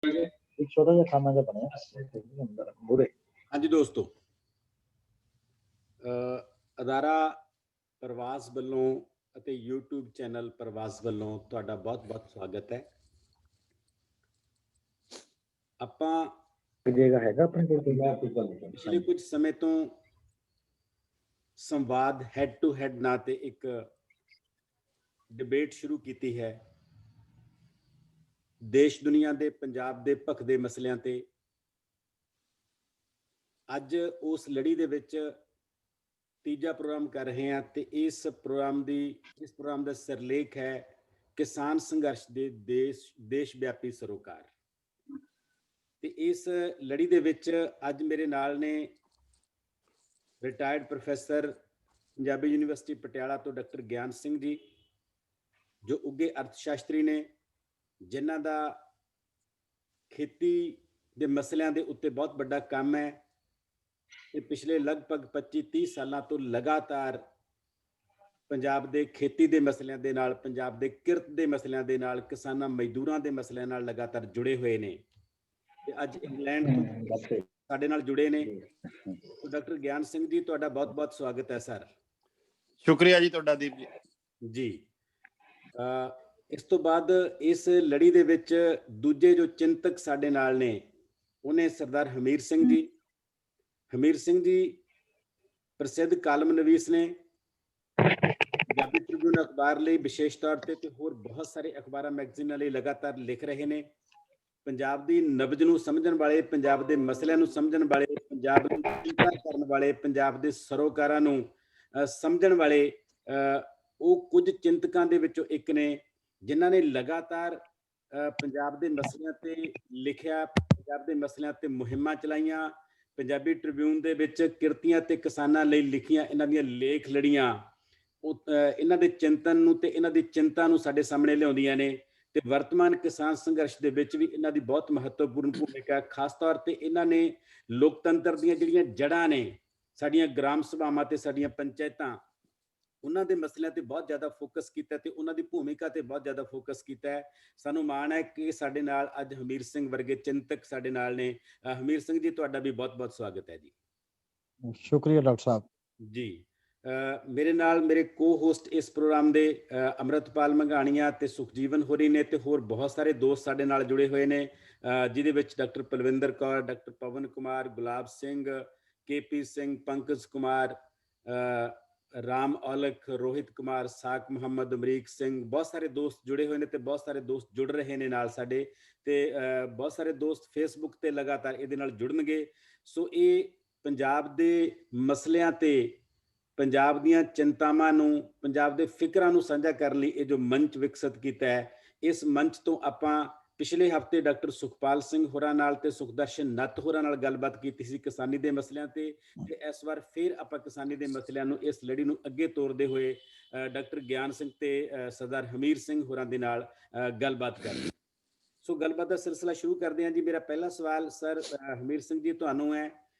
एक छोटा जिहा खाना जिहा बनया बुरे। हाँ जी दोस्तों, ਅਦਾਰਾ ਪ੍ਰਵਾਸ ਵੱਲੋਂ ਅਤੇ YouTube ਚੈਨਲ ਪ੍ਰਵਾਸ ਵੱਲੋਂ ਤੁਹਾਡਾ ਬਹੁਤ-ਬਹੁਤ ਸਵਾਗਤ ਹੈ। ਆਪਾਂ ਜਗ੍ਹਾ ਹੈਗਾ ਆਪਣੇ ਕੋਲ ਪਿਛਲੇ ਕੁਝ ਸਮੇਂ ਤੋਂ ਸੰਵਾਦ ਹੈਡ ਟੂ ਹੈਡ ਨਾਂ ਤੇ ਇੱਕ ਡਿਬੇਟ ਸ਼ੁਰੂ ਕੀਤੀ ਹੈ ਦੇਸ਼ ਦੁਨੀਆ ਦੇ ਪੰਜਾਬ ਦੇ ਭਖਦੇ ਮਸਲਿਆਂ ਤੇ। ਅੱਜ ਉਸ ਲੜੀ ਦੇ ਵਿੱਚ ਤੀਜਾ ਪ੍ਰੋਗਰਾਮ ਕਰ ਰਹੇ ਹਾਂ ਤੇ ਇਸ ਪ੍ਰੋਗਰਾਮ ਦਾ ਸਿਰਲੇਖ ਹੈ ਕਿਸਾਨ ਸੰਘਰਸ਼ ਦੇ ਦੇਸ਼ ਵਿਆਪੀ ਸਰੋਕਾਰ। ਤੇ ਇਸ ਲੜੀ ਦੇ ਵਿੱਚ ਅੱਜ ਮੇਰੇ ਨਾਲ ਨੇ retired professor Punjabi university Patiala ਤੋਂ ਡਾਕਟਰ ਗਿਆਨ ਸਿੰਘ ਜੀ, ਜੋ ਉੱਘੇ ਅਰਥ ਸ਼ਾਸਤਰੀ ਨੇ, ਜਿਨ੍ਹਾਂ ਦਾ ਖੇਤੀ ਦੇ ਮਸਲਿਆਂ ਦੇ ਉੱਤੇ ਬਹੁਤ ਵੱਡਾ ਕੰਮ ਹੈ ਤੇ ਪਿਛਲੇ ਲਗਭਗ 25-30 ਸਾਲਾਂ ਤੋਂ ਲਗਾਤਾਰ ਪੰਜਾਬ ਦੇ ਖੇਤੀ ਦੇ ਮਸਲਿਆਂ ਦੇ ਨਾਲ, ਪੰਜਾਬ ਦੇ ਕਿਰਤ ਦੇ ਮਸਲਿਆਂ ਦੇ ਨਾਲ, ਕਿਸਾਨਾਂ ਮਜ਼ਦੂਰਾਂ ਦੇ ਮਸਲਿਆਂ ਨਾਲ ਲਗਾਤਾਰ ਜੁੜੇ ਹੋਏ ਨੇ ਤੇ ਅੱਜ ਇੰਗਲੈਂਡ ਤੋਂ ਸਾਡੇ ਨਾਲ ਜੁੜੇ ਨੇ। ਡਾਕਟਰ ਗਿਆਨ ਸਿੰਘ ਜੀ, ਤੁਹਾਡਾ ਬਹੁਤ-ਬਹੁਤ ਸਵਾਗਤ ਹੈ ਸਰ। ਸ਼ੁਕਰੀਆ ਜੀ ਤੁਹਾਡਾ ਦੀਪ ਜੀ। ਇਸ ਤੋਂ ਬਾਅਦ ਇਸ ਲੜੀ ਦੇ ਵਿੱਚ ਦੂਜੇ ਜੋ ਚਿੰਤਕ ਸਾਡੇ ਨਾਲ ਨੇ ਉਹਨੇ ਸਰਦਾਰ ਹਮੀਰ ਸਿੰਘ ਜੀ। ਹਮੀਰ ਸਿੰਘ ਜੀ ਪ੍ਰਸਿੱਧ ਕਾਲਮ ਨਵੀਸ ਨੇ, ਪੰਜਾਬੀ ਟ੍ਰਿਬਿਊਨ ਅਖਬਾਰ ਲਈ ਵਿਸ਼ੇਸ਼ ਤੌਰ ਤੇ ਹੋਰ ਬਹੁਤ ਸਾਰੇ ਅਖਬਾਰਾਂ ਮੈਗਜ਼ੀਨਾਂ ਲਈ ਲਗਾਤਾਰ ਲਿਖ ਰਹੇ ਨੇ। ਪੰਜਾਬ ਦੀ ਨਬਜ਼ ਨੂੰ ਸਮਝਣ ਵਾਲੇ, ਪੰਜਾਬ ਦੇ ਮਸਲਿਆਂ ਨੂੰ ਸਮਝਣ ਵਾਲੇ, ਪੰਜਾਬ ਦੀ ਚਿੰਤਾ ਕਰਨ ਵਾਲੇ, ਪੰਜਾਬ ਦੇ ਸਰੋਕਾਰਾਂ ਨੂੰ ਸਮਝਣ ਵਾਲੇ ਉਹ ਕੁਝ ਚਿੰਤਕਾਂ ਦੇ ਵਿੱਚੋਂ ਇੱਕ ਨੇ ਜਿਨ੍ਹਾਂ ਨੇ ਲਗਾਤਾਰ ਪੰਜਾਬ ਦੇ ਮਸਲਿਆਂ ਤੇ ਲਿਖਿਆ, ਪੰਜਾਬ ਦੇ ਮਸਲਿਆਂ ਤੇ ਮੁਹਿੰਮਾਂ ਚਲਾਈਆਂ, ਪੰਜਾਬੀ ਟ੍ਰਿਬਿਊਨ ਦੇ ਵਿੱਚ ਕਿਰਤੀਆਂ ਤੇ ਕਿਸਾਨਾਂ ਲਈ ਲਿਖੀਆਂ ਇਹਨਾਂ ਦੀਆਂ ਲੇਖ ਲੜੀਆਂ, ਇਹਨਾਂ ਦੇ ਚਿੰਤਨ ਨੂੰ ਤੇ ਇਹਨਾਂ ਦੀ ਚਿੰਤਾ ਨੂੰ ਸਾਡੇ ਸਾਹਮਣੇ ਲਿਆਉਂਦੀਆਂ ਨੇ। ਤੇ ਵਰਤਮਾਨ ਕਿਸਾਨ ਸੰਘਰਸ਼ ਦੇ ਵਿੱਚ ਵੀ ਇਹਨਾਂ ਦੀ ਬਹੁਤ ਮਹੱਤਵਪੂਰਨ ਭੂਮਿਕਾ। ਖਾਸ ਤੌਰ ਤੇ ਇਹਨਾਂ ਨੇ ਲੋਕਤੰਤਰ ਦੀਆਂ ਜਿਹੜੀਆਂ ਜੜ੍ਹਾਂ ਨੇ, ਸਾਡੀਆਂ ਗ੍ਰਾਮ ਸਭਾਵਾਂ ਤੇ ਸਾਡੀਆਂ ਪੰਚਾਇਤਾਂ, ਉਹਨਾਂ ਦੇ ਮਸਲਿਆਂ ਤੇ ਬਹੁਤ ਜ਼ਿਆਦਾ ਫੋਕਸ ਕੀਤਾ ਤੇ ਉਹਨਾਂ ਦੀ ਭੂਮਿਕਾ ਤੇ ਬਹੁਤ ਜ਼ਿਆਦਾ ਫੋਕਸ ਕੀਤਾ ਹੈ। ਸਾਨੂੰ ਮਾਣ ਹੈ ਕਿ ਸਾਡੇ ਨਾਲ ਅੱਜ ਹਮੀਰ ਸਿੰਘ ਵਰਗੇ ਚਿੰਤਕ ਸਾਡੇ ਨਾਲ ਨੇ। ਹਮੀਰ ਸਿੰਘ ਜੀ, ਤੁਹਾਡਾ ਵੀ ਬਹੁਤ-ਬਹੁਤ ਸਵਾਗਤ ਹੈ ਜੀ। ਸ਼ੁਕਰੀਆ ਡਾਕਟਰ ਸਾਹਿਬ ਜੀ। ਮੇਰੇ ਨਾਲ ਮੇਰੇ ਕੋ-ਹੋਸਟ ਇਸ ਪ੍ਰੋਗਰਾਮ ਦੇ ਅੰਮ੍ਰਿਤਪਾਲ ਮੰਘਾਣੀਆਂ ਤੇ ਸੁਖਜੀਵਨ ਹੋਰੀ ਨੇ ਤੇ ਹੋਰ ਬਹੁਤ ਸਾਰੇ ਦੋਸਤ ਸਾਡੇ ਨਾਲ ਜੁੜੇ ਹੋਏ ਨੇ, ਜਿਹਦੇ ਵਿੱਚ doctor Palwinder Kaur, doctor Pawan Kumar, Gulab Singh, KP Singh, Pankaj Kumar, Ram Aulakh, Rohit Kumar, ਸਾਕ ਮੁਹੰਮਦ, ਅਮਰੀਕ ਸਿੰਘ, ਬਹੁਤ ਸਾਰੇ ਦੋਸਤ ਜੁੜੇ ਹੋਏ ਨੇ ਤੇ ਬਹੁਤ ਸਾਰੇ ਦੋਸਤ ਜੁੜ ਰਹੇ ਨੇ ਨਾਲ ਸਾਡੇ, ਤੇ ਬਹੁਤ ਸਾਰੇ ਦੋਸਤ ਫੇਸਬੁੱਕ ਤੇ ਲਗਾਤਾਰ ਇਹਦੇ ਨਾਲ ਜੁੜਨਗੇ। ਸੋ ਇਹ ਪੰਜਾਬ ਦੇ ਮਸਲਿਆਂ ਤੇ, ਪੰਜਾਬ ਦੀਆਂ ਚਿੰਤਾਵਾਂ ਨੂੰ, ਪੰਜਾਬ ਦੇ ਫਿਕਰਾਂ ਨੂੰ ਸਾਂਝਾ ਕਰਨ ਲਈ ਇਹ ਜੋ ਮੰਚ ਵਿਕਸਿਤ ਕੀਤਾ ਹੈ, ਇਸ ਮੰਚ ਤੋਂ ਆਪਾਂ ਪਿਛਲੇ ਹਫ਼ਤੇ ਡਾਕਟਰ ਸੁਖਪਾਲ ਸਿੰਘ ਹੋਰਾਂ ਨਾਲ ਤੇ ਸੁਖਦਰਸ਼ਨ ਨੱਤ ਹੋਰਾਂ ਨਾਲ ਗੱਲਬਾਤ ਕੀਤੀ ਸੀ ਕਿਸਾਨੀ ਦੇ ਮਸਲਿਆਂ ਤੇ ਇਸ ਵਾਰ ਫਿਰ ਆਪਾਂ ਕਿਸਾਨੀ ਦੇ ਮਸਲਿਆਂ ਨੂੰ, ਇਸ ਲੜੀ ਨੂੰ ਅੱਗੇ ਤੋਰਦੇ ਹੋਏ ਡਾਕਟਰ ਗਿਆਨ ਸਿੰਘ ਤੇ ਸਰਦਾਰ ਹਮੀਰ ਸਿੰਘ ਹੋਰਾਂ ਦੇ ਨਾਲ ਗੱਲਬਾਤ ਕਰਦੇ। ਸੋ ਗੱਲਬਾਤ ਦਾ ਸਿਲਸਿਲਾ ਸ਼ੁਰੂ ਕਰਦੇ ਹਾਂ ਜੀ। ਮੇਰਾ ਪਹਿਲਾ ਸਵਾਲ ਸਰ ਹਮੀਰ ਸਿੰਘ ਜੀ ਤੁਹਾਨੂੰ ਹੈ।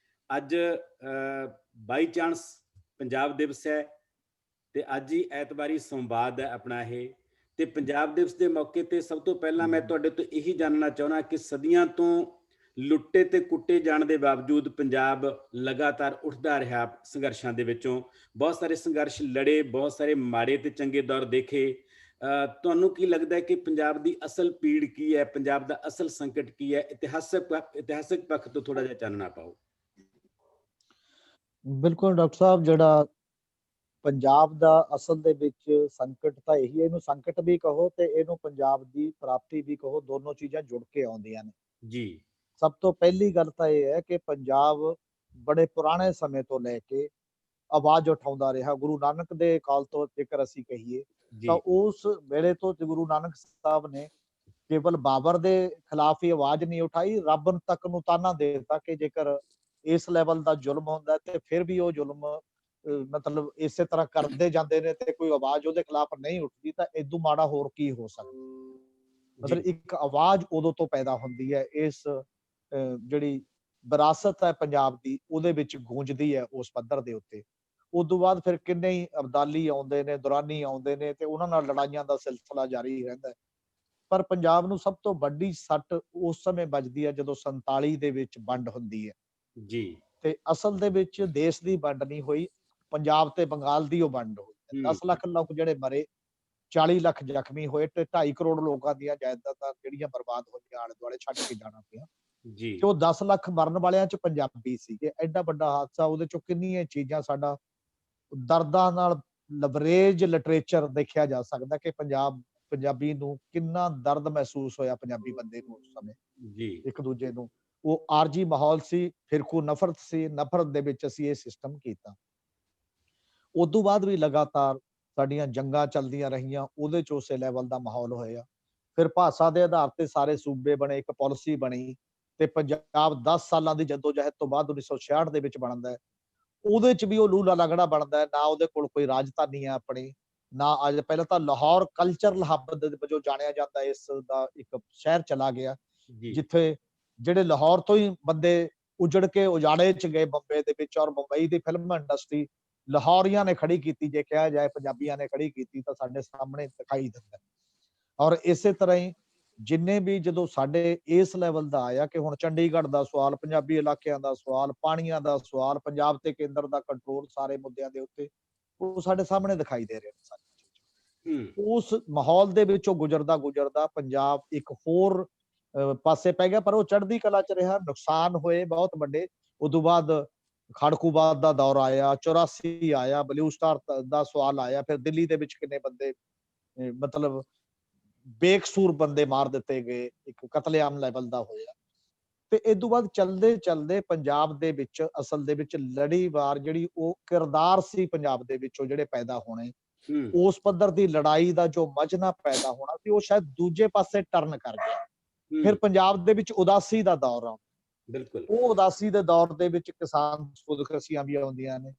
ਅੱਜ ਬਾਈ ਚਾਂਸ ਪੰਜਾਬ ਦਿਵਸ ਹੈ ਤੇ ਅੱਜ ਹੀ ਐਤਵਾਰੀ ਸੰਵਾਦ ਹੈ ਆਪਣਾ ਇਹ, ਤੇ ਪੰਜਾਬ ਦਿਵਸ ਦੇ ਮੌਕੇ ਤੇ ਸਭ ਤੋਂ ਪਹਿਲਾਂ ਮੈਂ ਤੁਹਾਡੇ ਤੋਂ ਇਹੀ ਜਾਣਨਾ ਚਾਹੁੰਦਾ ਕਿ ਸਦੀਆਂ ਤੋਂ ਲੁੱਟੇ ਤੇ ਕੁੱਟੇ ਜਾਣ ਦੇ ਬਾਵਜੂਦ ਪੰਜਾਬ ਲਗਾਤਾਰ ਉੱਠਦਾ ਰਿਹਾ ਸੰਘਰਸ਼ਾਂ ਦੇ ਵਿੱਚੋਂ। ਬਹੁਤ ਸਾਰੇ ਸੰਘਰਸ਼ ਲੜੇ, ਬਹੁਤ ਸਾਰੇ ਮਾੜੇ ਤੇ ਚੰਗੇ ਦੌਰ ਦੇਖੇ। ਤੁਹਾਨੂੰ ਕੀ ਲੱਗਦਾ ਹੈ ਕਿ ਪੰਜਾਬ ਦੀ ਅਸਲ ਪੀੜ ਕੀ ਹੈ, ਪੰਜਾਬ ਦਾ ਅਸਲ ਸੰਕਟ ਕੀ ਹੈ? ਇਤਿਹਾਸਕ ਪੱਖ ਤੋਂ ਥੋੜਾ ਜਿਹਾ ਚਾਨਣਾ ਪਾਓ। ਬਿਲਕੁਲ ਡਾਕਟਰ ਸਾਹਿਬ, ਜਿਹੜਾ ਪੰਜਾਬ ਦਾ ਅਸਲ ਦੇ ਵਿੱਚ ਸੰਕਟ ਤਾਂ ਇਹੀ ਹੈ, ਇਹਨੂੰ ਸੰਕਟ ਵੀ ਕਹੋ ਤੇ ਇਹਨੂੰ ਪੰਜਾਬ ਦੀ ਪ੍ਰਾਪਤੀ ਵੀ ਕਹੋ, ਦੋਨੋਂ ਚੀਜ਼ਾਂ ਜੁੜ ਕੇ ਆਉਂਦੀਆਂ ਨੇ ਜੀ। ਸਭ ਤੋਂ ਪਹਿਲੀ ਗੱਲ ਤਾਂ ਇਹ ਹੈ ਕਿ ਪੰਜਾਬ ਬੜੇ ਪੁਰਾਣੇ ਸਮੇਂ ਤੋਂ ਲੈ ਕੇ ਆਵਾਜ਼ ਉਠਾਉਂਦਾ ਰਿਹਾ। ਗੁਰੂ ਨਾਨਕ ਦੇ ਕਾਲ ਤੋਂ ਜੇਕਰ ਅਸੀਂ ਕਹੀਏ ਤਾਂ ਉਸ ਵੇਲੇ ਤੋਂ ਗੁਰੂ ਨਾਨਕ ਸਾਹਿਬ ਨੇ ਕੇਵਲ ਬਾਬਰ ਦੇ ਖਿਲਾਫ ਹੀ ਆਵਾਜ਼ ਨਹੀਂ ਉਠਾਈ, ਰੱਬ ਤੱਕ ਨੂੰ ਤਾਨਾ ਦੇ ਦਿੱਤਾ ਕਿ ਜੇਕਰ ਇਸ ਲੈਵਲ ਦਾ ਜ਼ੁਲਮ ਹੁੰਦਾ ਤੇ ਫਿਰ ਵੀ ਉਹ ਜ਼ੁਲਮ ਮਤਲਬ ਇਸੇ ਤਰ੍ਹਾਂ ਕਰਦੇ ਜਾਂਦੇ ਨੇ ਤੇ ਕੋਈ ਆਵਾਜ਼ ਉਹਦੇ ਖਿਲਾਫ ਨਹੀਂ ਉੱਠਦੀ ਤਾਂ ਇਦੋਂ ਮਾੜਾ ਹੋਰ ਕੀ ਹੋ ਸਕਦਾ। ਮਤਲਬ ਇੱਕ ਆਵਾਜ਼ ਉਦੋਂ ਤੋਂ ਪੈਦਾ ਹੁੰਦੀ ਹੈ, ਇਸ ਜਿਹੜੀ ਵਿਰਾਸਤ ਹੈ ਪੰਜਾਬ ਦੀ ਉਹਦੇ ਵਿੱਚ ਗੂੰਜਦੀ ਹੈ ਉਸ ਪੱਧਰ ਦੇ ਉੱਤੇ। ਉਦੋਂ ਬਾਅਦ ਫਿਰ ਕਿੰਨੇ ਹੀ ਅਬਦਾਲੀ ਆਉਂਦੇ ਨੇ, ਦੁਰਾਨੀ ਆਉਂਦੇ ਨੇ ਤੇ ਉਹਨਾਂ ਨਾਲ ਲੜਾਈਆਂ ਦਾ ਸਿਲਸਿਲਾ ਜਾਰੀ ਰਹਿੰਦਾ ਹੈ। ਪਰ ਪੰਜਾਬ ਨੂੰ ਸਭ ਤੋਂ ਵੱਡੀ ਸੱਟ ਉਸ ਸਮੇਂ ਵੱਜਦੀ ਹੈ ਜਦੋਂ 47 ਦੇ ਵਿੱਚ ਵੰਡ ਹੁੰਦੀ ਹੈ। ਜੀ। ਤੇ ਅਸਲ ਦੇ ਵਿੱਚ ਦੇਸ਼ ਦੀ ਵੰਡ ਨਹੀਂ ਹੋਈ, ਪੰਜਾਬ ਤੇ ਬੰਗਾਲ ਦੀ ਉਹ ਵੰਡ ਹੋਈ। 10 ਲੱਖ ਲੋਕ ਜਿਹੜੇ ਮਰੇ, 40 ਲੱਖ ਜ਼ਖਮੀ ਹੋਏ ਤੇ 2.5 ਕਰੋੜ ਲੋਕਾਂ ਦੀਆਂ ਜਾਇਦਾਦਾਂ ਜਿਹੜੀਆਂ ਬਰਬਾਦ ਹੋਈਆਂ, ਆਲੇ ਦੁਆਲੇ ਛੱਡ ਕੇ ਜਾਣਾ ਪਿਆ। ਜੀ। ਤੇ ਉਹ 10 ਲੱਖ ਮਰਨ ਵਾਲਿਆਂ ਚ ਪੰਜਾਬੀ ਸੀਗੇ। ਐਡਾ ਵੱਡਾ ਹਾਦਸਾ, ਉਹਦੇ ਚੋਂ ਕਿੰਨੀਆਂ ਚੀਜ਼ਾਂ ਸਾਡਾ ਦਰਦਾਂ ਨਾਲ ਲਵਰੇਜ ਲਿਟਰੇਚਰ ਦੇਖਿਆ ਜਾ ਸਕਦਾ ਕਿ ਪੰਜਾਬੀ ਨੂੰ ਕਿੰਨਾ ਦਰਦ ਮਹਿਸੂਸ ਹੋਇਆ, ਪੰਜਾਬੀ ਬੰਦੇ ਨੂੰ ਉਸ ਸਮੇਂ ਜੀ। ਇੱਕ ਦੂਜੇ ਨੂੰ। ਉਹ ਆਰਜੀ ਮਾਹੌਲ ਸੀ, ਫਿਰਕੂ ਨਫ਼ਰਤ ਸੀ, ਨਫ਼ਰਤ ਦੇ ਵਿੱਚ ਅਸੀਂ ਇਹ ਸਿਸਟਮ ਕੀਤਾ। ਉਦੋਂ ਬਾਅਦ ਵੀ ਲਗਾਤਾਰ ਸਾਡੀਆਂ ਜੰਗਾਂ ਚੱਲਦੀਆਂ ਰਹੀਆਂ, ਉਹਦੇ ਚ ਉਸੇ ਲੈਵਲ ਦਾ ਮਾਹੌਲ ਹੋਇਆ। ਫਿਰ ਭਾਸ਼ਾ ਦੇ ਆਧਾਰ ਤੇ ਸਾਰੇ ਸੂਬੇ ਬਣੇ, ਇੱਕ ਪਾਲਿਸੀ ਬਣੀ ਤੇ ਪੰਜਾਬ 10 ਸਾਲਾਂ ਦੀ ਜਦੋਜਹਿਦ ਤੋਂ ਬਾਅਦ 1966 ਦੇ ਵਿੱਚ ਬਣਦਾ ਹੈ। ਉਹਦੇ ਚ ਵੀ ਉਹ ਲੂਲਾ ਲੰਗੜਾ ਬਣਦਾ ਹੈ, ਨਾ ਉਹਦੇ ਕੋਲ ਕੋਈ ਰਾਜਧਾਨੀ ਹੈ ਆਪਣੀ, ਨਾ ਅੱਜ। ਪਹਿਲਾਂ ਤਾਂ ਲਾਹੌਰ ਕਲਚਰਲ ਹੱਬ ਦੇ ਵਜੋਂ ਜਾਣਿਆ ਜਾਂਦਾ, ਇਸ ਦਾ ਇੱਕ ਸ਼ਹਿਰ ਚਲਾ ਗਿਆ ਜੀ। ਜਿੱਥੇ ਜਿਹੜੇ ਲਾਹੌਰ ਤੋਂ ਹੀ ਬੰਦੇ ਉਜੜ ਕੇ ਉਜਾੜੇ ਚ ਗਏ ਬੰਬੇ ਦੇ ਵਿੱਚ, ਔਰ ਮੁੰਬਈ ਦੀ ਫਿਲਮ ਇੰਡਸਟਰੀ ਲਾਹੌਰੀਆਂ ਨੇ ਖੜੀ ਕੀਤੀ, ਜੇ ਕਿਹਾ ਜਾਏ ਪੰਜਾਬੀਆਂ ਨੇ ਖੜੀ ਕੀਤੀ ਤਾਂ ਸਾਡੇ ਸਾਹਮਣੇ ਦਿਖਾਈ ਦਿੰਦਾ। ਔਰ ਇਸੇ ਤਰ੍ਹਾਂ ਹੀ ਜਿੰਨੇ ਵੀ ਜਦੋਂ ਸਾਡੇ ਇਸ ਲੈਵਲ ਦਾ ਆਇਆ ਕਿ ਹੁਣ ਚੰਡੀਗੜ੍ਹ ਦਾ ਸਵਾਲ, ਪੰਜਾਬੀ ਇਲਾਕਿਆਂ ਦਾ ਸਵਾਲ, ਪਾਣੀਆਂ ਦਾ ਸਵਾਲ, ਪੰਜਾਬ ਤੇ ਕੇਂਦਰ ਦਾ ਕੰਟਰੋਲ ਸਾਰੇ ਮੁੱਦਿਆਂ ਦੇ ਉੱਤੇ, ਉਹ ਸਾਡੇ ਸਾਹਮਣੇ ਦਿਖਾਈ ਦੇ ਰਹੇ ਨੇ ਸਾਰੀਆਂ ਚੀਜ਼ਾਂ। ਉਸ ਮਾਹੌਲ ਦੇ ਵਿੱਚੋਂ ਗੁਜ਼ਰਦਾ ਪੰਜਾਬ ਇੱਕ ਹੋਰ ਪਾਸੇ ਪੈ ਗਿਆ, ਪਰ ਉਹ ਚੜ੍ਹਦੀ ਕਲਾ ਚ ਰਿਹਾ। ਨੁਕਸਾਨ ਹੋਏ ਬਹੁਤ ਵੱਡੇ। ਉਦੋਂ ਬਾਅਦ ਖੜਕੂਬਾਦ ਦਾ ਦੌਰ ਆਇਆ, 84 ਆਇਆ, ਬਲੂ ਸਟਾਰ ਦਾ ਸਵਾਲ ਆਇਆ, ਫਿਰ ਦਿੱਲੀ ਦੇ ਵਿੱਚ ਕਿੰਨੇ ਬੰਦੇ ਮਤਲਬ ਬੇਕਸੂਰ ਬੰਦੇ ਮਾਰ ਦਿੱਤੇ ਗਏ, ਇੱਕ ਕਤਲੇਆਮ ਲੈਵਲ ਦਾ ਹੋਇਆ। ਤੇ ਇਸ ਤੋਂ ਬਾਅਦ ਚਲਦੇ ਪੰਜਾਬ ਦੇ ਵਿੱਚ ਅਸਲ ਦੇ ਵਿੱਚ ਲੜੀਵਾਰ ਜਿਹੜੀ ਉਹ ਕਿਰਦਾਰ ਸੀ ਪੰਜਾਬ ਦੇ ਵਿੱਚੋਂ ਜਿਹੜੇ ਪੈਦਾ ਹੋਣੇ, ਉਸ ਪੱਧਰ ਦੀ ਲੜਾਈ ਦਾ ਜੋ ਮਜਨਾ ਪੈਦਾ ਹੋਣਾ ਸੀ, ਉਹ ਸ਼ਾਇਦ ਦੂਜੇ ਪਾਸੇ ਟਰਨ ਕਰ ਗਿਆ। ਫਿਰ ਪੰਜਾਬ ਦੇ ਵਿੱਚ ਉਦਾਸੀ ਦਾ ਦੌਰ ਆ। ਬਿਲਕੁਲ। ਉਹ ਉਦਾਸੀ ਦੇ ਦੌਰ ਦੇ ਵਿੱਚ ਕਿਸਾਨ ਖੁਦਕਸ਼ੀਆਂ ਵੀ ਆਉਂਦੀਆਂ ਨੇ,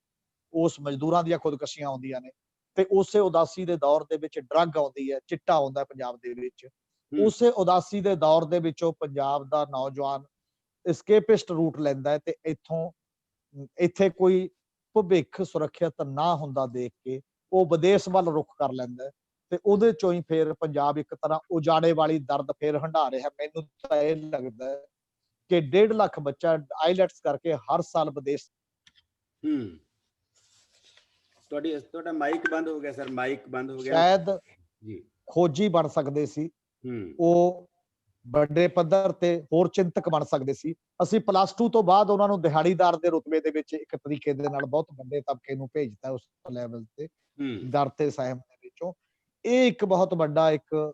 ਉਸ ਮਜ਼ਦੂਰਾਂ ਦੀਆਂ ਖੁਦਕਸ਼ੀਆਂ ਆਉਂਦੀਆਂ ਨੇ, ਤੇ ਉਸੇ ਉਦਾਸੀ ਦੇ ਦੌਰ ਦੇ ਵਿੱਚ ਡਰੱਗ ਆਉਂਦੀ ਹੈ, ਚਿੱਟਾ ਆਉਂਦਾ ਪੰਜਾਬ ਦੇ ਵਿੱਚ। ਉਸੇ ਉਦਾਸੀ ਦੇ ਦੌਰ ਦੇ ਵਿੱਚੋਂ ਪੰਜਾਬ ਦਾ ਨੌਜਵਾਨ escapist ਰੂਟ ਲੈਂਦਾ ਹੈ ਤੇ ਇੱਥੇ ਕੋਈ ਭਵਿੱਖ ਸੁਰੱਖਿਅਤ ਨਾ ਹੁੰਦਾ ਦੇਖ ਕੇ ਉਹ ਵਿਦੇਸ਼ ਵੱਲ ਰੁਖ ਕਰ ਲੈਂਦਾ ਹੈ। ਤੇ ਉਹਦੇ ਚੋਂ ਹੀ ਫਿਰ ਪੰਜਾਬ ਇੱਕ ਤਰ੍ਹਾਂ ਉਜਾੜੇ ਵਾਲੀ ਦਰਦ ਫਿਰ ਹੰਢਾ ਰਿਹਾ। ਮੈਨੂੰ ਤਾਂ ਇਹ ਲੱਗਦਾ ਹੈ ਕਿ 1.5 ਲੱਖ ਬੱਚਾ ਆਈਲੈਟਸ ਕਰਕੇ ਹਰ ਸਾਲ ਵਿਦੇਸ਼। ਤੁਹਾਡਾ ਮਾਈਕ ਬੰਦ ਹੋ ਗਿਆ ਸਰ, ਮਾਈਕ ਬੰਦ ਹੋ ਗਿਆ। ਸ਼ਾਇਦ ਜੀ ਖੋਜੀ ਬਣ ਸਕਦੇ ਸੀ, ਉਹ ਵੱਡੇ ਪੱਧਰ ਤੇ ਹੋਰ ਚਿੰਤਕ ਬਣ ਸਕਦੇ ਸੀ। ਅਸੀਂ +2 ਤੋਂ ਬਾਅਦ ਉਹਨਾਂ ਨੂੰ ਦਿਹਾੜੀਦਾਰ ਦੇ ਰੁਤਬੇ ਦੇ ਵਿੱਚ ਇੱਕ ਤਰੀਕੇ ਦੇ ਨਾਲ ਬਹੁਤ ਵੱਡੇ ਤਬਕੇ ਨੂੰ ਭੇਜਤਾ ਉਸ ਲੈਵਲ ਤੇ, ਦਰ ਤੇ ਸਹਿਮ ਦੇ ਵਿੱਚੋਂ। ਇਹ ਇੱਕ ਬਹੁਤ ਵੱਡਾ ਇੱਕ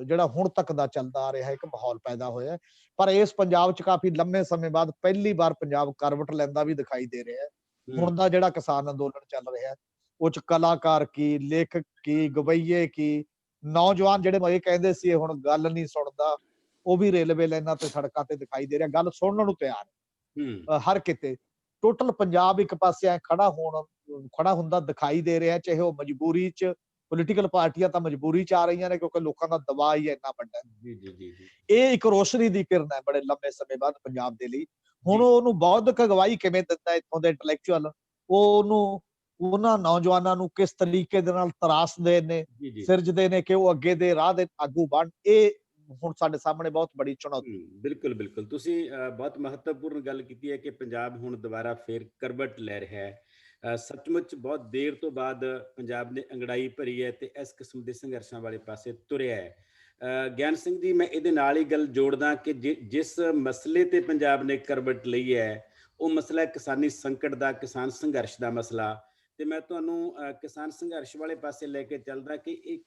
ਜਿਹੜਾ ਹੁਣ ਤੱਕ ਦਾ ਚੱਲਦਾ ਆ ਰਿਹਾ ਇੱਕ ਮਾਹੌਲ ਪੈਦਾ ਹੋਇਆ। ਪਰ ਇਸ ਪੰਜਾਬ 'ਚ ਕਾਫੀ ਲੰਮੇ ਸਮੇਂ ਬਾਅਦ ਪਹਿਲੀ ਵਾਰ ਪੰਜਾਬ ਕਰਵਟ ਲੈਂਦਾ ਵੀ ਦਿਖਾਈ ਦੇ ਰਿਹਾ ਹੈ। ਹੁਣ ਦਾ ਜਿਹੜਾ ਕਿਸਾਨ ਅੰਦੋਲਨ ਚੱਲ ਰਿਹਾ, ਉਹ 'ਚ ਕਲਾਕਾਰ ਕੀ, ਲੇਖਕ ਕੀ, ਗਵਈਏ ਕੀ, ਨੌਜਵਾਨ ਜਿਹੜੇ ਇਹ ਕਹਿੰਦੇ ਸੀ ਹੁਣ ਗੱਲ ਨਹੀਂ ਸੁਣਦਾ, ਉਹ ਵੀ ਰੇਲਵੇ ਲਾਈਨਾਂ ਤੇ ਸੜਕਾਂ ਤੇ ਦਿਖਾਈ ਦੇ ਰਿਹਾ, ਗੱਲ ਸੁਣਨ ਨੂੰ ਤਿਆਰ ਹੈ ਹਰ ਕਿਤੇ। ਟੋਟਲ ਪੰਜਾਬ ਇੱਕ ਪਾਸੇ ਐ ਖੜਾ ਹੁੰਦਾ ਦਿਖਾਈ ਦੇ ਰਿਹਾ, ਚਾਹੇ ਉਹ ਮਜਬੂਰੀ 'ਚ, ਪੋਲੀਟੀਕਲ ਪਾਰਟੀਆਂ ਤਾਂ ਮਜਬੂਰੀ 'ਚ ਆ ਰਹੀਆਂ ਨੇ ਕਿਉਂਕਿ ਲੋਕਾਂ ਦਾ ਦਬਾਅ ਹੀ ਇੰਨਾ ਵੱਡਾ ਹੈ। ਇਹ ਇੱਕ ਰੋਸ਼ਨੀ ਦੀ ਕਿਰਨ ਹੈ ਬੜੇ ਲੰਬੇ ਸਮੇਂ ਬਾਅਦ ਪੰਜਾਬ ਦੇ ਲਈ। ਹੁਣ ਉਹਨੂੰ ਬੌਧਿਕ ਅਗਵਾਈ ਕਿਵੇਂ ਦਿੰਦਾ ਇੱਥੋਂ ਦੇ ਇੰਟੈਲੈਕਚੁਅਲ, ਉਹ ਉਹਨਾਂ ਨੌਜਵਾਨਾਂ ਨੂੰ ਕਿਸ ਤਰੀਕੇ ਦੇ ਨਾਲ ਤਰਾਸ਼ਦੇ ਨੇ, ਸਿਰਜਦੇ ਨੇ ਕਿ ਉਹ ਅੱਗੇ ਦੇ ਰਾਹ ਦੇ ਆਗੂ ਬਣ। ਇਹ ਹੁਣ ਸਾਡੇ ਸਾਹਮਣੇ ਬਹੁਤ ਬੜੀ ਚੁਣੌਤੀ। ਬਿਲਕੁਲ ਬਿਲਕੁਲ, ਤੁਸੀਂ ਬਹੁਤ ਮਹੱਤਵਪੂਰਨ ਗੱਲ ਕੀਤੀ ਹੈ ਕਿ ਪੰਜਾਬ ਹੁਣ ਦੁਬਾਰਾ ਫੇਰ ਕਰਵਟ ਲੈ ਰਿਹਾ ਹੈ। ਸੱਚਮੁੱਚ ਬਹੁਤ ਦੇਰ ਤੋਂ ਬਾਅਦ ਪੰਜਾਬ ਨੇ ਅੰਗੜਾਈ ਭਰੀ ਹੈ ਤੇ ਇਸ ਕਿਸਮ ਦੇ ਸੰਘਰਸ਼ਾਂ ਵਾਲੇ ਪਾਸੇ ਤੁਰਿਆ ਹੈ। ਗਿਆਨ ਸਿੰਘ ਜੀ, ਮੈਂ ਇਹਦੇ ਨਾਲ ਹੀ ਗੱਲ ਜੋੜਦਾ ਕਿ ਜਿਸ ਮਸਲੇ ਤੇ ਪੰਜਾਬ ਨੇ ਕਰਵਟ ਲਈ ਹੈ ਉਹ ਮਸਲਾ ਕਿਸਾਨੀ ਸੰਕਟ ਦਾ, ਕਿਸਾਨ ਸੰਘਰਸ਼ ਦਾ ਮਸਲਾ। ਤੇ ਮੈਂ ਤੁਹਾਨੂੰ ਕਿਸਾਨ ਸੰਘਰਸ਼ ਵਾਲੇ ਪਾਸੇ ਲੈ ਕੇ ਚੱਲਦਾ ਕਿ ਇਹ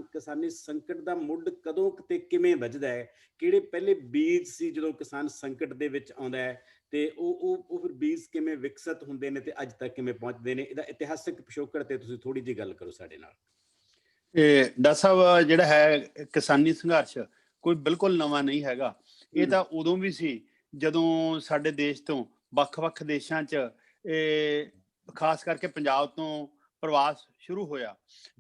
ਕਿਸਾਨੀ ਸੰਕਟ ਦਾ ਮੁੱਢ ਕਦੋਂ ਤੇ ਕਿਵੇਂ ਵੱਜਦਾ ਹੈ, ਕਿਹੜੇ ਪਹਿਲੇ ਬੀਜ ਸੀ ਜਦੋਂ ਕਿਸਾਨ ਸੰਕਟ ਦੇ ਵਿੱਚ ਆਉਂਦਾ ਹੈ, ਤੇ ਉਹ ਫਿਰ ਬੀਜ ਕਿਵੇਂ ਵਿਕਸਿਤ ਹੁੰਦੇ ਨੇ ਤੇ ਅੱਜ ਤੱਕ ਕਿਵੇਂ ਪਹੁੰਚਦੇ ਨੇ। ਇਹਦਾ ਇਤਿਹਾਸਕ ਪਿਛੋਕੜ ਤੇ ਤੁਸੀਂ ਥੋੜੀ ਜਿਹੀ ਗੱਲ ਕਰੋ ਸਾਡੇ ਨਾਲ। ਇਹ ਡਾਕਟਰ ਸਾਹਿਬ ਜਿਹੜਾ ਹੈ ਕਿਸਾਨੀ ਸੰਘਰਸ਼ ਕੋਈ ਬਿਲਕੁਲ ਨਵਾਂ ਨਹੀਂ ਹੈਗਾ। ਇਹ ਤਾਂ ਉਦੋਂ ਵੀ ਸੀ ਜਦੋਂ ਸਾਡੇ ਦੇਸ਼ ਤੋਂ ਵੱਖ-ਵੱਖ ਦੇਸ਼ਾਂ 'ਚ ਖਾਸ ਕਰਕੇ ਪੰਜਾਬ ਤੋਂ ਪ੍ਰਵਾਸ ਸ਼ੁਰੂ ਹੋਇਆ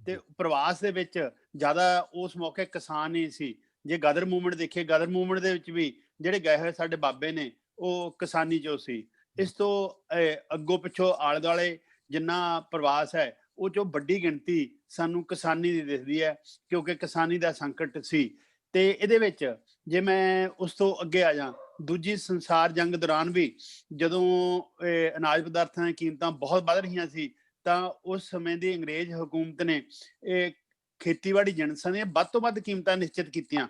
ਤੇ ਪ੍ਰਵਾਸ ਦੇ ਵਿੱਚ ਜ਼ਿਆਦਾ ਉਸ ਮੌਕੇ ਕਿਸਾਨ ਹੀ ਸੀ। ਜੇ ਗਦਰ ਮੂਵਮੈਂਟ ਦੇਖੀਏ, ਗਦਰ ਮੂਵਮੈਂਟ ਦੇ ਵਿੱਚ ਵੀ ਜਿਹੜੇ ਗਏ ਹੋਏ ਸਾਡੇ ਬਾਬੇ ਨੇ ਉਹ ਕਿਸਾਨੀ 'ਚੋਂ ਸੀ। ਇਸ ਤੋਂ ਅੱਗੋਂ ਪਿੱਛੋਂ ਆਲੇ ਦੁਆਲੇ ਜਿੰਨਾ ਪ੍ਰਵਾਸ ਹੈ ਉਹ 'ਚੋਂ ਵੱਡੀ ਗਿਣਤੀ ਸਾਨੂੰ ਕਿਸਾਨੀ ਦੀ ਦਿਖਦੀ ਹੈ ਕਿਉਂਕਿ ਕਿਸਾਨੀ ਦਾ ਸੰਕਟ ਸੀ ਤੇ ਇਹਦੇ ਵਿੱਚ ਜੇ ਮੈਂ ਉਸ ਤੋਂ ਅੱਗੇ ਆ ਜਾ, ਦੂਜੀ ਸੰਸਾਰ ਜੰਗ ਦੌਰਾਨ ਵੀ ਜਦੋਂ ਅਨਾਜ ਪਦਾਰਥਾਂ ਦੀਆਂ ਕੀਮਤਾਂ ਬਹੁਤ ਵੱਧ ਰਹੀਆਂ ਸੀ, ਤਾਂ ਉਸ ਸਮੇਂ ਦੀ ਅੰਗਰੇਜ਼ ਹਕੂਮਤ ਨੇ ਇਹ ਖੇਤੀਬਾੜੀ ਜਿਣਸਾਂ ਦੀਆਂ ਵੱਧ ਤੋਂ ਵੱਧ ਕੀਮਤਾਂ ਨਿਸ਼ਚਿਤ ਕੀਤੀਆਂ।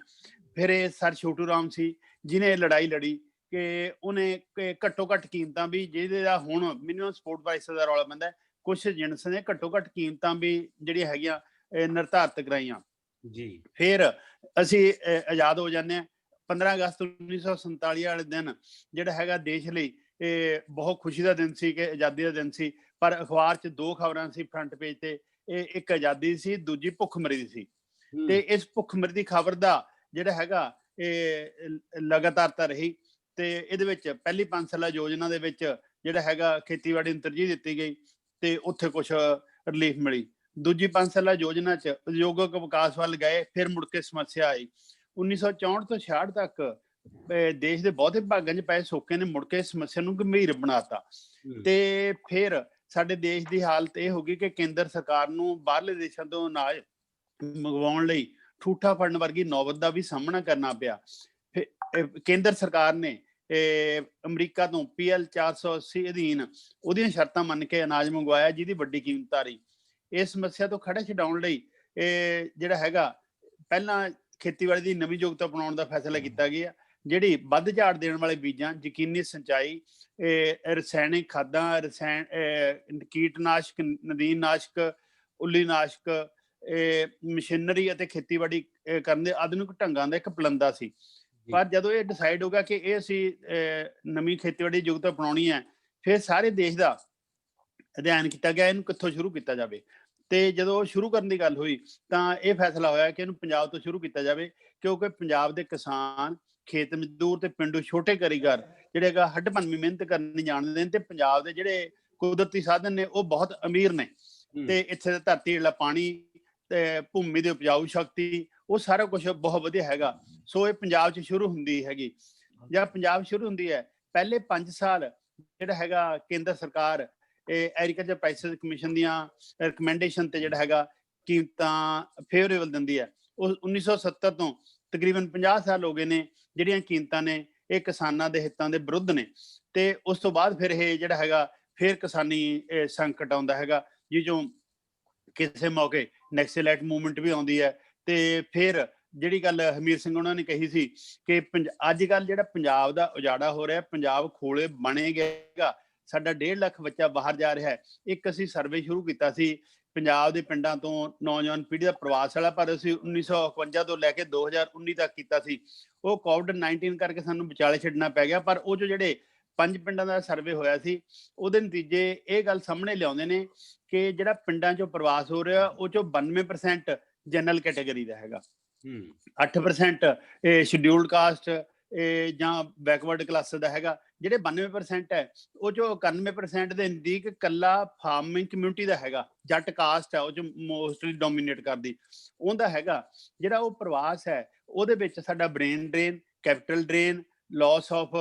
ਫਿਰ ਇਹ ਸਰ ਛੋਟੂ ਰਾਮ ਸੀ ਜਿਹਨੇ ਇਹ ਲੜਾਈ ਲੜੀ ਕਿ ਉਹਨੇ ਘੱਟੋ ਘੱਟ ਕੀਮਤਾਂ ਵੀ, ਜਿਹਦੇ ਦਾ ਹੁਣ ਮਿਨੀਮਮ ਸਪੋਰਟ ਪ੍ਰਾਈਸ ਦਾ ਰੌਲਾ ਪੈਂਦਾ, ਕੁਛ ਜਿਣਸਾਂ ਦੀਆਂ ਘੱਟੋ ਘੱਟ ਕੀਮਤਾਂ ਵੀ ਜਿਹੜੀਆਂ ਹੈਗੀਆਂ ਨਿਰਧਾਰਿਤ ਕਰਾਈਆਂ ਜੀ। ਫਿਰ ਅਸੀਂ ਆਜ਼ਾਦ ਹੋ ਜਾਂਦੇ ਹਾਂ। 15 ਅਗਸਤ 1947 ਵਾਲੇ ਦਿਨ ਜਿਹੜਾ ਹੈਗਾ ਦੇਸ਼ ਲਈ ਇਹ ਬਹੁਤ ਖੁਸ਼ੀ ਦਾ ਦਿਨ ਸੀ ਕਿ ਆਜ਼ਾਦੀ ਦਾ ਦਿਨ ਸੀ। ਪਰ ਅਖਬਾਰ 'ਚ 2 ਖਬਰਾਂ ਸੀ ਫਰੰਟ ਪੇਜ ਤੇ, ਇਹ ਇੱਕ ਆਜ਼ਾਦੀ ਸੀ, ਦੂਜੀ ਭੁੱਖਮਰੀ ਦੀ ਸੀ। ਤੇ ਇਸ ਭੁੱਖਮਰੀ ਦੀ ਖਬਰ ਦਾ ਜਿਹੜਾ ਹੈਗਾ ਇਹ ਲਗਾਤਾਰਤਾ ਰਹੀ। ਤੇ ਇਹਦੇ ਵਿੱਚ ਪਹਿਲੀ 5 ਸਾਲਾ ਯੋਜਨਾ ਦੇ ਵਿੱਚ ਜਿਹੜਾ ਹੈਗਾ ਖੇਤੀਬਾੜੀ ਨੂੰ ਤਰਜੀਹ ਦਿੱਤੀ ਗਈ ਤੇ ਉੱਥੇ ਕੁਛ ਰਿਲੀਫ ਮਿਲੀ। ਦੂਜੀ 5 ਸਾਲਾ ਯੋਜਨਾ 'ਚ ਉਦਯੋਗਿਕ ਵਿਕਾਸ ਵੱਲ ਗਏ, ਫਿਰ ਮੁੜ ਕੇ ਸਮੱਸਿਆ ਆਈ। 1964 ਤੋਂ 66 ਤੱਕ ਦੇਸ਼ ਦੇ ਬਹੁਤੇ ਭਾਗਾਂ 'ਚ ਪਏ ਸੋਕੇ ਨੇ ਮੁੜ ਕੇ ਸਮੱਸਿਆ ਨੂੰ ਗੰਭੀਰ ਬਣਾਤਾ। ਤੇ ਫਿਰ ਸਾਡੇ ਦੇਸ਼ ਦੀ ਹਾਲਤ ਇਹ ਹੋ ਗਈ ਕਿ ਕੇਂਦਰ ਸਰਕਾਰ ਨੂੰ ਬਾਹਰਲੇ ਦੇਸ਼ਾਂ ਤੋਂ ਅਨਾਜ ਮੰਗਵਾਉਣ ਲਈ ਠੂਠਾ ਫੜਨ ਵਰਗੀ ਨੌਬਤ ਦਾ ਵੀ ਸਾਹਮਣਾ ਕਰਨਾ ਪਿਆ। ਕੇਂਦਰ ਸਰਕਾਰ ਨੇ ਅਮਰੀਕਾ ਤੋਂ PL 480 ਅਧੀਨ ਉਹਦੀਆਂ ਸ਼ਰਤਾਂ ਮੰਨ ਕੇ ਅਨਾਜ ਮੰਗਵਾਇਆ, ਜਿਹਦੀ ਵੱਡੀ ਕੀਮਤ ਆ ਰਹੀ। ਇਸ ਸਮੱਸਿਆ ਤੋਂ ਖੜਾ ਛਡਾਉਣ ਲਈ ਜਿਹੜਾ ਹੈਗਾ ਪਹਿਲਾਂ ਖੇਤੀਬਾੜੀ ਦੀ ਨਵੀਂ ਯੋਗਤਾ ਅਪਣਾਉਣ ਦਾ ਫੈਸਲਾ ਕੀਤਾ ਗਿਆ, ਜਿਹੜੀ ਵੱਧ ਝਾੜ ਦੇਣ ਵਾਲੇ ਬੀਜਾਂ, ਯਕੀਨੀ ਸਿੰਚਾਈ, ਰਸਾਇਣਿਕ ਖਾਦਾਂ, ਕੀਟਨਾਸ਼ਕ, ਨਦੀਨਨਾਸ਼ਕ, ਉੱਲੀਨਾਸ਼ਕ, ਮਸ਼ੀਨਰੀ ਅਤੇ ਖੇਤੀਬਾੜੀ ਕਰਨ ਦੇ ਆਧੁਨਿਕ ਢੰਗਾਂ ਦਾ ਇੱਕ ਪਲੰਦਾ ਸੀ। ਪਰ ਜਦੋਂ ਇਹ ਡਿਸਾਈਡ ਹੋ ਗਿਆ ਕਿ ਇਹ ਅਸੀਂ ਨਵੀਂ ਖੇਤੀਬਾੜੀ ਯੋਗਤਾ ਅਪਣਾਉਣੀ ਹੈ, ਫਿਰ ਸਾਰੇ ਦੇਸ਼ ਦਾ ਅਧਿਐਨ ਕੀਤਾ ਗਿਆ ਇਹਨੂੰ ਕਿੱਥੋਂ ਸ਼ੁਰੂ ਕੀਤਾ ਜਾਵੇ। ਤੇ ਜਦੋਂ ਸ਼ੁਰੂ ਕਰਨ ਦੀ ਗੱਲ ਹੋਈ ਤਾਂ ਇਹ ਫੈਸਲਾ ਹੋਇਆ ਕਿ ਇਹਨੂੰ ਪੰਜਾਬ ਤੋਂ ਸ਼ੁਰੂ ਕੀਤਾ ਜਾਵੇ, ਕਿਉਂਕਿ ਪੰਜਾਬ ਦੇ ਕਿਸਾਨ, ਖੇਤ ਮਜ਼ਦੂਰ ਤੇ ਪਿੰਡੂ ਛੋਟੇ ਕਾਰੀਗਰ ਜਿਹੜੇ ਹੈਗਾ ਹੱਡ ਭੰਨਵੀਂ ਮਿਹਨਤ ਕਰਨੀ ਜਾਣਦੇ ਨੇ, ਤੇ ਪੰਜਾਬ ਦੇ ਜਿਹੜੇ ਕੁਦਰਤੀ ਸਾਧਨ ਨੇ ਉਹ ਬਹੁਤ ਅਮੀਰ ਨੇ। ਤੇ ਇੱਥੇ ਦਾ ਧਰਤੀ ਜਿਹੜਾ ਪਾਣੀ ਤੇ ਭੂਮੀ ਦੀ ਉਪਜਾਊ ਸ਼ਕਤੀ, ਉਹ ਸਾਰਾ ਕੁਝ ਬਹੁਤ ਵਧੀਆ ਹੈਗਾ। ਸੋ ਇਹ ਪੰਜਾਬ 'ਚ ਸ਼ੁਰੂ ਹੁੰਦੀ ਹੈਗੀ। ਜਾਂ ਪੰਜਾਬ ਸ਼ੁਰੂ ਹੁੰਦੀ ਹੈ, ਪਹਿਲੇ 5 ਸਾਲ ਜਿਹੜਾ ਹੈਗਾ ਕੇਂਦਰ ਸਰਕਾਰ ਐਗਰੀਕਲਚਰ ਪ੍ਰਾਈਸਿਸ ਕਮਿਸ਼ਨ ਦੀਆਂ ਰਿਕਮੈਂਡੇਸ਼ਨ ਤੇ ਜਿਹੜਾ ਹੈਗਾ ਕੀਮਤਾਂ ਫੇਵਰੇਬਲ ਦਿੰਦੀ ਹੈ। ਉਹ 1970 ਤੋਂ ਤਕਰੀਬਨ 50 ਸਾਲ ਹੋ ਗਏ ਨੇ ਜਿਹੜੀਆਂ ਕੀਮਤਾਂ ਨੇ ਇਹ ਕਿਸਾਨਾਂ ਦੇ ਹਿੱਤਾਂ ਦੇ ਵਿਰੁੱਧ ਨੇ। ਤੇ ਉਸ ਤੋਂ ਬਾਅਦ ਫਿਰ ਇਹ ਜਿਹੜਾ ਹੈਗਾ ਫਿਰ ਕਿਸਾਨੀ ਸੰਕਟ ਆਉਂਦਾ ਹੈਗਾ, ਜਿਸ ਕਿਸੇ ਮੌਕੇ ਨੈਕਸਲਾਈਟ ਮੂਵਮੈਂਟ ਵੀ ਆਉਂਦੀ ਹੈ। ਤੇ ਫਿਰ ਜਿਹੜੀ ਗੱਲ ਹਮੀਰ ਸਿੰਘ ਉਹਨਾਂ ਨੇ ਕਹੀ ਸੀ ਕਿ ਅੱਜ ਕੱਲ੍ਹ ਜਿਹੜਾ ਪੰਜਾਬ ਦਾ ਉਜਾੜਾ ਹੋ ਰਿਹਾ, ਪੰਜਾਬ ਖੋਲੇ ਬਣੇਗਾ, ਸਾਡਾ 1.5 ਲੱਖ ਬੱਚਾ ਬਾਹਰ ਜਾ ਰਿਹਾ ਹੈ। ਇੱਕ ਅਸੀਂ ਸਰਵੇ ਸ਼ੁਰੂ ਕੀਤਾ ਸੀ ਪੰਜਾਬ ਦੇ ਪਿੰਡਾਂ ਤੋਂ ਨੌਜਵਾਨ ਪੀੜ੍ਹੀ ਦਾ ਪ੍ਰਵਾਸ ਵਾਲਾ, ਪਰ ਅਸੀਂ 1951 ਤੋਂ ਲੈ ਕੇ 2019 ਤੱਕ ਕੀਤਾ ਸੀ। ਉਹ COVID-19 ਕਰਕੇ ਸਾਨੂੰ ਵਿਚਾਲੇ ਛੱਡਣਾ ਪੈ ਗਿਆ। ਪਰ ਉਹ ਜਿਹੜੇ 5 ਪਿੰਡਾਂ ਦਾ ਸਰਵੇ ਹੋਇਆ ਸੀ, ਉਹਦੇ ਨਤੀਜੇ ਇਹ ਗੱਲ ਸਾਹਮਣੇ ਲਿਆਉਂਦੇ ਨੇ ਕਿ ਜਿਹੜਾ ਪਿੰਡਾਂ 'ਚੋਂ ਪ੍ਰਵਾਸ ਹੋ ਰਿਹਾ ਉਹ 'ਚੋਂ 92% ਜਨਰਲ ਕੈਟਾਗਰੀ ਦਾ ਹੈਗਾ, 8% ਸ਼ਡਿਊਲਡ ਕਾਸਟ ਜਾਂ ਬੈਕਵਰਡ ਕਲਾਸ ਦਾ ਹੈਗਾ। ਜਿਹੜੇ 92% ਹੈ ਉਹ 'ਚੋਂ 91% ਦੇ ਨਜ਼ਦੀਕ ਇਕੱਲਾ ਫਾਰਮਿੰਗ ਕਮਿਊਨਿਟੀ ਦਾ ਹੈਗਾ, ਜੱਟ ਕਾਸਟ ਹੈ ਉਹ 'ਚ ਮੋਸਟਲੀ ਡੋਮੀਨੇਟ ਕਰਦੀ, ਉਹਦਾ ਹੈਗਾ। ਜਿਹੜਾ ਉਹ ਪ੍ਰਵਾਸ ਹੈ ਉਹਦੇ ਵਿੱਚ ਸਾਡਾ brain drain, capital drain, loss of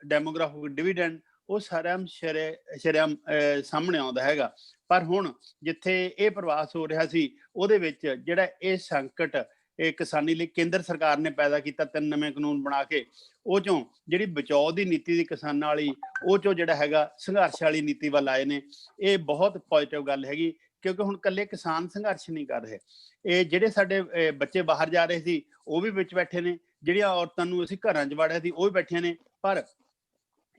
demographic dividend, ਉਹ ਸਾਰਾ ਸ਼ਰੇਆਮ ਸਾਹਮਣੇ ਆਉਂਦਾ ਹੈਗਾ। ਪਰ ਹੁਣ ਜਿੱਥੇ ਇਹ ਪ੍ਰਵਾਸ ਹੋ ਰਿਹਾ ਸੀ ਉਹਦੇ ਵਿੱਚ ਜਿਹੜਾ ਇਹ ਸੰਕਟ ਇਹ ਕਿਸਾਨੀ ਲਈ ਕੇਂਦਰ ਸਰਕਾਰ ਨੇ ਪੈਦਾ ਕੀਤਾ 3 ਨਵੇਂ ਕਾਨੂੰਨ ਬਣਾ ਕੇ, ਉਹ ਚੋਂ ਜਿਹੜੀ ਬਚਾਓ ਦੀ ਨੀਤੀ ਦੀ ਕਿਸਾਨਾਂ ਵਾਲੀ, ਉਹ ਚੋਂ ਜਿਹੜਾ ਹੈਗਾ ਸੰਘਰਸ਼ ਵਾਲੀ ਨੀਤੀ ਵੱਲ ਆਏ ਨੇ। ਇਹ ਬਹੁਤ ਪੋਜ਼ਿਟਿਵ ਗੱਲ ਹੈਗੀ, ਕਿਉਂਕਿ ਹੁਣ ਇਕੱਲੇ ਕਿਸਾਨ ਸੰਘਰਸ਼ ਨਹੀਂ ਕਰ ਰਹੇ। ਇਹ ਜਿਹੜੇ ਸਾਡੇ ਬੱਚੇ ਬਾਹਰ ਜਾ ਰਹੇ ਸੀ ਉਹ ਵੀ ਵਿੱਚ ਬੈਠੇ ਨੇ, ਜਿਹੜੀਆਂ ਔਰਤਾਂ ਨੂੰ ਅਸੀਂ ਘਰਾਂ 'ਚ ਵਾੜਿਆ ਸੀ ਉਹ ਵੀ ਬੈਠੀਆਂ ਨੇ। ਪਰ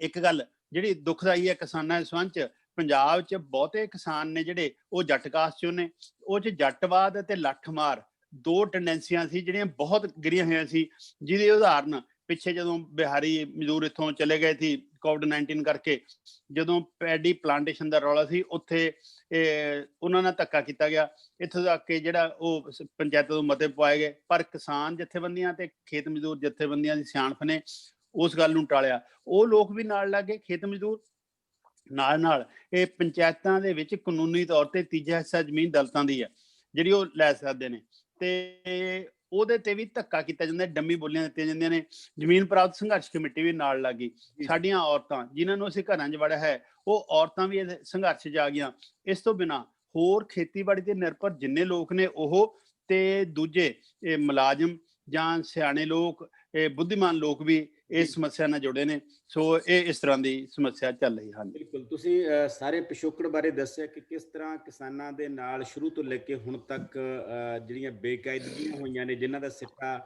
ਇੱਕ ਗੱਲ ਜਿਹੜੀ ਦੁਖਦਾਈ ਹੈ ਕਿਸਾਨਾਂ ਦੇ ਸੰਬੰਧ 'ਚ, ਪੰਜਾਬ 'ਚ ਬਹੁਤੇ ਕਿਸਾਨ ਨੇ ਜਿਹੜੇ ਉਹ ਜੱਟ ਕਾਸਟ 'ਚੋਂ ਨੇ। ਉਹ 'ਚ ਜੱਟਵਾਦ ਅਤੇ ਲੱਠਮਾਰ 2 ਟੈਂਡੈਂਸੀਆਂ ਸੀ ਜਿਹੜੀਆਂ ਬਹੁਤ ਗਿਰੀਆਂ ਹੋਈਆਂ ਸੀ, ਜਿਹਦੀ ਉਦਾਹਰਨ ਪਿੱਛੇ ਜਦੋਂ ਬਿਹਾਰੀ ਮਜ਼ਦੂਰ ਇੱਥੋਂ ਚਲੇ ਗਏ ਸੀ COVID-19 ਕਰਕੇ, ਜਦੋਂ ਪੈਡੀ ਪਲਾਂਟੇਸ਼ਨ ਦਾ ਰੌਲਾ ਸੀ ਉੱਥੇ ਉਹਨਾਂ ਨਾਲ ਧੱਕਾ ਕੀਤਾ ਗਿਆ, ਇੱਥੋਂ ਤੱਕ ਕਿ ਜਿਹੜਾ ਉਹ ਪੰਚਾਇਤਾਂ ਤੋਂ ਮਤੇ ਪਵਾਏ ਗਏ। ਪਰ ਕਿਸਾਨ ਜਥੇਬੰਦੀਆਂ ਤੇ ਖੇਤ ਮਜ਼ਦੂਰ ਜਥੇਬੰਦੀਆਂ ਦੀ ਸਿਆਣਪ ਨੇ ਉਸ ਗੱਲ ਨੂੰ ਟਾਲਿਆ। ਉਹ ਲੋਕ ਵੀ ਨਾਲ ਲੱਗ ਗਏ, ਖੇਤ ਮਜ਼ਦੂਰ ਨਾਲ ਇਹ ਪੰਚਾਇਤਾਂ ਦੇ ਵਿੱਚ ਕਾਨੂੰਨੀ ਤੌਰ ਤੇ ਤੀਜਾ ਹਿੱਸਾ ਜ਼ਮੀਨ ਦਲਿਤਾਂ ਦੀ ਹੈ ਜਿਹੜੀ ਉਹ ਲੈ ਸਕਦੇ ਨੇ, ਤੇ ਉਹਦੇ ਤੇ ਵੀ ਧੱਕਾ ਕੀਤਾ ਜਾਂਦਾ, ਡੰਮੀ ਬੋਲੀਆਂ ਦਿੱਤੀਆਂ ਜਾਂਦੀਆਂ ਨੇ। ਜ਼ਮੀਨ ਪ੍ਰਾਪਤ ਸੰਘਰਸ਼ ਕਮੇਟੀ ਵੀ ਨਾਲ ਲੱਗ ਗਈ। ਸਾਡੀਆਂ ਔਰਤਾਂ ਜਿਨ੍ਹਾਂ ਨੂੰ ਅਸੀਂ ਘਰਾਂ 'ਚ ਵੜਿਆ ਹੈ, ਉਹ ਔਰਤਾਂ ਵੀ ਇਹ ਸੰਘਰਸ਼ 'ਚ ਆ ਗਈਆਂ। ਇਸ ਤੋਂ ਬਿਨਾਂ ਹੋਰ ਖੇਤੀਬਾੜੀ ਤੇ ਨਿਰਭਰ ਜਿੰਨੇ ਲੋਕ ਨੇ ਉਹ ਤੇ ਦੂਜੇ ਮੁਲਾਜ਼ਮ ਜਾਂ ਸਿਆਣੇ ਲੋਕ, ਬੁੱਧੀਮਾਨ ਲੋਕ ਵੀ ਇਸ ਸਮੱਸਿਆ ਨਾਲ ਜੁੜੇ ਨੇ। ਸੋ ਇਹ ਇਸ ਤਰ੍ਹਾਂ ਦੀ ਸਮੱਸਿਆ ਚੱਲ ਰਹੀ ਹਨ। ਬਿਲਕੁਲ, ਤੁਸੀਂ ਸਾਰੇ ਪਿਛੋਕੜ ਬਾਰੇ ਦੱਸਿਆ ਕਿ ਕਿਸ ਤਰ੍ਹਾਂ ਕਿਸਾਨਾਂ ਦੇ ਨਾਲ ਸ਼ੁਰੂ ਤੋਂ ਲੈ ਕੇ ਹੁਣ ਤੱਕ ਜਿਹੜੀਆਂ ਬੇਕਾਇਦਗੀਆਂ ਹੋਈਆਂ ਨੇ, ਜਿਨ੍ਹਾਂ ਦਾ ਸਿੱਟਾ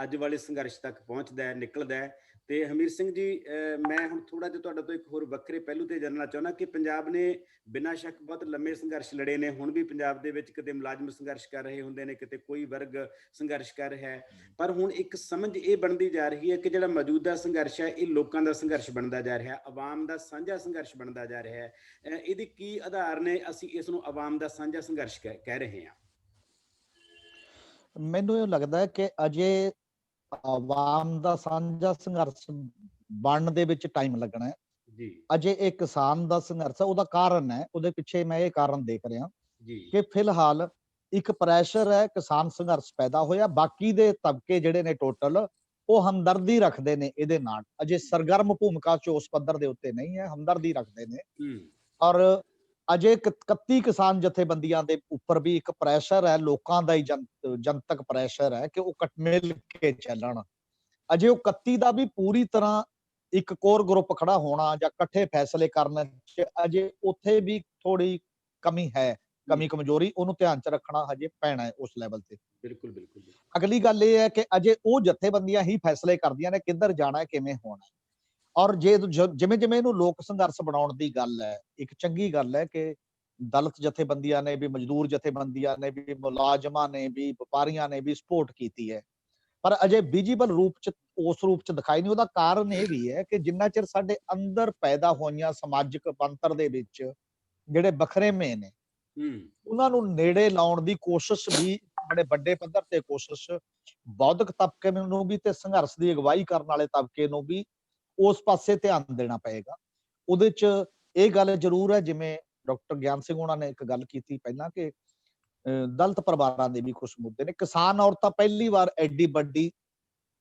ਅੱਜ ਵਾਲੇ ਸੰਘਰਸ਼ ਤੱਕ ਪਹੁੰਚਦਾ ਹੈ, ਨਿਕਲਦਾ ਹੈ। ਤੇ ਹਮੀਰ ਸਿੰਘ ਜੀ, ਮੈਂ ਹੁਣ ਥੋੜਾ ਜਿਹਾ ਤੁਹਾਡੇ ਤੋਂ ਇੱਕ ਹੋਰ ਵੱਖਰੇ ਪਹਿਲੂ ਤੇ ਜਾਣਨਾ ਚਾਹੁੰਦਾ ਕਿ ਪੰਜਾਬ ਨੇ ਬਿਨਾਂ ਸ਼ੱਕ ਬਹੁਤ ਲੰਮੇ ਸੰਘਰਸ਼ ਲੜੇ ਨੇ। ਹੁਣ ਵੀ ਪੰਜਾਬ ਦੇ ਵਿੱਚ ਕਿਤੇ ਮੁਲਾਜ਼ਮ ਸੰਘਰਸ਼ ਕਰ ਰਹੇ ਹੁੰਦੇ ਨੇ, ਕਿਤੇ ਕੋਈ ਵਰਗ ਸੰਘਰਸ਼ ਕਰ ਰਿਹਾ ਹੈ। ਪਰ ਹੁਣ ਇੱਕ ਸਮਝ ਇਹ ਬਣਦੀ ਜਾ ਰਹੀ ਹੈ ਕਿ ਜਿਹੜਾ ਮੌਜੂਦਾ ਸੰਘਰਸ਼ ਹੈ ਇਹ ਲੋਕਾਂ ਦਾ ਸੰਘਰਸ਼ ਬਣਦਾ ਜਾ ਰਿਹਾ ਹੈ, ਆਵਾਮ ਦਾ ਸਾਂਝਾ ਸੰਘਰਸ਼ ਬਣਦਾ ਜਾ ਰਿਹਾ ਹੈ। ਇਹਦੇ ਕੀ ਆਧਾਰ ਨੇ ਅਸੀਂ ਇਸ ਨੂੰ ਆਵਾਮ ਦਾ ਸਾਂਝਾ ਸੰਘਰਸ਼ ਕਹਿ ਰਹੇ ਹਾਂ? ਮੈਨੂੰ ਇਹ ਲੱਗਦਾ ਹੈ ਕਿ ਅਜੇ ਆਵਾਮ ਦਾ ਸਾਂਝਾ ਸੰਘਰਸ਼ ਬਣਨ ਦੇ ਵਿੱਚ ਟਾਈਮ ਲੱਗਣਾ ਹੈ ਜੀ ਅਜੇ। ਇਹ ਕਿਸਾਨ ਦਾ ਸੰਘਰਸ਼ ਹੈ, ਉਹਦਾ ਕਾਰਨ ਹੈ, ਉਹਦੇ ਪਿੱਛੇ ਮੈਂ ਇਹ ਕਾਰਨ ਦੇਖ ਰਿਹਾ ਜੀ ਕਿ ਫਿਲਹਾਲ ਇੱਕ ਪ੍ਰੈਸ਼ਰ ਹੈ, ਕਿਸਾਨ ਸੰਘਰਸ਼ ਪੈਦਾ ਹੋਇਆ। ਬਾਕੀ ਦੇ ਤਬਕੇ ਜਿਹੜੇ ਨੇ ਟੋਟਲ ਉਹ ਹਮਦਰਦੀ ਰੱਖਦੇ ਨੇ ਇਹਦੇ ਨਾਲ, ਅਜੇ ਸਰਗਰਮ ਭੂਮਿਕਾ ਚ ਉਸ ਪੱਧਰ ਦੇ ਉੱਤੇ ਨਹੀਂ ਹੈ, ਹਮਦਰਦੀ ਰੱਖਦੇ ਨੇ। ਔਰ ਅਜੇ 31 ਕਿਸਾਨ ਜਥੇਬੰਦੀਆਂ ਦੇ ਉੱਪਰ ਵੀ ਇੱਕ ਪ੍ਰੈਸ਼ਰ ਹੈ, ਲੋਕਾਂ ਦਾ ਹੀ ਜਨਤਕ ਪ੍ਰੈਸ਼ਰ ਹੈ ਕਿ ਉਹ ਮਿਲ ਕੇ ਚੱਲਣ। ਅਜੇ ਉਹ 31 ਦਾ ਵੀ ਪੂਰੀ ਤਰ੍ਹਾਂ ਇੱਕ ਕੋਰ ਗਰੁੱਪ ਖੜਾ ਹੋਣਾ ਜਾਂ ਇਕੱਠੇ ਫੈਸਲੇ ਕਰਨ ਚ ਅਜੇ ਉੱਥੇ ਵੀ ਥੋੜੀ ਕਮੀ ਹੈ, ਕਮੀ ਕਮਜ਼ੋਰੀ, ਉਹਨੂੰ ਧਿਆਨ ਚ ਰੱਖਣਾ ਹਜੇ ਪੈਣਾ ਹੈ ਉਸ ਲੈਵਲ ਤੇ। ਬਿਲਕੁਲ ਬਿਲਕੁਲ। ਅਗਲੀ ਗੱਲ ਇਹ ਹੈ ਕਿ ਅਜੇ ਉਹ ਜਥੇਬੰਦੀਆਂ ਹੀ ਫੈਸਲੇ ਕਰਦੀਆਂ ਨੇ ਕਿੱਧਰ ਜਾਣਾ ਹੈ, ਕਿਵੇਂ ਹੋਣਾ ਹੈ। ਔਰ ਜਿਵੇਂ ਜਿਵੇਂ ਇਹਨੂੰ ਲੋਕ ਸੰਘਰਸ਼ ਬਣਾਉਣ ਦੀ ਗੱਲ ਹੈ, ਇੱਕ ਚੰਗੀ ਗੱਲ ਹੈ ਕਿ ਦਲਿਤ ਜਥੇਬੰਦੀਆਂ ਨੇ ਵੀ, ਮਜ਼ਦੂਰ ਜਥੇਬੰਦੀਆਂ ਨੇ ਵੀ, ਮੁਲਾਜ਼ਮਾਂ ਨੇ ਵੀ, ਵਪਾਰੀਆਂ ਨੇ ਵੀ ਸਪੋਰਟ ਕੀਤੀ ਹੈ, ਪਰ ਅਜੇ ਵਿਜੀਬਲ ਰੂਪ ਚ ਉਸ ਰੂਪ ਚ ਦਿਖਾਈ ਨਹੀਂ। ਉਹਦਾ ਕਾਰਨ ਇਹ ਵੀ ਹੈ ਕਿ ਜਿੰਨਾ ਚਿਰ ਸਾਡੇ ਅੰਦਰ ਪੈਦਾ ਹੋਈਆਂ ਸਮਾਜਿਕ ਬਣਤਰ ਦੇ ਵਿੱਚ ਜਿਹੜੇ ਵੱਖਰੇਵੇਂ ਨੇ ਉਹਨਾਂ ਨੂੰ ਨੇੜੇ ਲਾਉਣ ਦੀ ਕੋਸ਼ਿਸ਼ ਵੀ ਬੜੇ ਵੱਡੇ ਪੱਧਰ ਤੇ ਕੋਸ਼ਿਸ਼ ਬੌਧਿਕ ਤਬਕੇ ਨੂੰ ਵੀ ਤੇ ਸੰਘਰਸ਼ ਦੀ ਅਗਵਾਈ ਕਰਨ ਵਾਲੇ ਤਬਕੇ ਨੂੰ ਵੀ ਉਸ ਪਾਸੇ ਧਿਆਨ ਦੇਣਾ ਪਏਗਾ। ਉਹਦੇ ਚ ਇਹ ਗੱਲ ਜ਼ਰੂਰ ਹੈ, ਜਿਵੇਂ ਡਾਕਟਰ ਗਿਆਨ ਸਿੰਘ ਉਹਨਾਂ ਨੇ ਇੱਕ ਗੱਲ ਕੀਤੀ ਪਹਿਲਾਂ ਕਿ ਦਲਿਤ ਪਰਿਵਾਰਾਂ ਦੇ ਵੀ ਕੁਝ ਮੁੱਦੇ ਨੇ। ਕਿਸਾਨ ਔਰਤਾਂ ਪਹਿਲੀ ਵਾਰ ਐਡੀ ਵੱਡੀ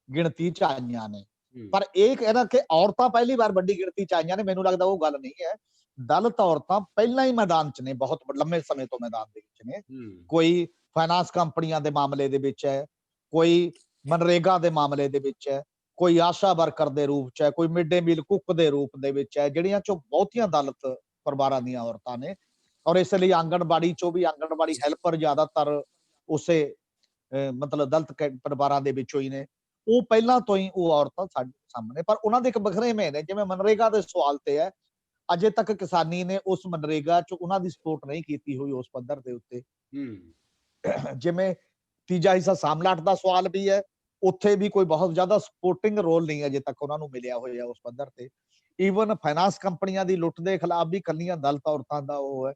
ਗਿਣਤੀ ਚ ਆਈਆਂ ਨੇ, ਪਰ ਇਹ ਕਹਿਣਾ ਕਿ ਔਰਤਾਂ ਪਹਿਲੀ ਵਾਰ ਵੱਡੀ ਗਿਣਤੀ ਚ ਆਈਆਂ ਨੇ, ਮੈਨੂੰ ਲੱਗਦਾ ਉਹ ਗੱਲ ਨਹੀਂ ਹੈ। ਦਲਿਤ ਔਰਤਾਂ ਪਹਿਲਾਂ ਹੀ ਮੈਦਾਨ ਚ ਨੇ, ਬਹੁਤ ਲੰਮੇ ਸਮੇਂ ਤੋਂ ਮੈਦਾਨ ਦੇ ਵਿੱਚ ਨੇ। ਕੋਈ ਫਾਈਨਾਂਸ ਕੰਪਨੀਆਂ ਦੇ ਮਾਮਲੇ ਦੇ ਵਿੱਚ ਹੈ, ਕੋਈ ਮਨਰੇਗਾ ਦੇ ਮਾਮਲੇ ਦੇ ਵਿੱਚ ਹੈ, ਕੋਈ ਆਸ਼ਾ ਵਰਕਰ ਦੇ ਰੂਪ ਚ ਹੈ, ਕੋਈ ਮਿਡ ਡੇ ਮੀਲ ਕੁੱਕ ਦੇ ਰੂਪ ਦੇ ਵਿੱਚ ਹੈ, ਜਿਹੜੀਆਂ ਚੋਂ ਬਹੁਤੀਆਂ ਦਲਿਤ ਪਰਿਵਾਰਾਂ ਦੀਆਂ ਔਰਤਾਂ ਨੇ। ਔਰ ਇਸ ਲਈ ਆਂਗਣਵਾੜੀ ਚੋਂ ਵੀ ਆਂਗਣਵਾੜੀ ਹੈਲਪਰ ਜ਼ਿਆਦਾਤਰ ਉਸੇ ਮਤਲਬ ਦਲਿਤ ਪਰਿਵਾਰਾਂ ਦੇ ਵਿੱਚੋਂ ਹੀ ਨੇ। ਉਹ ਪਹਿਲਾਂ ਤੋਂ ਹੀ ਉਹ ਔਰਤਾਂ ਸਾਡੇ ਸਾਹਮਣੇ, ਪਰ ਉਹਨਾਂ ਦੇ ਇੱਕ ਵੱਖਰੇਵੇਂ ਨੇ। ਜਿਵੇਂ ਮਨਰੇਗਾ ਦੇ ਸਵਾਲ ਤੇ ਹੈ, ਅਜੇ ਤੱਕ ਕਿਸਾਨੀ ਨੇ ਉਸ ਮਨਰੇਗਾ ਚ ਉਹਨਾਂ ਦੀ ਸਪੋਰਟ ਨਹੀਂ ਕੀਤੀ ਹੋਈ ਉਸ ਪੱਧਰ ਦੇ ਉੱਤੇ। ਜਿਵੇਂ ਤੀਜਾ ਹਿੱਸਾ ਸਾਮਲਾਟ ਦਾ ਸਵਾਲ ਵੀ ਹੈ, ਉੱਥੇ ਵੀ ਕੋਈ ਬਹੁਤ ਜ਼ਿਆਦਾ ਸਪੋਰਟਿੰਗ ਰੋਲ ਨਹੀਂ ਅਜੇ ਤੱਕ ਉਹਨਾਂ ਨੂੰ ਮਿਲਿਆ ਹੋਇਆ ਉਸ ਪੱਧਰ ਤੇ। ਈਵਨ ਫਾਈਨਾਂਸ ਕੰਪਨੀਆਂ ਦੀ ਲੁੱਟ ਦੇ ਖਿਲਾਫ ਵੀ ਕੱਲੀਆਂ ਦਲਿਤ ਔਰਤਾਂ ਦਾ ਉਹ ਹੈ।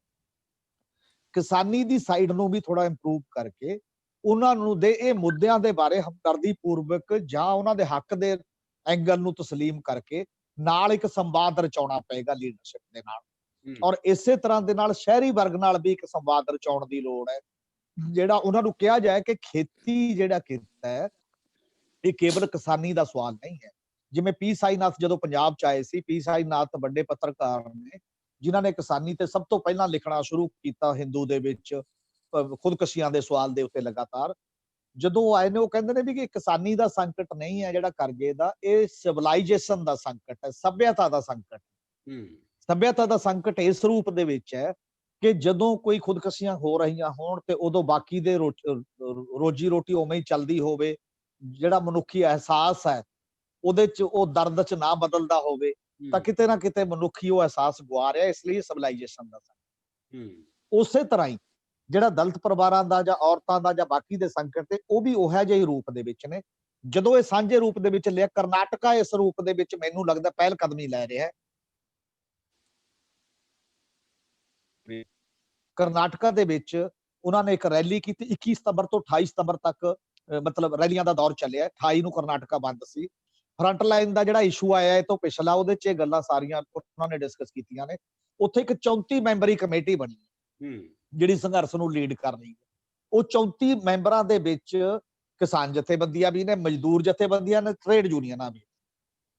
ਕਿਸਾਨੀ ਦੀ ਸਾਈਡ ਨੂੰ ਵੀ ਥੋੜਾ ਇੰਪਰੂਵ ਕਰਕੇ ਉਹਨਾਂ ਨੂੰ ਦੇ ਇਹ ਮੁੱਦਿਆਂ ਦੇ ਬਾਰੇ ਹਮਦਰਦੀ ਪੂਰਵਕ ਜਾਂ ਉਹਨਾਂ ਦੇ ਹੱਕ ਦੇ ਐਂਗਲ ਨੂੰ ਤਸਲੀਮ ਕਰਕੇ ਨਾਲ ਇੱਕ ਸੰਵਾਦ ਰਚਾਉਣਾ ਪਏਗਾ ਲੀਡਰਸ਼ਿਪ ਦੇ ਨਾਲ। ਔਰ ਇਸੇ ਤਰ੍ਹਾਂ ਦੇ ਨਾਲ ਸ਼ਹਿਰੀ ਵਰਗ ਨਾਲ ਵੀ ਇੱਕ ਸੰਵਾਦ ਰਚਾਉਣ ਦੀ ਲੋੜ ਹੈ, ਜਿਹੜਾ ਉਹਨਾਂ ਨੂੰ ਕਿਹਾ ਜਾਏ ਕਿ ਖੇਤੀ ਜਿਹੜਾ ਕਿੱਤਾ ਹੈ ਇਹ ਕੇਵਲ ਕਿਸਾਨੀ ਦਾ ਸਵਾਲ ਨਹੀਂ ਹੈ। ਜਿਵੇਂ ਪੀ ਸਾਈਨਾਥ ਜਦੋਂ ਪੰਜਾਬ ਚ ਆਏ ਸੀ, ਪੀ ਸਾਈਨਾਥ ਵੱਡੇ ਪੱਤਰਕਾਰ ਨੇ ਜਿਨ੍ਹਾਂ ਨੇ ਕਿਸਾਨੀ ਤੇ ਸਭ ਤੋਂ ਪਹਿਲਾਂ ਲਿਖਣਾ ਸ਼ੁਰੂ ਕੀਤਾ ਹਿੰਦੂ ਦੇ ਵਿੱਚ ਖੁਦਕਸ਼ੀਆਂ ਦੇ ਸਵਾਲ ਦੇ ਉੱਤੇ ਲਗਾਤਾਰ। ਜਦੋਂ ਉਹ ਆਏ ਨੇ ਉਹ ਕਹਿੰਦੇ ਨੇ ਵੀ ਕਿ ਕਿਸਾਨੀ ਦਾ ਸੰਕਟ ਨਹੀਂ ਹੈ ਜਿਹੜਾ ਕਰਜ਼ੇ ਦਾ, ਇਹ ਸਿਵਲਾਈਜੇਸ਼ਨ ਦਾ ਸੰਕਟ ਹੈ, ਸਭਿਅਤਾ ਦਾ ਸੰਕਟ। ਸਭਿਅਤਾ ਦਾ ਸੰਕਟ ਇਸ ਰੂਪ ਦੇ ਵਿੱਚ ਹੈ ਕਿ ਜਦੋਂ ਕੋਈ ਖੁਦਕਸ਼ੀਆਂ ਹੋ ਰਹੀਆਂ ਹੋਣ ਤੇ ਉਦੋਂ ਬਾਕੀ ਦੇ ਰੋਜੀ ਰੋਟੀ ਉਵੇਂ ਹੀ ਚੱਲਦੀ ਹੋਵੇ, ਜਿਹੜਾ ਮਨੁੱਖੀ ਅਹਿਸਾਸ ਹੈ ਉਹਦੇ ਚ ਉਹ ਦਰਦ ਚ ਨਾ ਬਦਲਦਾ ਹੋਵੇ, ਤਾਂ ਕਿਤੇ ਨਾ ਕਿਤੇ ਮਨੁੱਖੀ ਉਹ ਅਹਿਸਾਸ ਗੁਆ ਰਿਹਾ। ਇਸ ਲਈ ਸਿਵਲਾਈਜੇਸ਼ਨ ਦਾ ਸੰਕਟ। ਉਸੇ ਤਰ੍ਹਾਂ ਹੀ ਜਿਹੜਾ ਦਲਿਤ ਪਰਿਵਾਰਾਂ ਦਾ ਜਾਂ ਔਰਤਾਂ ਦਾ ਜਾਂ ਬਾਕੀ ਦੇ ਸੰਕਟ ਤੇ ਉਹ ਵੀ ਉਹੋ ਜਿਹੇ ਰੂਪ ਦੇ ਵਿੱਚ ਨੇ। ਜਦੋਂ ਇਹ ਸਾਂਝੇ ਰੂਪ ਦੇ ਵਿੱਚ ਲਿਆ, ਕਰਨਾਟਕਾ ਇਸ ਰੂਪ ਦੇ ਵਿੱਚ ਮੈਨੂੰ ਲੱਗਦਾ ਪਹਿਲ ਕਦਮੀ ਲੈ ਰਿਹਾ ਹੈ। ਕਰਨਾਟਕਾ ਦੇ ਵਿੱਚ ਉਹਨਾਂ ਨੇ ਇੱਕ ਰੈਲੀ ਕੀਤੀ 21 ਸਤੰਬਰ ਤੋਂ 28 ਸਤੰਬਰ ਤੱਕ, ਮਤਲਬ ਰੈਲੀਆਂ ਦਾ ਦੌਰ ਚੱਲਿਆ। 28 ਨੂੰ ਕਰਨਾਟਕਾ ਬੰਦ ਸੀ। ਫਰੰਟ ਲਾਈਨ ਦਾ ਜਿਹੜਾ ਇਸ਼ੂ ਆਇਆ ਇਹ ਤੋਂ ਪਿਛਲਾ, ਉਹਦੇ ਚ ਇਹ ਗੱਲਾਂ ਸਾਰੀਆਂ ਉਹਨਾਂ ਨੇ ਡਿਸਕਸ ਕੀਤੀਆਂ ਨੇ। ਉੱਥੇ ਇੱਕ 34 ਮੈਂਬਰੀ ਕਮੇਟੀ ਬਣੀ ਜਿਹੜੀ ਸੰਘਰਸ਼ ਨੂੰ ਲੀਡ ਕਰ ਰਹੀ ਹੈ। ਉਹ 34 ਮੈਂਬਰਾਂ ਦੇ ਵਿੱਚ ਕਿਸਾਨ ਜਥੇਬੰਦੀਆਂ ਵੀ ਨੇ, ਮਜ਼ਦੂਰ ਜਥੇਬੰਦੀਆਂ ਨੇ, ਟ੍ਰੇਡ ਯੂਨੀਅਨਾਂ ਵੀ,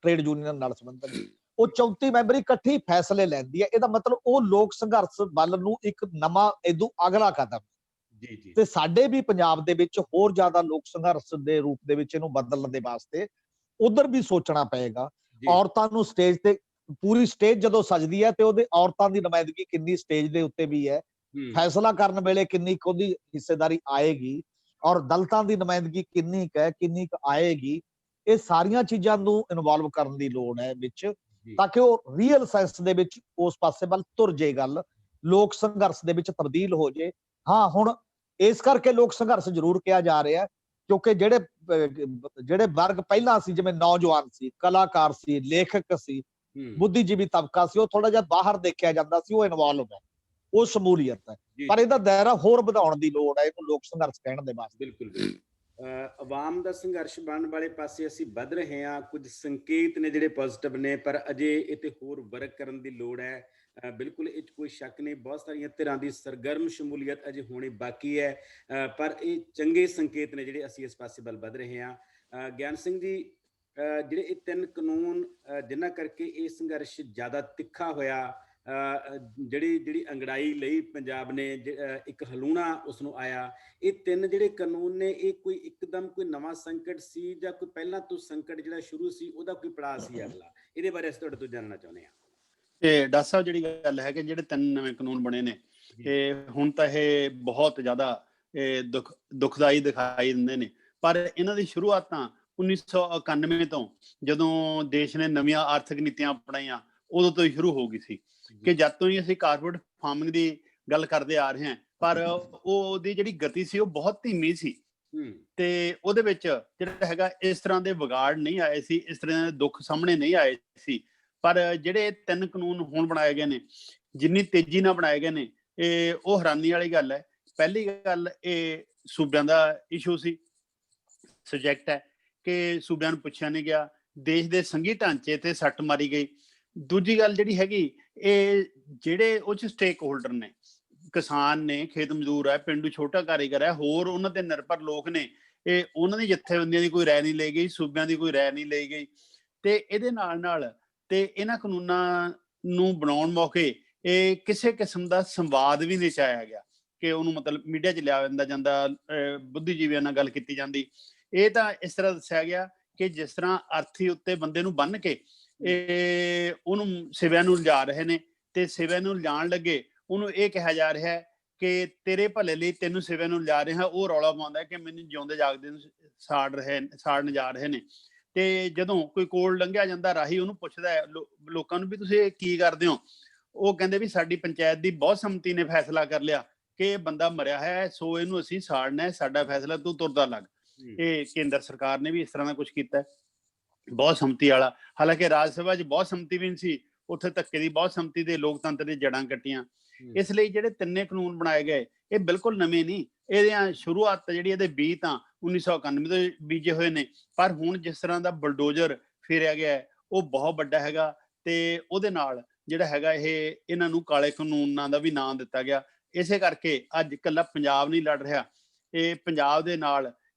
ਟ੍ਰੇਡ ਯੂਨੀਅਨ ਨਾਲ ਸੰਬੰਧਿਤ। ਉਹ 34 ਮੈਂਬਰੀ ਇਕੱਠੀ ਫੈਸਲੇ ਲੈਂਦੀ ਹੈ। ਇਹਦਾ ਮਤਲਬ ਉਹ ਲੋਕ ਸੰਘਰਸ਼ ਵੱਲ ਨੂੰ ਇੱਕ ਨਵਾਂ ਇਦੋਂ ਅਗਲਾ ਕਦਮ ਜੀ ਜੀ ਤੇ ਸਾਡੇ ਵੀ ਪੰਜਾਬ ਦੇ ਵਿੱਚ ਹੋਰ ਜ਼ਿਆਦਾ ਲੋਕ ਸੰਘਰਸ਼ ਦੇ ਰੂਪ ਦੇ ਵਿੱਚ ਇਹਨੂੰ ਬਦਲਣ ਦੇ ਵਾਸਤੇ ਉਧਰ ਵੀ ਸੋਚਣਾ ਪਏਗਾ। ਜੀ ਔਰਤਾਂ ਨੂੰ ਸਟੇਜ ਤੇ, ਪੂਰੀ ਸਟੇਜ ਜਦੋਂ ਸਜਦੀ ਹੈ ਤੇ ਉਹਦੇ ਔਰਤਾਂ ਦੀ ਨੁਮਾਇੰਦਗੀ ਕਿੰਨੀ ਸਟੇਜ ਦੇ ਉੱਤੇ ਵੀ ਹੈ, ਹੂੰ ਫੈਸਲਾ ਕਰਨ ਵੇਲੇ ਕਿੰਨੀ ਕੁ ਉਹਦੀ ਹਿੱਸੇਦਾਰੀ ਆਏਗੀ, ਔਰ ਦਲਤਾਂ ਦੀ ਨੁਮਾਇੰਦਗੀ ਕਿੰਨੀ ਕੁ ਹੈ, ਕਿੰਨੀ ਕੁ ਆਏਗੀ, ਇਹ ਸਾਰੀਆਂ ਚੀਜ਼ਾਂ ਨੂੰ ਇਨਵੋਲਵ ਕਰਨ ਦੀ ਲੋੜ ਹੈ ਵਿੱਚ, ਜੀ ਤਾਂ ਕਿ ਉਹ ਰੀਅਲ ਸੈਂਸ ਦੇ ਵਿੱਚ ਉਸ ਪਾਸੇ ਵੱਲ ਤੁਰ ਜੇ ਗੱਲ, ਲੋਕ ਸੰਘਰਸ਼ ਦੇ ਵਿੱਚ ਤਬਦੀਲ ਹੋ ਜੇ। ਹਾਂ, ਹੁਣ ਇਸ ਕਰਕੇ ਲੋਕ ਸੰਘਰਸ਼ ਜ਼ਰੂਰ ਕਿਹਾ ਜਾ ਰਿਹਾ, ਕਿਉਂਕਿ ਜਿਹੜੇ ਵਰਗ ਪਹਿਲਾਂ ਸੀ, ਜਿਵੇਂ ਨੌਜਵਾਨ ਸੀ, ਕਲਾਕਾਰ ਸੀ, ਲੇਖਕ ਸੀ, ਹੂੰ ਬੁੱਧੀਜੀਵੀ ਤਬਕਾ ਸੀ, ਉਹ ਥੋੜਾ ਜਿਹਾ ਬਾਹਰ ਦੇਖਿਆ ਜਾਂਦਾ ਸੀ, ਉਹ ਇਨਵੋਲਵ ਹੈ, ਉਹ ਸ਼ਮੂਲੀਅਤ ਹੈ। ਜੀ ਪਰ ਇਹਦਾ ਦਾਇਰਾ ਹੋਰ ਵਧਾਉਣ ਦੀ ਲੋੜ ਹੈ ਇਹਨੂੰ ਲੋਕ ਸੰਘਰਸ਼ ਕਹਿਣ ਦੇ ਵਾਸਤੇ। ਬਿਲਕੁਲ ਬਿਲਕੁਲ। ਆਵਾਮ ਦਾ ਸੰਘਰਸ਼ ਬਣਨ ਵਾਲੇ ਪਾਸੇ ਅਸੀਂ ਵੱਧ ਰਹੇ ਹਾਂ, ਕੁਝ ਸੰਕੇਤ ਨੇ ਜਿਹੜੇ ਪੋਜ਼ਿਟਿਵ ਨੇ, ਪਰ ਅਜੇ ਇਹ ਤੇ ਹੋਰ ਵਰਕ ਕਰਨ ਦੀ ਲੋੜ ਹੈ। ਬਿਲਕੁਲ ਇਹ 'ਚ ਕੋਈ ਸ਼ੱਕ ਨਹੀਂ, ਬਹੁਤ ਸਾਰੀਆਂ ਧਿਰਾਂ ਦੀ ਸਰਗਰਮ ਸ਼ਮੂਲੀਅਤ ਅਜੇ ਹੋਣੀ ਬਾਕੀ ਹੈ, ਪਰ ਇਹ ਚੰਗੇ ਸੰਕੇਤ ਨੇ ਜਿਹੜੇ ਅਸੀਂ ਇਸ ਪਾਸੇ ਵੱਲ ਵੱਧ ਰਹੇ ਹਾਂ। ਗਿਆਨ ਸਿੰਘ ਜੀ, ਜਿਹੜੇ ਇਹ 3 ਕਾਨੂੰਨ ਜਿਨ੍ਹਾਂ ਕਰਕੇ ਇਹ ਸੰਘਰਸ਼ ਜ਼ਿਆਦਾ ਤਿੱਖਾ ਹੋਇਆ, ਜਿਹੜੀ ਅੰਗੜਾਈ ਲਈ ਪੰਜਾਬ ਨੇ, ਇੱਕ ਹਲੂਣਾ ਉਸ ਨੂੰ ਆਇਆ, ਇਹ 3 ਜਿਹੜੇ ਕਾਨੂੰਨ ਨੇ, ਇਹ ਕੋਈ ਇੱਕਦਮ ਕੋਈ ਨਵਾਂ ਸੰਕਟ ਸੀ ਜਾਂ ਕੋਈ ਪਹਿਲਾਂ ਤੋਂ ਸੰਕਟ ਜਿਹੜਾ ਸ਼ੁਰੂ ਸੀ ਉਹਦਾ ਕੋਈ ਪੜਾਅ ਸੀ ਅਗਲਾ? ਇਹਦੇ ਬਾਰੇ ਅਸੀਂ ਤੁਹਾਡੇ ਤੋਂ ਜਾਣਨਾ ਚਾਹੁੰਦੇ ਹਾਂ। ਤੇ ਡਾਕਟਰ ਸਾਹਿਬ, ਜਿਹੜੀ ਗੱਲ ਹੈ ਕਿ ਜਿਹੜੇ 3 ਨਵੇਂ ਕਾਨੂੰਨ ਬਣੇ ਨੇ, ਤੇ ਹੁਣ ਤਾਂ ਇਹ ਬਹੁਤ ਜ਼ਿਆਦਾ ਦੁਖਦਾਈ ਦਿਖਾਈ ਦਿੰਦੇ ਨੇ, ਪਰ ਇਹਨਾਂ ਦੀ ਸ਼ੁਰੂਆਤ ਤਾਂ 1991 ਤੋਂ, ਜਦੋਂ ਦੇਸ਼ ਨੇ ਨਵੀਆਂ ਆਰਥਿਕ ਨੀਤੀਆਂ ਅਪਣਾਈਆਂ, ਉਦੋਂ ਤੋਂ ਹੀ ਸ਼ੁਰੂ ਹੋ ਗਈ ਸੀ। ਕਿ ਜਦ ਤੋਂ ਹੀ ਅਸੀਂ ਕਾਰਪੋਰੇਟ ਫਾਰਮਿੰਗ ਦੀ ਗੱਲ ਕਰਦੇ ਆ ਰਹੇ ਹਾਂ, ਪਰ ਉਹਦੀ ਜਿਹੜੀ ਗਤੀ ਸੀ ਉਹ ਬਹੁਤ ਧੀਮੀ ਸੀ, ਤੇ ਉਹਦੇ ਵਿੱਚ ਜਿਹੜਾ ਹੈਗਾ ਇਸ ਤਰ੍ਹਾਂ ਦੇ ਵਿਗਾੜ ਨਹੀਂ ਆਏ ਸੀ, ਇਸ ਤਰ੍ਹਾਂ ਦੇ ਦੁੱਖ ਸਾਹਮਣੇ ਨਹੀਂ ਆਏ ਸੀ। ਪਰ ਜਿਹੜੇ 3 ਕਾਨੂੰਨ ਹੁਣ ਬਣਾਏ ਗਏ ਨੇ, ਜਿੰਨੀ ਤੇਜ਼ੀ ਨਾਲ ਬਣਾਏ ਗਏ ਨੇ, ਉਹ ਹੈਰਾਨੀ ਵਾਲੀ ਗੱਲ ਹੈ। ਪਹਿਲੀ ਗੱਲ, ਇਹ ਸੂਬਿਆਂ ਦਾ ਇਸ਼ੂ ਸੀ, ਸਬਜੈਕਟ ਹੈ ਕਿ ਸੂਬਿਆਂ ਨੂੰ ਪੁੱਛਿਆ ਨਹੀਂ ਗਿਆ, ਦੇਸ਼ ਦੇ ਸੰਘੀ ਢਾਂਚੇ ਤੇ ਸੱਟ ਮਾਰੀ ਗਈ। ਦੂਜੀ ਗੱਲ ਜਿਹੜੀ ਹੈਗੀ, ਇਹ ਜਿਹੜੇ ਉਹ 'ਚ ਸਟੇਕ ਹੋਲਡਰ ਨੇ, ਕਿਸਾਨ ਨੇ, ਖੇਤ ਮਜ਼ਦੂਰ ਹੈ, ਪਿੰਡੂ ਛੋਟਾ ਕਾਰੀਗਰ ਹੈ, ਹੋਰ ਉਹਨਾਂ ਤੇ ਨਿਰਭਰ ਲੋਕ ਨੇ, ਇਹ ਉਹਨਾਂ ਦੀ ਜਥੇਬੰਦੀਆਂ ਦੀ ਕੋਈ ਰਾਏ ਨਹੀਂ ਲਈ ਗਈ, ਸੂਬਿਆਂ ਦੀ ਕੋਈ ਰਾਏ ਨਹੀਂ ਲਈ ਗਈ। ਤੇ ਇਹਦੇ ਨਾਲ ਤੇ ਇਹਨਾਂ ਕਾਨੂੰਨਾਂ ਨੂੰ ਬਣਾਉਣ ਮੌਕੇ ਇਹ ਕਿਸੇ ਕਿਸਮ ਦਾ ਸੰਵਾਦ ਵੀ ਨਹੀਂ ਚਾਹਿਆ ਗਿਆ, ਕਿ ਉਹਨੂੰ ਮਤਲਬ ਮੀਡੀਆ 'ਚ ਲਿਆ ਜਾਂਦਾ, ਬੁੱਧੀਜੀਵੀਆਂ ਨਾਲ ਗੱਲ ਕੀਤੀ ਜਾਂਦੀ। ਇਹ ਤਾਂ ਇਸ ਤਰ੍ਹਾਂ ਦੱਸਿਆ ਗਿਆ ਕਿ ਜਿਸ ਤਰ੍ਹਾਂ ਅਰਥੀ ਉੱਤੇ ਬੰਦੇ ਨੂੰ ਬੰਨ੍ਹ ਕੇ ਇਹ ਉਹਨੂੰ ਸਿਵਿਆਂ ਨੂੰ ਲਿਜਾ ਰਹੇ ਨੇ, ਤੇ ਸਿਵਿਆਂ ਨੂੰ ਲਿਜਾਣ ਲੱਗੇ ਉਹਨੂੰ ਇਹ ਕਿਹਾ ਜਾ ਰਿਹਾ ਹੈ ਕਿ ਤੇਰੇ ਭਲੇ ਲਈ ਤੈਨੂੰ ਸਿਵਿਆਂ ਨੂੰ ਲਿਜਾ ਰਿਹਾ, ਉਹ ਰੌਲਾ ਪਾਉਂਦਾ ਕਿ ਮੈਨੂੰ ਜਿਉਂਦੇ ਜਾਗਦੇ ਨੂੰ ਸਾੜਨ ਜਾ ਰਹੇ ਨੇ। ਤੇ ਜਦੋਂ ਕੋਈ ਕੋਲ ਲੰਘਿਆ ਜਾਂਦਾ, ਰਾਹੀ ਉਹਨੂੰ ਪੁੱਛਦਾ ਹੈ ਲੋਕਾਂ ਨੂੰ, ਵੀ ਤੁਸੀਂ ਇਹ ਕੀ ਕਰਦੇ ਹੋ? ਉਹ ਕਹਿੰਦੇ ਵੀ ਸਾਡੀ ਪੰਚਾਇਤ ਦੀ ਬਹੁਤ ਸੰਮਤੀ ਨੇ ਫੈਸਲਾ ਕਰ ਲਿਆ ਕਿ ਇਹ ਬੰਦਾ ਮਰਿਆ ਹੈ, ਸੋ ਇਹਨੂੰ ਅਸੀਂ ਸਾੜਨਾ ਹੈ, ਸਾਡਾ ਫੈਸਲਾ, ਤੂੰ ਤੁਰਦਾ ਲੱਗ। ਇਹ ਕੇਂਦਰ ਸਰਕਾਰ ਨੇ ਵੀ ਇਸ ਤਰ੍ਹਾਂ ਦਾ ਕੁਝ ਕੀਤਾ, ਬਹੁਤ ਸੰਮਤੀ ਵਾਲਾ। ਹਾਲਾਂਕਿ ਰਾਜ ਸਭਾ 'ਚ ਬਹੁਤ ਸੰਮਤੀ ਵੀ ਨਹੀਂ ਸੀ, ਉੱਥੇ ਧੱਕੇ ਦੀ ਬਹੁਤ ਸੰਮਤੀ ਦੇ ਲੋਕਤੰਤਰ ਦੀ ਜੜਾਂ ਕੱਟੀਆਂ। ਇਸ ਲਈ ਜਿਹੜੇ 3 ਕਾਨੂੰਨ ਬਣਾਏ ਗਏ, ਇਹ ਬਿਲਕੁਲ ਨਵੇਂ ਨਹੀਂ, ਇਹਦੀਆਂ ਸ਼ੁਰੂਆਤ ਜਿਹੜੀ ਇਹਦੇ ਬੀਜ ਤਾਂ 1991 ਤੋਂ ਬੀਜੇ ਹੋਏ ਨੇ, ਪਰ ਹੁਣ ਜਿਸ ਤਰ੍ਹਾਂ ਦਾ ਬਲਡੋਜ਼ਰ ਫੇਰਿਆ ਗਿਆ ਹੈ, ਉਹ ਬਹੁਤ ਵੱਡਾ ਹੈਗਾ। ਤੇ ਉਹਦੇ ਨਾਲ ਜਿਹੜਾ ਹੈਗਾ, ਇਹਨਾਂ ਨੂੰ ਕਾਲੇ ਕਾਨੂੰਨਾਂ ਦਾ ਵੀ ਨਾਂ ਦਿੱਤਾ ਗਿਆ। ਇਸੇ ਕਰਕੇ ਅੱਜ ਇਕੱਲਾ ਪੰਜਾਬ ਨਹੀਂ ਲੜ ਰਿਹਾ, ਇਹ ਪੰਜਾਬ ਦੇ ਨਾਲ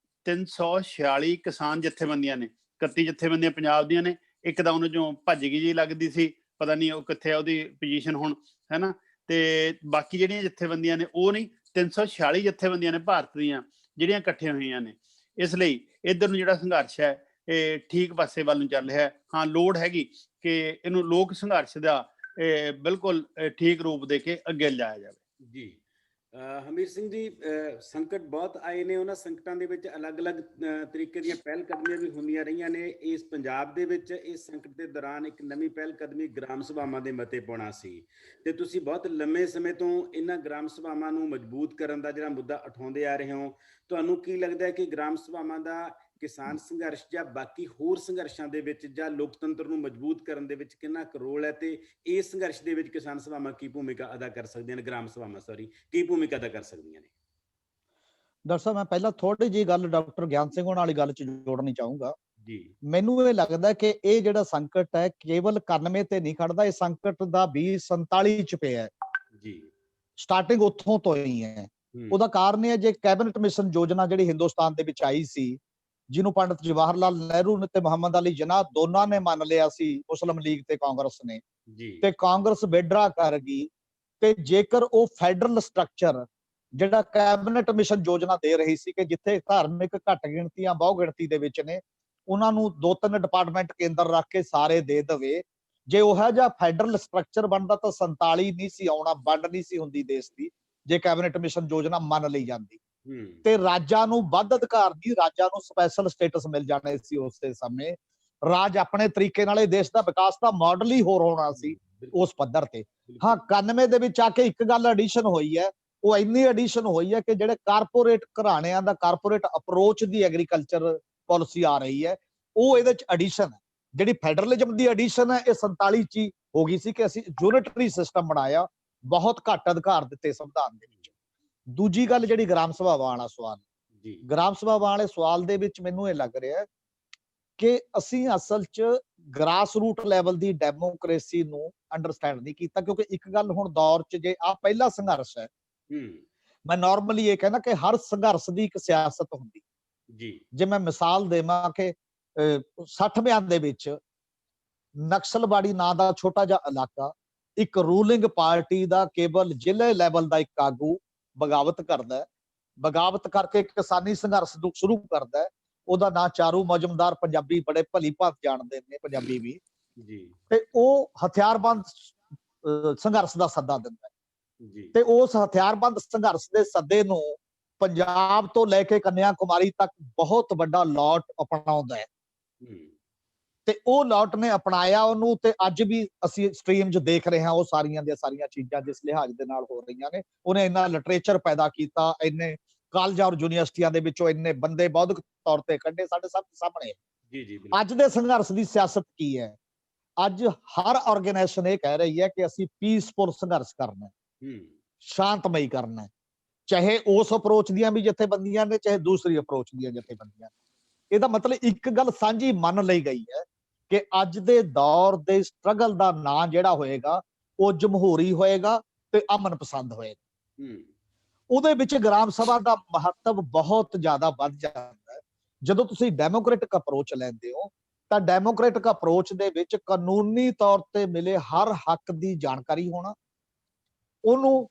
346 ਕਿਸਾਨ ਜਥੇਬੰਦੀਆਂ ਨੇ, 31 ਜਥੇਬੰਦੀਆਂ ਪੰਜਾਬ ਦੀਆਂ ਨੇ। ਇੱਕ ਤਾਂ ਉਹਨਾਂ ਚੋਂ ਭੱਜ ਗਈ ਜੀ ਲੱਗਦੀ ਸੀ, ਪਤਾ ਨਹੀਂ ਉਹ ਕਿੱਥੇ ਆ ਉਹਦੀ ਪੋਜੀਸ਼ਨ ਹੁਣ, ਹੈ ਨਾ। ਤੇ ਬਾਕੀ ਜਿਹੜੀਆਂ ਜਥੇਬੰਦੀਆਂ ਨੇ ਉਹ ਨਹੀਂ, 346 ਜਥੇਬੰਦੀਆਂ ਨੇ ਭਾਰਤ ਦੀਆਂ ਜਿਹੜੀਆਂ ਇਕੱਠੀਆਂ ਹੋਈਆਂ ਨੇ। ਇਸ ਲਈ ਇੱਧਰ ਨੂੰ ਜਿਹੜਾ ਸੰਘਰਸ਼ ਹੈ, ਇਹ ਠੀਕ ਪਾਸੇ ਵੱਲ ਨੂੰ ਚੱਲ ਰਿਹਾ। ਹਾਂ, ਲੋੜ ਹੈਗੀ ਕਿ ਇਹਨੂੰ ਲੋਕ ਸੰਘਰਸ਼ ਦਾ ਬਿਲਕੁਲ ਠੀਕ ਰੂਪ ਦੇ ਕੇ ਅੱਗੇ ਲਿਜਾਇਆ ਜਾਵੇ। ਜੀ ਹਮੀਰ ਸਿੰਘ ਜੀ, ਸੰਕਟ ਬਹੁਤ ਆਏ ਨੇ, ਉਹਨਾਂ ਸੰਕਟਾਂ ਦੇ ਵਿੱਚ ਅਲੱਗ-ਅਲੱਗ ਤਰੀਕੇ ਦੀਆਂ ਪਹਿਲ ਕਦਮੀਆਂ ਵੀ ਹੁੰਦੀਆਂ ਰਹੀਆਂ ਨੇ। ਇਸ ਪੰਜਾਬ ਦੇ ਵਿੱਚ ਇਸ ਸੰਕਟ ਦੇ ਦੌਰਾਨ ਇੱਕ ਨਵੀਂ ਪਹਿਲ ਕਦਮੀ ਗ੍ਰਾਮ ਸਭਾਵਾਂ ਦੇ ਮਤੇ ਪਾਉਣਾ ਸੀ, ਤੇ ਤੁਸੀਂ ਬਹੁਤ ਲੰਮੇ ਸਮੇਂ ਤੋਂ ਇਹਨਾਂ ਗ੍ਰਾਮ ਸਭਾਵਾਂ ਨੂੰ ਮਜ਼ਬੂਤ ਕਰਨ ਦਾ ਜਿਹੜਾ ਮੁੱਦਾ ਉਠਾਉਂਦੇ ਆ ਰਹੇ ਹੋ। ਤੁਹਾਨੂੰ ਕੀ ਲੱਗਦਾ ਹੈ ਕਿ ਗ੍ਰਾਮ ਸਭਾਵਾਂ ਦਾ ਕਿਸਾਨ ਸੰਘਰਸ਼ ਜਾਂ ਬਾਕੀ ਹੋਰ ਸੰਘਰਸ਼ਾਂ ਦੇ ਵਿੱਚ ਜਾਂ ਲੋਕਤੰਤਰ ਨੂੰ ਮਜ਼ਬੂਤ ਕਰਨ ਦੇ ਵਿੱਚ ਕਿੰਨਾ ਕੁ ਰੋਲ ਹੈ, ਤੇ ਇਸ ਸੰਘਰਸ਼ ਦੇ ਵਿੱਚ ਕਿਸਾਨ ਸਭਾਵਾਂ ਕੀ ਭੂਮਿਕਾ ਅਦਾ ਕਰ ਸਕਦੀਆਂ ਨੇ, ਗ੍ਰਾਮ ਸਭਾਵਾਂ ਕੀ ਭੂਮਿਕਾ ਅਦਾ ਕਰ ਸਕਦੀਆਂ ਨੇ? ਡਾਕਟਰ ਸਾਹਿਬ, ਮੈਂ ਪਹਿਲਾਂ ਥੋੜੀ ਜਿਹੀ ਗੱਲ ਡਾਕਟਰ ਗਿਆਨ ਸਿੰਘ ਹੋਣ ਵਾਲੀ ਗੱਲ 'ਚ ਜੋੜਨੀ ਚਾਹੂੰਗਾ। ਜੀ, ਮੈਨੂੰ ਇਹ ਲੱਗਦਾ ਕਿ ਇਹ ਜਿਹੜਾ ਸੰਕਟ ਹੈ ਕੇਵਲ 91 ਤੇ ਨਹੀਂ ਖੜਦਾ, ਇਹ ਸੰਕਟ ਦਾ 2047 'ਚ ਪਿਆ ਹੈ। ਜੀ, ਸਟਾਰਟਿੰਗ ਉੱਥੋਂ ਤੋਂ ਹੀ ਹੈ। ਉਹਦਾ ਕਾਰਨ ਇਹ ਹੈ, ਜੇ ਕੈਬਨਿਟ ਮਿਸ਼ਨ ਯੋਜਨਾ ਜਿਹੜੀ ਹਿੰਦੁਸਤਾਨ ਦੇ ਵਿੱਚ ਆਈ ਸੀ, ਜਿਹਨੂੰ ਪੰਡਿਤ ਜਵਾਹਰ ਲਾਲ ਨਹਿਰੂ ਤੇ ਮੁਹੰਮਦ ਅਲੀ ਜਿਨਾਹ ਦੋਨਾਂ ਨੇ ਮੰਨ ਲਿਆ ਸੀ, ਮੁਸਲਿਮ ਲੀਗ ਤੇ ਕਾਂਗਰਸ ਨੇ, ਤੇ ਕਾਂਗਰਸ ਵਿਡਰਾ ਕਰ ਗਈ। ਤੇ ਜੇਕਰ ਉਹ ਫੈਡਰਲ ਸਟਰਕਚਰ ਜਿਹੜਾ ਕੈਬਨਿਟ ਮਿਸ਼ਨ ਯੋਜਨਾ ਦੇ ਰਹੀ ਸੀ ਕਿ ਜਿੱਥੇ ਧਾਰਮਿਕ ਘੱਟ ਗਿਣਤੀਆਂ ਬਹੁ ਗਿਣਤੀ ਦੇ ਵਿੱਚ ਨੇ ਉਹਨਾਂ ਨੂੰ 2-3 ਡਿਪਾਰਟਮੈਂਟ ਕੇਂਦਰ ਰੱਖ ਕੇ ਸਾਰੇ ਦੇ ਦੇਵੇ। ਜੇ ਉਹ ਜਿਹਾ ਫੈਡਰਲ ਸਟਰਕਚਰ ਬਣਦਾ ਤਾਂ 47 ਨਹੀਂ ਸੀ ਆਉਣਾ, ਵੰਡ ਨਹੀਂ ਸੀ ਹੁੰਦੀ ਦੇਸ਼ ਦੀ, ਜੇ ਕੈਬਨਿਟ ਮਿਸ਼ਨ ਯੋਜਨਾ ਮੰਨ ਲਈ ਜਾਂਦੀ। ਤੇ ਰਾਜਾਂ ਨੂੰ ਵੱਧ ਅਧਿਕਾਰ ਨਹੀਂ, ਰਾਜਾਂ ਨੂੰ ਸਪੈਸ਼ਲ ਸਟੇਟਸ ਮਿਲ ਜਾਣੇ ਸੀ ਉਸੇ ਸਮੇਂ। ਰਾਜ ਆਪਣੇ ਤਰੀਕੇ ਨਾਲ ਇਹ ਦੇਸ਼ ਦਾ ਵਿਕਾਸ ਦਾ ਮਾਡਲ ਹੀ ਹੋਰ ਹੋਣਾ ਸੀ ਉਸ ਪੱਧਰ ਤੇ। ਹਾਂ, 91 ਦੇ ਵਿੱਚ ਆ ਕੇ ਇੱਕ ਗੱਲ ਐਡੀਸ਼ਨ ਹੋਈ ਹੈ, ਉਹ ਇੰਨੀ ਐਡੀਸ਼ਨ ਹੋਈ ਹੈ ਕਿ ਜਿਹੜੇ ਕਾਰਪੋਰੇਟ ਘਰਾਣਿਆਂ ਦਾ ਕਾਰਪੋਰੇਟ ਅਪਰੋਚ ਦੀ ਐਗਰੀਕਲਚਰ ਪਾਲਿਸੀ ਆ ਰਹੀ ਹੈ, ਉਹ ਇਹਦੇ ਚ ਐਡੀਸ਼ਨ ਹੈ। ਜਿਹੜੀ ਫੈਡਰਲਿਜ਼ਮ ਦੀ ਐਡੀਸ਼ਨ ਹੈ ਇਹ 47 ਚ ਹੀ ਹੋ ਗਈ ਸੀ ਕਿ ਅਸੀਂ ਯੂਨਿਟਰੀ ਸਿਸਟਮ ਬਣਾਇਆ, ਬਹੁਤ ਘੱਟ ਅਧਿਕਾਰ ਦਿੱਤੇ ਸੰਵਿਧਾਨ ਦੇ ਵਿੱਚ। ਦੂਜੀ ਗੱਲ ਜਿਹੜੀ ਗ੍ਰਾਮ ਸਭਾਵਾਂ ਵਾਲਾ ਸਵਾਲ, ਗ੍ਰਾਮ ਸਭਾਵਾਂ ਵਾਲੇ ਸਵਾਲ ਦੇ ਵਿੱਚ ਮੈਨੂੰ ਇਹ ਲੱਗ ਰਿਹਾ ਕਿ ਅਸੀਂ ਅਸਲ ਚ ਗ੍ਰਾਸ ਰੂਟ ਲੈਵਲ ਦੀ ਡੈਮੋਕ੍ਰੇਸੀ ਨੂੰ ਅੰਡਰਸਟੈਂਡ ਨਹੀਂ ਕੀਤਾ। ਕਿਉਂਕਿ ਇੱਕ ਗੱਲ ਹੁਣ ਦੌਰ ਚ, ਜੇ ਆ ਪਹਿਲਾ ਸੰਘਰਸ਼ ਹੈ, ਮੈਂ ਨਾਰਮਲੀ ਇਹ ਕਹਿੰਦਾ ਕਿ ਹਰ ਸੰਘਰਸ਼ ਦੀ ਇੱਕ ਸਿਆਸਤ ਹੁੰਦੀ ਜੀ। ਜੇ ਮੈਂ ਮਿਸਾਲ ਦੇਵਾਂ ਕਿ 60ਵਿਆਂ ਦੇ ਵਿੱਚ ਨਕਸਲਬਾੜੀ ਨਾਂ ਦਾ ਛੋਟਾ ਜਿਹਾ ਇਲਾਕਾ, ਇੱਕ ਰੂਲਿੰਗ ਪਾਰਟੀ ਦਾ ਕੇਵਲ ਜ਼ਿਲ੍ਹੇ ਲੈਵਲ ਦਾ ਇੱਕ ਆਗੂ ਬਗਾਵਤ ਕਰਦਾ ਹੈ, ਬਗਾਵਤ ਕਰਕੇ ਕਿਸਾਨੀ ਸੰਘਰਸ਼ ਨੂੰ ਸ਼ੁਰੂ ਕਰਦਾ ਹੈ। ਉਹਦਾ ਨਾਂ ਚਾਰੂ ਮੌਜਮਦਾਰ, ਪੰਜਾਬੀ ਬੜੇ ਭਲੀ ਭਾਂਤ ਜਾਣਦੇ ਨੇ, ਪੰਜਾਬੀ ਵੀ ਜੀ। ਤੇ ਉਹ ਹਥਿਆਰਬੰਦ ਸੰਘਰਸ਼ ਦਾ ਸੱਦਾ ਦਿੰਦਾ ਹੈ ਤੇ ਉਸ ਹਥਿਆਰਬੰਦ ਸੰਘਰਸ਼ ਦੇ ਸੱਦੇ ਨੂੰ ਪੰਜਾਬ ਤੋਂ ਲੈ ਕੇ ਕੰਨਿਆ ਕੁਮਾਰੀ ਤੱਕ ਬਹੁਤ ਵੱਡਾ ਲੋਟ ਅਪਣਾਉਂਦਾ ਹੈ ਤੇ ਉਹ ਲੋਟ ਨੇ ਅਪਣਾਇਆ ਉਹਨੂੰ। ਤੇ ਅੱਜ ਵੀ ਅਸੀਂ ਸਟ੍ਰੀਮ 'ਚ ਦੇਖ ਰਹੇ ਹਾਂ ਉਹ ਸਾਰੀਆਂ ਦੀਆਂ ਸਾਰੀਆਂ ਚੀਜ਼ਾਂ ਜਿਸ ਲਿਹਾਜ਼ ਦੇ ਨਾਲ ਹੋ ਰਹੀਆਂ ਨੇ। ਉਹਨੇ ਇੰਨਾ ਲਿਟਰੇਚਰ ਪੈਦਾ ਕੀਤਾ, ਇੰਨੇ ਕਾਲਜਾਂ ਔਰ ਯੂਨੀਵਰਸਿਟੀਆਂ ਦੇ ਵਿੱਚੋਂ ਇੰਨੇ ਬੰਦੇ ਬੌਧਿਕ ਤੌਰ ਤੇ ਕੱਢੇ, ਸਾਡੇ ਸਭ ਸਾਹਮਣੇ। ਅੱਜ ਦੇ ਸੰਘਰਸ਼ ਦੀ ਸਿਆਸਤ ਕੀ ਹੈ? ਅੱਜ ਹਰ ਆਰਗੇਨਾਈਜੇਸ਼ਨ ਇਹ ਕਹਿ ਰਹੀ ਹੈ ਕਿ ਅਸੀਂ ਪੀਸਫੁਲ ਸੰਘਰਸ਼ ਕਰਨਾ, ਸ਼ਾਂਤਮਈ ਕਰਨਾ, ਚਾਹੇ ਉਸ ਅਪਰੋਚ ਦੀਆਂ ਵੀ ਜਥੇਬੰਦੀਆਂ ਨੇ, ਚਾਹੇ ਦੂਸਰੀ ਅਪਰੋਚ ਦੀਆਂ ਜਥੇਬੰਦੀਆਂ ਨੇ। ਇਹਦਾ ਮਤਲਬ ਇੱਕ ਗੱਲ ਸਾਂਝੀ ਮੰਨ ਲਈ ਗਈ ਹੈ ਕਿ ਅੱਜ ਦੇ ਦੌਰ ਦੇ ਸਟਰਗਲ ਦਾ ਨਾਂ ਜਿਹੜਾ ਹੋਏਗਾ ਉਹ ਜਮਹੂਰੀ ਹੋਏਗਾ ਤੇ ਅਮਨ ਪਸੰਦ ਹੋਏਗਾ। ਉਹਦੇ ਵਿੱਚ ਗ੍ਰਾਮ ਸਭਾ ਦਾ ਮਹੱਤਵ ਬਹੁਤ ਜ਼ਿਆਦਾ ਵੱਧ ਜਾਂਦਾ ਹੈ। ਜਦੋਂ ਤੁਸੀਂ ਡੈਮੋਕ੍ਰੈਟਿਕ ਅਪਰੋਚ ਲੈਂਦੇ ਹੋ ਤਾਂ ਡੈਮੋਕ੍ਰੈਟਿਕ ਅਪਰੋਚ ਦੇ ਵਿੱਚ ਕਾਨੂੰਨੀ ਤੌਰ ਤੇ ਮਿਲੇ ਹਰ ਹੱਕ ਦੀ ਜਾਣਕਾਰੀ ਹੋਣਾ, ਉਹਨੂੰ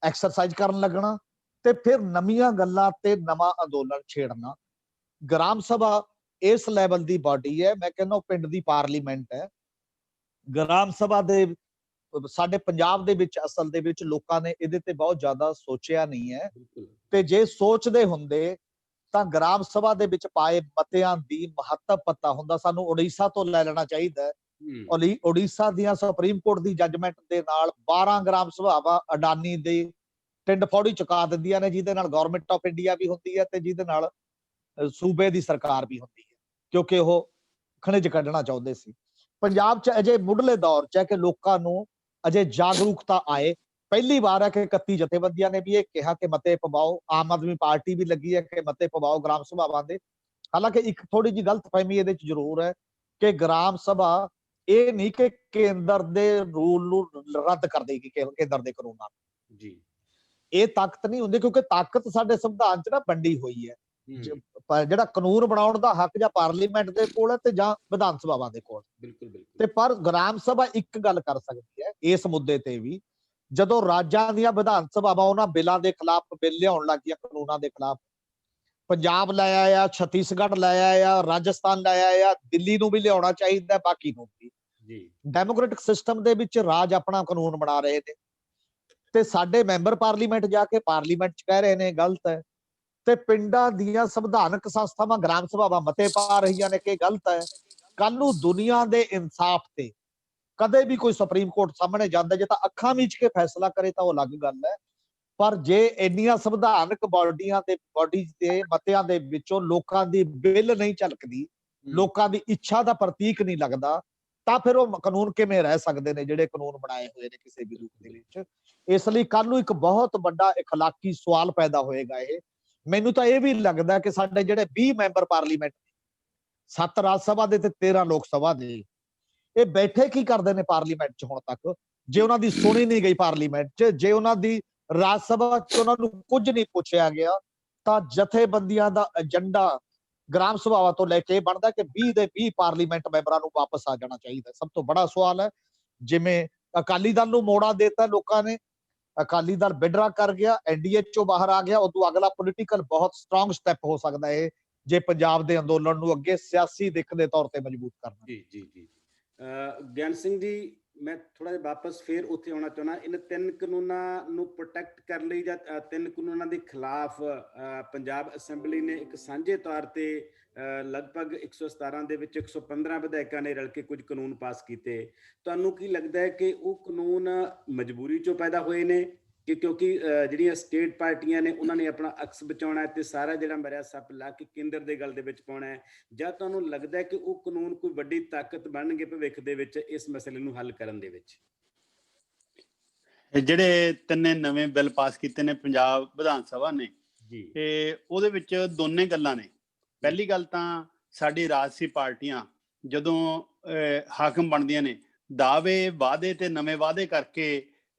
ਐਕਸਰਸਾਈਜ਼ ਕਰਨ ਲੱਗਣਾ ਤੇ ਫਿਰ ਨਵੀਆਂ ਗੱਲਾਂ ਤੇ ਨਵਾਂ ਅੰਦੋਲਨ ਛੇੜਨਾ। ਗ੍ਰਾਮ ਸਭਾ ਇਸ ਲੈਵਲ ਦੀ ਬਾਡੀ ਹੈ, ਮੈਂ ਕਹਿੰਦਾ ਪਿੰਡ ਦੀ ਪਾਰਲੀਮੈਂਟ ਹੈ। ਗ੍ਰਾਮ ਸਭਾ ਦੇ ਸਾਡੇ ਪੰਜਾਬ ਦੇ ਵਿੱਚ ਅਸਲ ਦੇ ਵਿੱਚ ਲੋਕਾਂ ਨੇ ਇਹਦੇ ਤੇ ਬਹੁਤ ਜ਼ਿਆਦਾ ਸੋਚਿਆ ਨਹੀਂ ਹੈ ਤੇ ਜੇ ਸੋਚਦੇ ਹੁੰਦੇ ਤਾਂ ਗ੍ਰਾਮ ਸਭਾ ਦੇ ਵਿੱਚ ਪਾਏ ਮਤਿਆਂ ਦੀ ਮਹੱਤਵ ਪਤਾ ਹੁੰਦਾ। ਸਾਨੂੰ ਉੜੀਸਾ ਤੋਂ ਲੈ ਲੈਣਾ ਚਾਹੀਦਾ ਹੈ। ਉੜੀਸਾ ਦੀਆਂ ਸੁਪਰੀਮ ਕੋਰਟ ਦੀ ਜੱਜਮੈਂਟ ਦੇ ਨਾਲ 12 ਗ੍ਰਾਮ ਸਭਾਵਾਂ ਅਡਾਨੀ ਦੇ ਟਿੰਡ ਫੌੜੀ ਚੁਕਾ ਦਿੰਦੀਆਂ ਨੇ, ਜਿਹਦੇ ਨਾਲ ਗਵਰਨਮੈਂਟ ਆਫ ਇੰਡੀਆ ਵੀ ਹੁੰਦੀ ਹੈ ਤੇ ਜਿਹਦੇ ਨਾਲ ਸੂਬੇ ਦੀ ਸਰਕਾਰ ਵੀ ਹੁੰਦੀ ਹੈ, ਕਿਉਂਕਿ ਉਹ ਖਣਿਜ ਕੱਢਣਾ ਚਾਹੁੰਦੇ ਸੀ। ਪੰਜਾਬ 'ਚ ਅਜੇ ਮੁੱਢਲੇ ਦੌਰ 'ਚ ਹੈ ਕਿ ਲੋਕਾਂ ਨੂੰ ਅਜੇ ਜਾਗਰੂਕਤਾ ਆਏ। ਪਹਿਲੀ ਵਾਰ ਹੈ ਕਿ 31 ਜਥੇਬੰਦੀਆਂ ਨੇ ਵੀ ਇਹ ਕਿਹਾ ਕਿ ਮਤੇ ਪਵਾਓ। ਆਮ ਆਦਮੀ ਪਾਰਟੀ ਵੀ ਲੱਗੀ ਹੈ ਕਿ ਮਤੇ ਪਵਾਓ ਗ੍ਰਾਮ ਸਭਾਵਾਂ ਦੇ। ਹਾਲਾਂਕਿ ਇੱਕ ਥੋੜੀ ਜਿਹੀ ਗਲਤਫਹਿਮੀ ਇਹਦੇ 'ਚ ਜ਼ਰੂਰ ਹੈ ਕਿ ਗ੍ਰਾਮ ਸਭਾ ਇਹ ਨਹੀਂ ਕਿ ਕੇਂਦਰ ਦੇ ਰੂਲ ਨੂੰ ਰੱਦ ਕਰ ਦੇਗੀ, ਕੇਂਦਰ ਦੇ ਕਾਨੂੰਨਾਂ ਨੂੰ ਜੀ। ਇਹ ਤਾਕਤ ਨਹੀਂ ਹੁੰਦੀ, ਕਿਉਂਕਿ ਤਾਕਤ ਸਾਡੇ ਸੰਵਿਧਾਨ 'ਚ ਨਾ ਵੰਡੀ ਹੋਈ ਹੈ। ਜਿਹੜਾ ਕਾਨੂੰਨ ਬਣਾਉਣ ਦਾ ਹੱਕ ਜਾਂ ਪਾਰਲੀਮੈਂਟ ਦੇ ਕੋਲ ਹੈ ਤੇ ਜਾਂ ਵਿਧਾਨ ਸਭਾਵਾਂ ਦੇ ਕੋਲ। ਤੇ ਪਰ ਗ੍ਰਾਮ ਸਭਾ ਇੱਕ ਗੱਲ ਕਰ ਸਕਦੀ ਹੈ ਇਸ ਮੁੱਦੇ ਤੇ ਵੀ, ਜਦੋਂ ਰਾਜਾਂ ਦੀਆਂ ਵਿਧਾਨ ਸਭਾਵਾਂ ਉਹਨਾਂ ਬਿੱਲਾਂ ਦੇ ਖਿਲਾਫ ਬਿੱਲ ਲਿਆਉਣ ਲੱਗ ਗਈਆਂ, ਕਾਨੂੰਨਾਂ ਦੇ ਖਿਲਾਫ, ਪੰਜਾਬ ਲੈ ਆਇਆ, ਛੱਤੀਸਗੜ੍ਹ ਲੈ ਆਇਆ, ਰਾਜਸਥਾਨ ਲੈ ਆਇਆ, ਦਿੱਲੀ ਨੂੰ ਵੀ ਲਿਆਉਣਾ ਚਾਹੀਦਾ, ਬਾਕੀ ਨੂੰ ਵੀ। ਡੈਮੋਕ੍ਰੈਟਿਕ ਸਿਸਟਮ ਦੇ ਵਿੱਚ ਰਾਜ ਆਪਣਾ ਕਾਨੂੰਨ ਬਣਾ ਰਹੇ ਨੇ ਤੇ ਸਾਡੇ ਮੈਂਬਰ ਪਾਰਲੀਮੈਂਟ ਜਾ ਕੇ ਪਾਰਲੀਮੈਂਟ 'ਚ ਕਹਿ ਰਹੇ ਨੇ ਗਲਤ ਹੈ ਤੇ ਪਿੰਡਾਂ ਦੀਆਂ ਸੰਵਿਧਾਨਕ ਸੰਸਥਾਵਾਂ ਗ੍ਰਾਮ ਸਭਾਵਾਂ ਮਤੇ ਪਾ ਰਹੀਆਂ ਨੇ ਕਿ ਗਲਤ ਹੈ। ਕੱਲ ਨੂੰ ਦੁਨੀਆ ਦੇ ਇਨਸਾਫ ਤੇ ਕਦੇ ਵੀ ਕੋਈ ਸੁਪਰੀਮ ਕੋਰਟ ਸਾਹਮਣੇ ਜਾਂਦਾ, ਜੇ ਤਾਂ ਅੱਖਾਂ ਮੀਚ ਕੇ ਫੈਸਲਾ ਕਰੇ ਤਾਂ ਉਹ ਅਲੱਗ ਗੱਲ ਹੈ, ਪਰ ਜੇ ਇੰਨੀਆਂ ਸੰਵਿਧਾਨਕ ਬਾਡੀਆਂ ਦੇ ਮਤਿਆਂ ਦੇ ਵਿੱਚੋਂ ਲੋਕਾਂ ਦੀ ਬਿੱਲ ਨਹੀਂ ਝਲਕਦੀ, ਲੋਕਾਂ ਦੀ ਇੱਛਾ ਦਾ ਪ੍ਰਤੀਕ ਨਹੀਂ ਲੱਗਦਾ, ਤਾਂ ਫਿਰ ਉਹ ਕਾਨੂੰਨ ਕਿਵੇਂ ਰਹਿ ਸਕਦੇ ਨੇ ਜਿਹੜੇ ਕਾਨੂੰਨ ਬਣਾਏ ਹੋਏ ਨੇ ਕਿਸੇ ਵੀ ਰੂਪ ਦੇ ਵਿੱਚ। ਇਸ ਲਈ ਕੱਲ ਨੂੰ ਇੱਕ ਬਹੁਤ ਵੱਡਾ ਇਖਲਾਕੀ ਸਵਾਲ ਪੈਦਾ ਹੋਏਗਾ। ਇਹ ਮੈਨੂੰ ਤਾਂ ਇਹ ਵੀ ਲੱਗਦਾ ਕਿ ਸਾਡੇ ਜਿਹੜੇ 20 ਮੈਂਬਰ ਪਾਰਲੀਮੈਂਟ, 7 ਰਾਜ ਸਭਾ ਦੇ ਤੇ 13 ਲੋਕ ਸਭਾ ਦੇ, ਇਹ ਬੈਠੇ ਕੀ ਕਰਦੇ ਨੇ ਪਾਰਲੀਮੈਂਟ 'ਚ ਹੁਣ ਤੱਕ? ਜੇ ਉਹਨਾਂ ਦੀ ਸੁਣੀ ਨਹੀਂ ਗਈ ਪਾਰਲੀਮੈਂਟ 'ਚ, ਜੇ ਉਹਨਾਂ ਦੀ ਰਾਜ ਸਭਾ 'ਚ ਉਹਨਾਂ ਨੂੰ ਕੁਝ ਨਹੀਂ ਪੁੱਛਿਆ ਗਿਆ, ਤਾਂ ਜਥੇਬੰਦੀਆਂ ਦਾ ਏਜੰਡਾ ਗ੍ਰਾਮ ਸਭਾਵਾਂ ਤੋਂ ਲੈ ਕੇ ਬਣਦਾ ਕਿ 20 ਦੇ 20 ਪਾਰਲੀਮੈਂਟ ਮੈਂਬਰਾਂ ਨੂੰ ਵਾਪਸ ਆ ਜਾਣਾ ਚਾਹੀਦਾ। ਸਭ ਤੋਂ ਬੜਾ ਸਵਾਲ ਹੈ, ਜਿਵੇਂ ਅਕਾਲੀ ਦਲ ਨੂੰ ਮੋੜਾ ਦੇਤਾ ਲੋਕਾਂ ਨੇ, ਅਕਾਲੀ ਦਲ ਵਿਡਰਾ ਕਰ ਗਿਆ, ਐਨਡੀਏ ਚੋਂ ਬਾਹਰ ਆ ਗਿਆ, ਉਦੋਂ ਅਗਲਾ ਪੋਲੀਟੀਕਲ ਬਹੁਤ ਸਟਰੋਂਗ ਸਟੈਪ ਹੋ ਸਕਦਾ ਹੈ ਜੇ ਪੰਜਾਬ ਦੇ ਅੰਦੋਲਨ ਨੂੰ ਅੱਗੇ ਸਿਆਸੀ ਦਿੱਖ ਦੇ ਤੌਰ ਤੇ ਮਜ਼ਬੂਤ ਕਰਨਾ। ਜੀ ਜੀ ਜੀ ਗਿਆਨ ਸਿੰਘ ਜੀ, ਮੈਂ ਥੋੜਾ ਜਿਹਾ ਵਾਪਸ ਫੇਰ ਉੱਥੇ ਆਉਣਾ ਚਾਹੁੰਦਾ। ਇਹਨਾਂ 3 ਕਾਨੂੰਨਾਂ ਨੂੰ ਪ੍ਰੋਟੈਕਟ ਕਰਨ ਲਈ ਜਾਂ 3 ਕਾਨੂੰਨਾਂ ਦੇ ਖਿਲਾਫ ਪੰਜਾਬ ਅਸੈਂਬਲੀ ਨੇ ਇੱਕ ਸਾਂਝੇ ਤੌਰ ਤੇ ਲਗਭਗ 117 ਦੇ ਵਿੱਚ 115 ਵਿਧਾਇਕਾਂ ਨੇ ਰਲ ਕੇ ਕੁਝ ਕਾਨੂੰਨ ਪਾਸ ਕੀਤੇ। ਤੁਹਾਨੂੰ ਕੀ ਲੱਗਦਾ ਹੈ ਕਿ ਉਹ ਕਾਨੂੰਨ ਮਜਬੂਰੀ ਚੋਂ ਪੈਦਾ ਹੋਏ ਨੇ ਕਿ ਕਿਉਂਕਿ ਜਿਹੜੀਆਂ ਸਟੇਟ ਪਾਰਟੀਆਂ ਨੇ ਉਹਨਾਂ ਨੇ ਆਪਣਾ ਅਕਸ ਬਚਾਉਣਾ ਹੈ ਤੇ ਸਾਰਾ ਜਿਹੜਾ ਮਰਿਆ ਸੱਪ ਲਾ ਕੇ ਕੇਂਦਰ ਦੇ ਗੱਲ ਦੇ ਵਿੱਚ ਪਾਉਣਾ ਹੈ, ਜਾਂ ਤੁਹਾਨੂੰ ਲੱਗਦਾ ਹੈ ਕਿ ਉਹ ਕਾਨੂੰਨ ਕੋਈ ਵੱਡੀ ਤਾਕਤ ਬਣਨਗੇ ਭਵਿੱਖ ਦੇ ਵਿੱਚ ਇਸ ਮਸਲੇ ਨੂੰ ਹੱਲ ਕਰਨ ਦੇ ਵਿੱਚ? ਜਿਹੜੇ 3 ਨਵੇਂ ਬਿੱਲ ਪਾਸ ਕੀਤੇ ਨੇ ਪੰਜਾਬ ਵਿਧਾਨ ਸਭਾ ਨੇ ਜੀ, ਤੇ ਉਹਦੇ ਵਿੱਚ ਦੋਨੇ ਗੱਲਾਂ ਨੇ। ਪਹਿਲੀ ਗੱਲ ਤਾਂ ਸਾਡੀ ਰਾਜਸੀ ਪਾਰਟੀਆਂ ਜਦੋਂ ਹਾਕਮ ਬਣਦੀਆਂ ਨੇ, ਦਾਅਵੇ ਵਾਅਦੇ ਤੇ ਨਵੇਂ ਵਾਅਦੇ ਕਰਕੇ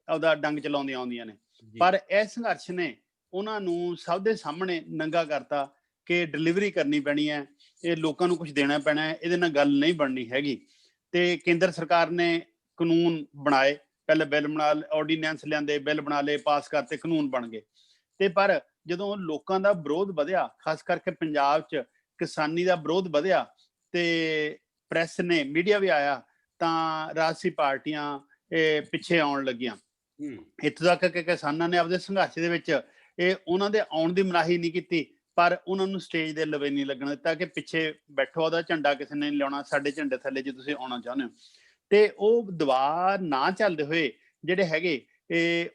ਉਹਦਾ ਡੰਗ ਚਲਾਉਂਦੀਆਂ ਆਉਂਦੀਆਂ ਨੇ, ਪਰ ਇਹ ਸੰਘਰਸ਼ ਨੇ ਉਹਨਾਂ ਨੂੰ ਸਭ ਦੇ ਸਾਹਮਣੇ ਨੰਗਾ ਕਰਤਾ ਕਿ ਡਿਲੀਵਰੀ ਕਰਨੀ ਪੈਣੀ ਹੈ, ਇਹ ਲੋਕਾਂ ਨੂੰ ਕੁਝ ਦੇਣਾ ਪੈਣਾ ਹੈ, ਇਹਦੇ ਨਾਲ ਗੱਲ ਨਹੀਂ ਬਣਨੀ ਹੈਗੀ। ਤੇ ਕੇਂਦਰ ਸਰਕਾਰ ਨੇ ਕਾਨੂੰਨ ਬਣਾਏ, ਪਹਿਲੇ ਬਿੱਲ ਬਣਾ ਲਏ, ਆਰਡੀਨੈਂਸ ਲਿਆਂਦੇ, ਬਿੱਲ ਬਣਾ ਲਏ, ਪਾਸ ਕਰਤੇ, ਕਾਨੂੰਨ ਬਣ ਗਏ। ਤੇ ਪਰ ਜਦੋਂ ਲੋਕਾਂ ਦਾ ਵਿਰੋਧ ਵਧਿਆ, ਖਾਸ ਕਰਕੇ ਪੰਜਾਬ 'ਚ ਕਿਸਾਨੀ ਦਾ ਵਿਰੋਧ ਵਧਿਆ ਤੇ ਪ੍ਰੈਸ ਨੇ, ਮੀਡੀਆ ਵੀ ਆਇਆ, ਤਾਂ ਰਾਜਸੀ ਪਾਰਟੀਆਂ ਪਿੱਛੇ ਆਉਣ ਲੱਗੀਆਂ। ਇੱਥੋਂ ਤੱਕ ਕਿ ਕਿਸਾਨਾਂ ਨੇ ਆਪਦੇ ਸੰਘਰਸ਼ ਦੇ ਵਿੱਚ ਉਹਨਾਂ ਦੇ ਆਉਣ ਦੀ ਮਨਾਹੀ ਨਹੀਂ ਕੀਤੀ, ਪਰ ਉਹਨਾਂ ਨੂੰ ਸਟੇਜ ਦੇ ਲਵੇ ਨਹੀਂ ਲੱਗਣ ਦਿੱਤਾ ਕਿ ਪਿੱਛੇ ਬੈਠੋ, ਉਹਦਾ ਝੰਡਾ ਕਿਸੇ ਨੇ ਨਹੀਂ ਲਿਆਉਣਾ, ਸਾਡੇ ਝੰਡੇ ਥੱਲੇ ਜੇ ਤੁਸੀਂ ਆਉਣਾ ਚਾਹੁੰਦੇ ਹੋ। ਤੇ ਉਹ ਦਬਾਅ ਨਾ ਚੱਲਦੇ ਹੋਏ ਜਿਹੜੇ ਹੈਗੇ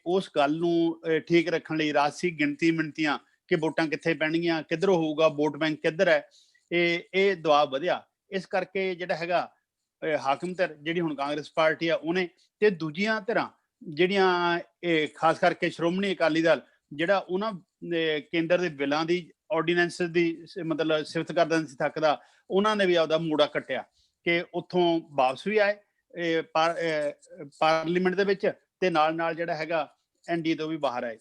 ਉਸ ਗੱਲ ਨੂੰ ਠੀਕ ਰੱਖਣ ਲਈ ਰਾਜਸੀ ਗਿਣਤੀ ਮਿਣਤੀਆਂ ਕਿ ਵੋਟਾਂ ਕਿੱਥੇ ਪੈਣਗੀਆਂ, ਕਿੱਧਰੋਂ ਹੋਊਗਾ, ਵੋਟ ਬੈਂਕ ਕਿੱਧਰ ਹੈ, ਇਹ ਦਬਾਅ ਵਧਿਆ। ਇਸ ਕਰਕੇ ਜਿਹੜਾ ਹੈਗਾ ਹਾਕਮ ਧਿਰ ਜਿਹੜੀ ਹੁਣ ਕਾਂਗਰਸ ਪਾਰਟੀ ਆ ਉਹਨੇ, ਤੇ ਦੂਜੀਆਂ ਧਿਰਾਂ ਜਿਹੜੀਆਂ ਖਾਸ ਕਰਕੇ ਸ਼੍ਰੋਮਣੀ ਅਕਾਲੀ ਦਲ ਜਿਹੜਾ ਉਹਨਾਂ ਕੇਂਦਰ ਦੇ ਬਿੱਲਾਂ ਦੀ, ਆਰਡੀਨੈਂਸ ਦੀ ਮਤਲਬ ਸਿਫਤ ਕਰਦਾ ਨਹੀਂ ਸੀ ਥੱਕਦਾ, ਉਹਨਾਂ ਨੇ ਵੀ ਆਪਦਾ ਮੂੜਾ ਕੱਟਿਆ ਕਿ ਉੱਥੋਂ ਵਾਪਸ ਵੀ ਆਏ ਪਾਰਲੀਮੈਂਟ ਦੇ ਵਿੱਚ, ਤੇ ਨਾਲ ਨਾਲ ਜਿਹੜਾ ਹੈਗਾ ਐਨਡੀਏ ਤੋਂ ਵੀ ਬਾਹਰ ਆਏ।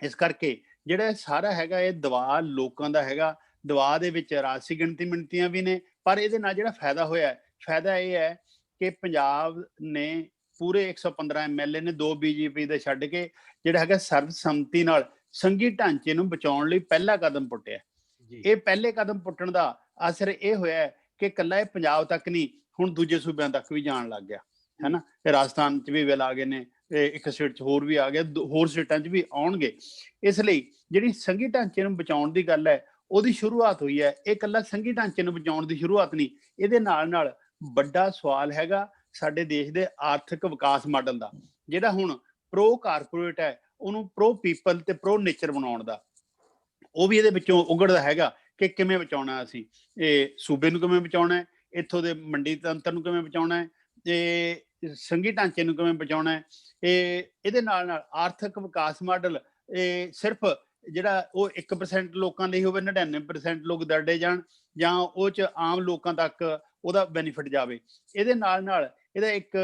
ਇਸ ਕਰਕੇ ਜਿਹੜਾ ਸਾਰਾ ਹੈਗਾ ਇਹ ਦਬਾਅ ਲੋਕਾਂ ਦਾ ਹੈਗਾ, ਦਬਾਅ ਦੇ ਵਿੱਚ ਰਾਜਸੀ ਗਿਣਤੀ ਮਿਣਤੀਆਂ ਵੀ ਨੇ, ਪਰ ਇਹਦੇ ਨਾਲ ਜਿਹੜਾ ਫਾਇਦਾ ਹੋਇਆ, ਫਾਇਦਾ ਇਹ ਹੈ ਕਿ ਪੰਜਾਬ ਨੇ ਪੂਰੇ 115 ਐਮਐਲਏ ਨੇ, 2 ਬੀਜੇਪੀ ਦੇ ਛੱਡ ਕੇ ਜਿਹੜਾ ਹੈਗਾ ਸਰਬਸੰਮਤੀ ਨਾਲ ਸੰਘੀ ਢਾਂਚੇ ਨੂੰ ਬਚਾਉਣ ਲਈ ਪਹਿਲਾ ਕਦਮ ਪੁੱਟਿਆ। ਇਹ ਪਹਿਲੇ ਕਦਮ ਪੁੱਟਣ ਦਾ ਅਸਰ ਇਹ ਹੋਇਆ ਕਿ ਇਕੱਲਾ ਇਹ ਪੰਜਾਬ ਤੱਕ ਨਹੀਂ, ਹੁਣ ਦੂਜੇ ਸੂਬਿਆਂ ਤੱਕ ਵੀ ਜਾਣ ਲੱਗ ਗਿਆ ਹੈ ਨਾ। ਰਾਜਸਥਾਨ 'ਚ ਵੀ ਬਿੱਲ ਆ ਗਏ ਨੇ, ਇੱਕ ਸਟੇਟ 'ਚ ਹੋਰ ਵੀ ਆ ਗਿਆ, ਹੋਰ ਸਟੇਟਾਂ 'ਚ ਵੀ ਆਉਣਗੇ। ਇਸ ਲਈ ਜਿਹੜੀ ਸੰਘੀ ਢਾਂਚੇ ਨੂੰ ਬਚਾਉਣ ਦੀ ਗੱਲ ਹੈ ਉਹਦੀ ਸ਼ੁਰੂਆਤ ਹੋਈ ਹੈ। ਇਹ ਇਕੱਲਾ ਸੰਘੀ ਢਾਂਚੇ ਨੂੰ ਬਚਾਉਣ ਦੀ ਸ਼ੁਰੂਆਤ ਨਹੀਂ, ਇਹਦੇ ਨਾਲ ਨਾਲ ਵੱਡਾ ਸਵਾਲ ਹੈਗਾ ਸਾਡੇ ਦੇਸ਼ ਦੇ ਆਰਥਿਕ ਵਿਕਾਸ ਮਾਡਲ ਦਾ, ਜਿਹੜਾ ਹੁਣ ਪ੍ਰੋ ਕਾਰਪੋਰੇਟ ਹੈ ਉਹਨੂੰ ਪ੍ਰੋ ਪੀਪਲ ਤੇ ਪ੍ਰੋ ਨੇਚਰ ਬਣਾਉਣ ਦਾ। ਉਹ ਵੀ ਇਹਦੇ ਵਿੱਚੋਂ ਉਗੜਦਾ ਹੈਗਾ ਕਿ ਕਿਵੇਂ ਬਚਾਉਣਾ, ਅਸੀਂ ਇਹ ਸੂਬੇ ਨੂੰ ਕਿਵੇਂ ਬਚਾਉਣਾ, ਇੱਥੋਂ ਦੇ ਮੰਡੀ ਤੰਤਰ ਨੂੰ ਕਿਵੇਂ ਬਚਾਉਣਾ, ਤੇ ਸੰਘੀ ਢਾਂਚੇ ਨੂੰ ਕਿਵੇਂ ਬਚਾਉਣਾ ਹੈ। ਇਹਦੇ ਨਾਲ ਨਾਲ ਆਰਥਿਕ ਵਿਕਾਸ ਮਾਡਲ ਸਿਰਫ ਜਿਹੜਾ ਉਹ 1% ਲੋਕਾਂ ਲਈ ਹੋਵੇ, 99% ਲੋਕ ਦਰੜੇ ਜਾਣ, ਜਾਂ ਉਹ 'ਚ ਆਮ ਲੋਕਾਂ ਤੱਕ ਉਹਦਾ ਬੈਨੀਫਿਟ ਜਾਵੇ। ਇਹਦੇ ਨਾਲ ਨਾਲ ਇਹਦਾ ਇੱਕ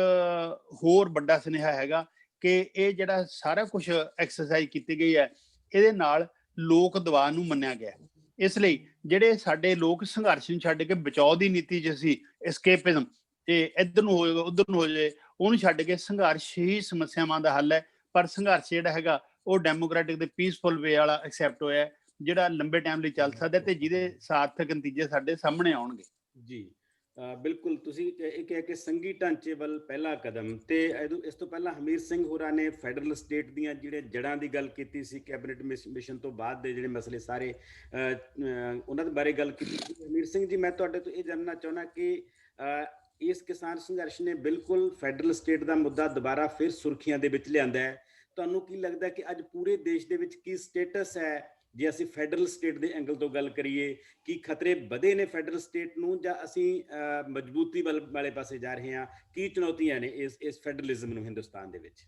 ਹੋਰ ਵੱਡਾ ਸੁਨੇਹਾ ਹੈਗਾ ਕਿ ਇਹ ਜਿਹੜਾ ਸਾਰਾ ਕੁਝ ਐਕਸਰਸਾਈਜ਼ ਕੀਤੀ ਗਈ ਹੈ, ਇਹਦੇ ਨਾਲ ਲੋਕ ਦਬਾਅ ਨੂੰ ਮੰਨਿਆ ਗਿਆ। ਇਸ ਲਈ ਜਿਹੜੇ ਸਾਡੇ ਲੋਕ ਸੰਘਰਸ਼ ਨੂੰ ਛੱਡ ਕੇ ਬਚਾਓ ਦੀ ਨੀਤੀ 'ਚ ਸੀ, ਐਸਕੇਪਿਜ਼ਮ, ਤੇ ਇੱਧਰ ਨੂੰ ਹੋ ਜਾਵੇ ਉੱਧਰ ਨੂੰ ਹੋ ਜਾਏ, ਉਹਨੂੰ ਛੱਡ ਕੇ ਸੰਘਰਸ਼ ਹੀ ਸਮੱਸਿਆਵਾਂ ਦਾ ਹੱਲ ਹੈ। ਪਰ ਸੰਘਰਸ਼ ਜਿਹੜਾ ਹੈਗਾ ਉਹ ਡੈਮੋਕ੍ਰੈਟਿਕ ਤੇ ਪੀਸਫੁਲ ਵੇ ਵਾਲਾ ਐਕਸੈਪਟ ਹੋਇਆ, ਜਿਹੜਾ ਲੰਬੇ ਟਾਈਮ ਲਈ ਚੱਲ ਸਕਦਾ ਤੇ ਜਿਹਦੇ ਸਾਰਥਕ ਨਤੀਜੇ ਸਾਡੇ ਸਾਹਮਣੇ ਆਉਣਗੇ। ਜੀ ਬਿਲਕੁਲ, ਤੁਸੀਂ ਇਹ ਕਿਹਾ ਕਿ ਸੰਘੀ ਢਾਂਚੇ ਵੱਲ ਪਹਿਲਾ ਕਦਮ, ਤੇ ਇਸ ਤੋਂ ਪਹਿਲਾਂ ਹਮੀਰ ਸਿੰਘ ਹੋਰਾਂ ਨੇ ਫੈਡਰਲ ਸਟੇਟ ਦੀਆਂ ਜਿਹੜੇ ਜੜ੍ਹਾਂ ਦੀ ਗੱਲ ਕੀਤੀ ਸੀ, ਕੈਬਨਿਟ ਮਿਸ਼ਨ ਤੋਂ ਬਾਅਦ ਦੇ ਜਿਹੜੇ ਮਸਲੇ ਸਾਰੇ ਉਹਨਾਂ ਦੇ ਬਾਰੇ ਗੱਲ ਕੀਤੀ ਸੀ। ਹਮੀਰ ਸਿੰਘ ਜੀ, ਮੈਂ ਤੁਹਾਡੇ ਤੋਂ ਇਹ ਜਾਣਨਾ ਚਾਹੁੰਦਾ ਕਿ ਇਸ ਕਿਸਾਨ ਸੰਘਰਸ਼ ਨੇ ਬਿਲਕੁਲ ਫੈਡਰਲ ਸਟੇਟ ਦਾ ਮੁੱਦਾ ਦੁਬਾਰਾ ਫਿਰ ਸੁਰਖੀਆਂ ਦੇ ਵਿੱਚ ਲਿਆਂਦਾ ਹੈ। ਤੁਹਾਨੂੰ ਕੀ ਲੱਗਦਾ ਕਿ ਅੱਜ ਪੂਰੇ ਦੇਸ਼ ਦੇ ਵਿੱਚ ਕੀ ਸਟੇਟਸ ਹੈ ਜੇ ਅਸੀਂ ਫੈਡਰਲ ਸਟੇਟ ਦੇ ਐਂਗਲ ਤੋਂ ਗੱਲ ਕਰੀਏ? ਕੀ ਖਤਰੇ ਵਧੇ ਨੇ ਫੈਡਰਲ ਸਟੇਟ ਨੂੰ, ਜਾਂ ਅਸੀਂ ਮਜ਼ਬੂਤੀ ਵਾਲੇ ਪਾਸੇ ਜਾ ਰਹੇ ਹਾਂ? ਕੀ ਚੁਣੌਤੀਆਂ ਨੇ ਇਸ ਫੈਡਰਲਿਜ਼ਮ ਨੂੰ ਹਿੰਦੁਸਤਾਨ ਦੇ ਵਿੱਚ?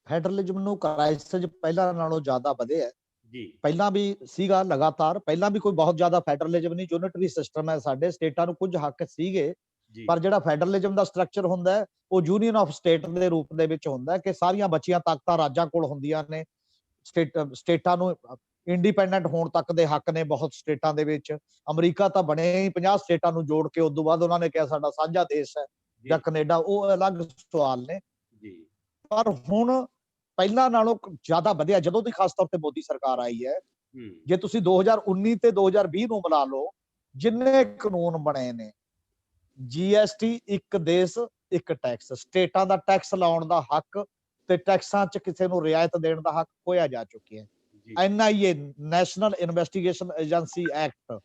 ਫੈਡਰਲਿਜ਼ਮ ਨੂੰ ਕ੍ਰਾਈਸਿਸ ਪਹਿਲਾਂ ਨਾਲੋਂ ਜ਼ਿਆਦਾ ਵਧਿਆ ਜੀ। ਪਹਿਲਾਂ ਵੀ ਸੀਗਾ ਲਗਾਤਾਰ, ਪਹਿਲਾਂ ਵੀ ਕੋਈ ਬਹੁਤ ਜ਼ਿਆਦਾ ਫੈਡਰਲਿਜ਼ਮ ਨਹੀਂ, ਯੂਨਿਟਰੀ ਸਿਸਟਮ ਹੈ ਸਾਡੇ, ਸਟੇਟਾਂ ਨੂੰ ਕੁਝ ਹੱਕ ਸੀਗੇ, ਪਰ ਜਿਹੜਾ ਫੈਡਰਲਿਜ਼ਮ ਦਾ ਸਟਰਕਚਰ ਹੁੰਦਾ ਹੈ ਉਹ ਯੂਨੀਅਨ ਆਫ ਸਟੇਟ ਦੇ ਰੂਪ ਦੇ ਵਿੱਚ ਹੁੰਦਾ ਕਿ ਸਾਰੀਆਂ ਬਚੀਆਂ ਤਾਕਤਾਂ ਰਾਜਾਂ ਕੋਲ ਹੁੰਦੀਆਂ ਨੇ। ਸਟੇਟਾਂ ਨੂੰ ਇੰਡੀਪੈਂਡੈਂਟ ਹੋਣ ਤੱਕ ਦੇ ਹੱਕ ਨੇ ਬਹੁਤ ਸਟੇਟਾਂ ਦੇ ਵਿੱਚ। ਅਮਰੀਕਾ ਤਾਂ ਬਣੇ ਹੀ 50 ਸਟੇਟਾਂ ਨੂੰ ਜੋੜ ਕੇ, ਉਦੋਂ ਬਾਅਦ ਉਹਨਾਂ ਨੇ ਕਿਹਾ ਸਾਡਾ ਸਾਂਝਾ ਦੇਸ਼ ਹੈ, ਜਾਂ ਕੈਨੇਡਾ, ਉਹ ਅਲੱਗ ਸਵਾਲ ਨੇ। ਪਰ ਹੁਣ ਪਹਿਲਾਂ ਨਾਲੋਂ ਜ਼ਿਆਦਾ ਵਧਿਆ ਜਦੋਂ ਦੀ ਖਾਸ ਤੌਰ ਤੇ ਮੋਦੀ ਸਰਕਾਰ ਆਈ ਹੈ। ਜੇ ਤੁਸੀਂ 2019 ਤੇ 2020 ਨੂੰ ਮਿਲਾ ਲਓ, ਜਿੰਨੇ ਕਾਨੂੰਨ ਬਣੇ ਨੇ, ਜੀਐਸਟੀ ਇੱਕ ਦੇਸ਼ ਇੱਕ ਟੈਕਸ, ਸਟੇਟਾਂ ਦਾ ਟੈਕਸ ਲਾਉਣ ਦਾ ਹੱਕ ਤੇ ਟੈਕਸਾਂ 'ਚ ਕਿਸੇ ਨੂੰ ਰਿਆਇਤ ਦੇਣ ਦਾ ਹੱਕ ਖੋਇਆ ਜਾ ਚੁੱਕਿਆ ਹੈ। NIA, national investigation agency act,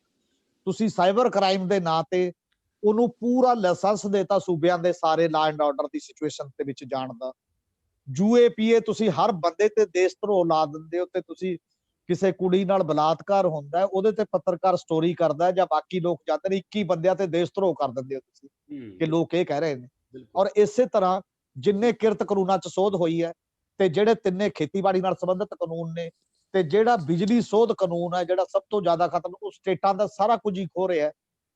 ਤੁਸੀਂ ਸਾਈਬਰ ਕ੍ਰਾਈਮ ਦੇ ਨਾਂ ਤੇ ਉਹਨੂੰ ਪੂਰਾ ਲਾਇਸੈਂਸ ਦੇਤਾ ਸੂਬਿਆਂ ਦੇ ਸਾਰੇ law and order the situation ਦੇ ਵਿੱਚ ਜਾਣ ਦਾ। UAPA ਤੁਸੀਂ ਹਰ ਬੰਦੇ ਤੇ ਦੇਸ਼ ਧਰੋਹ ਲਾ ਦਿੰਦੇ ਹੋ, ਤੇ ਤੁਸੀਂ ਕਿਸੇ ਕੁੜੀ ਨਾਲ ਬਲਾਤਕਾਰ ਹੁੰਦਾ ਉਹਦੇ ਤੇ ਪੱਤਰਕਾਰ ਸਟੋਰੀ ਕਰਦਾ ਜਾਂ ਬਾਕੀ ਲੋਕ ਜਾਂਦੇ ਨੇ, 21 ਬੰਦਿਆਂ ਤੇ ਦੇਸ਼ ਧਰੋਹ ਕਰ ਦਿੰਦੇ ਹੋ ਤੁਸੀਂ, ਕਿ ਲੋਕ ਇਹ ਕਹਿ ਰਹੇ ਨੇ। ਔਰ ਇਸੇ ਤਰ੍ਹਾਂ ਜਿੰਨੇ ਕਿਰਤ ਕਾਨੂੰਨਾਂ 'ਚ ਸੋਧ ਹੋਈ ਹੈ, ਤੇ ਜਿਹੜੇ ਤਿੰਨੇ ਖੇਤੀਬਾੜੀ ਨਾਲ ਸੰਬੰਧਿਤ ਕਾਨੂੰਨ ਨੇ, ਤੇ ਜਿਹੜਾ ਬਿਜਲੀ ਸੋਧ ਕਾਨੂੰਨ ਹੈ ਜਿਹੜਾ ਸਭ ਤੋਂ ਜ਼ਿਆਦਾ ਖਤਮ, ਉਹ ਸਟੇਟਾਂ ਦਾ ਸਾਰਾ ਕੁਝ ਹੀ ਖੋ ਰਿਹਾ ਹੈ।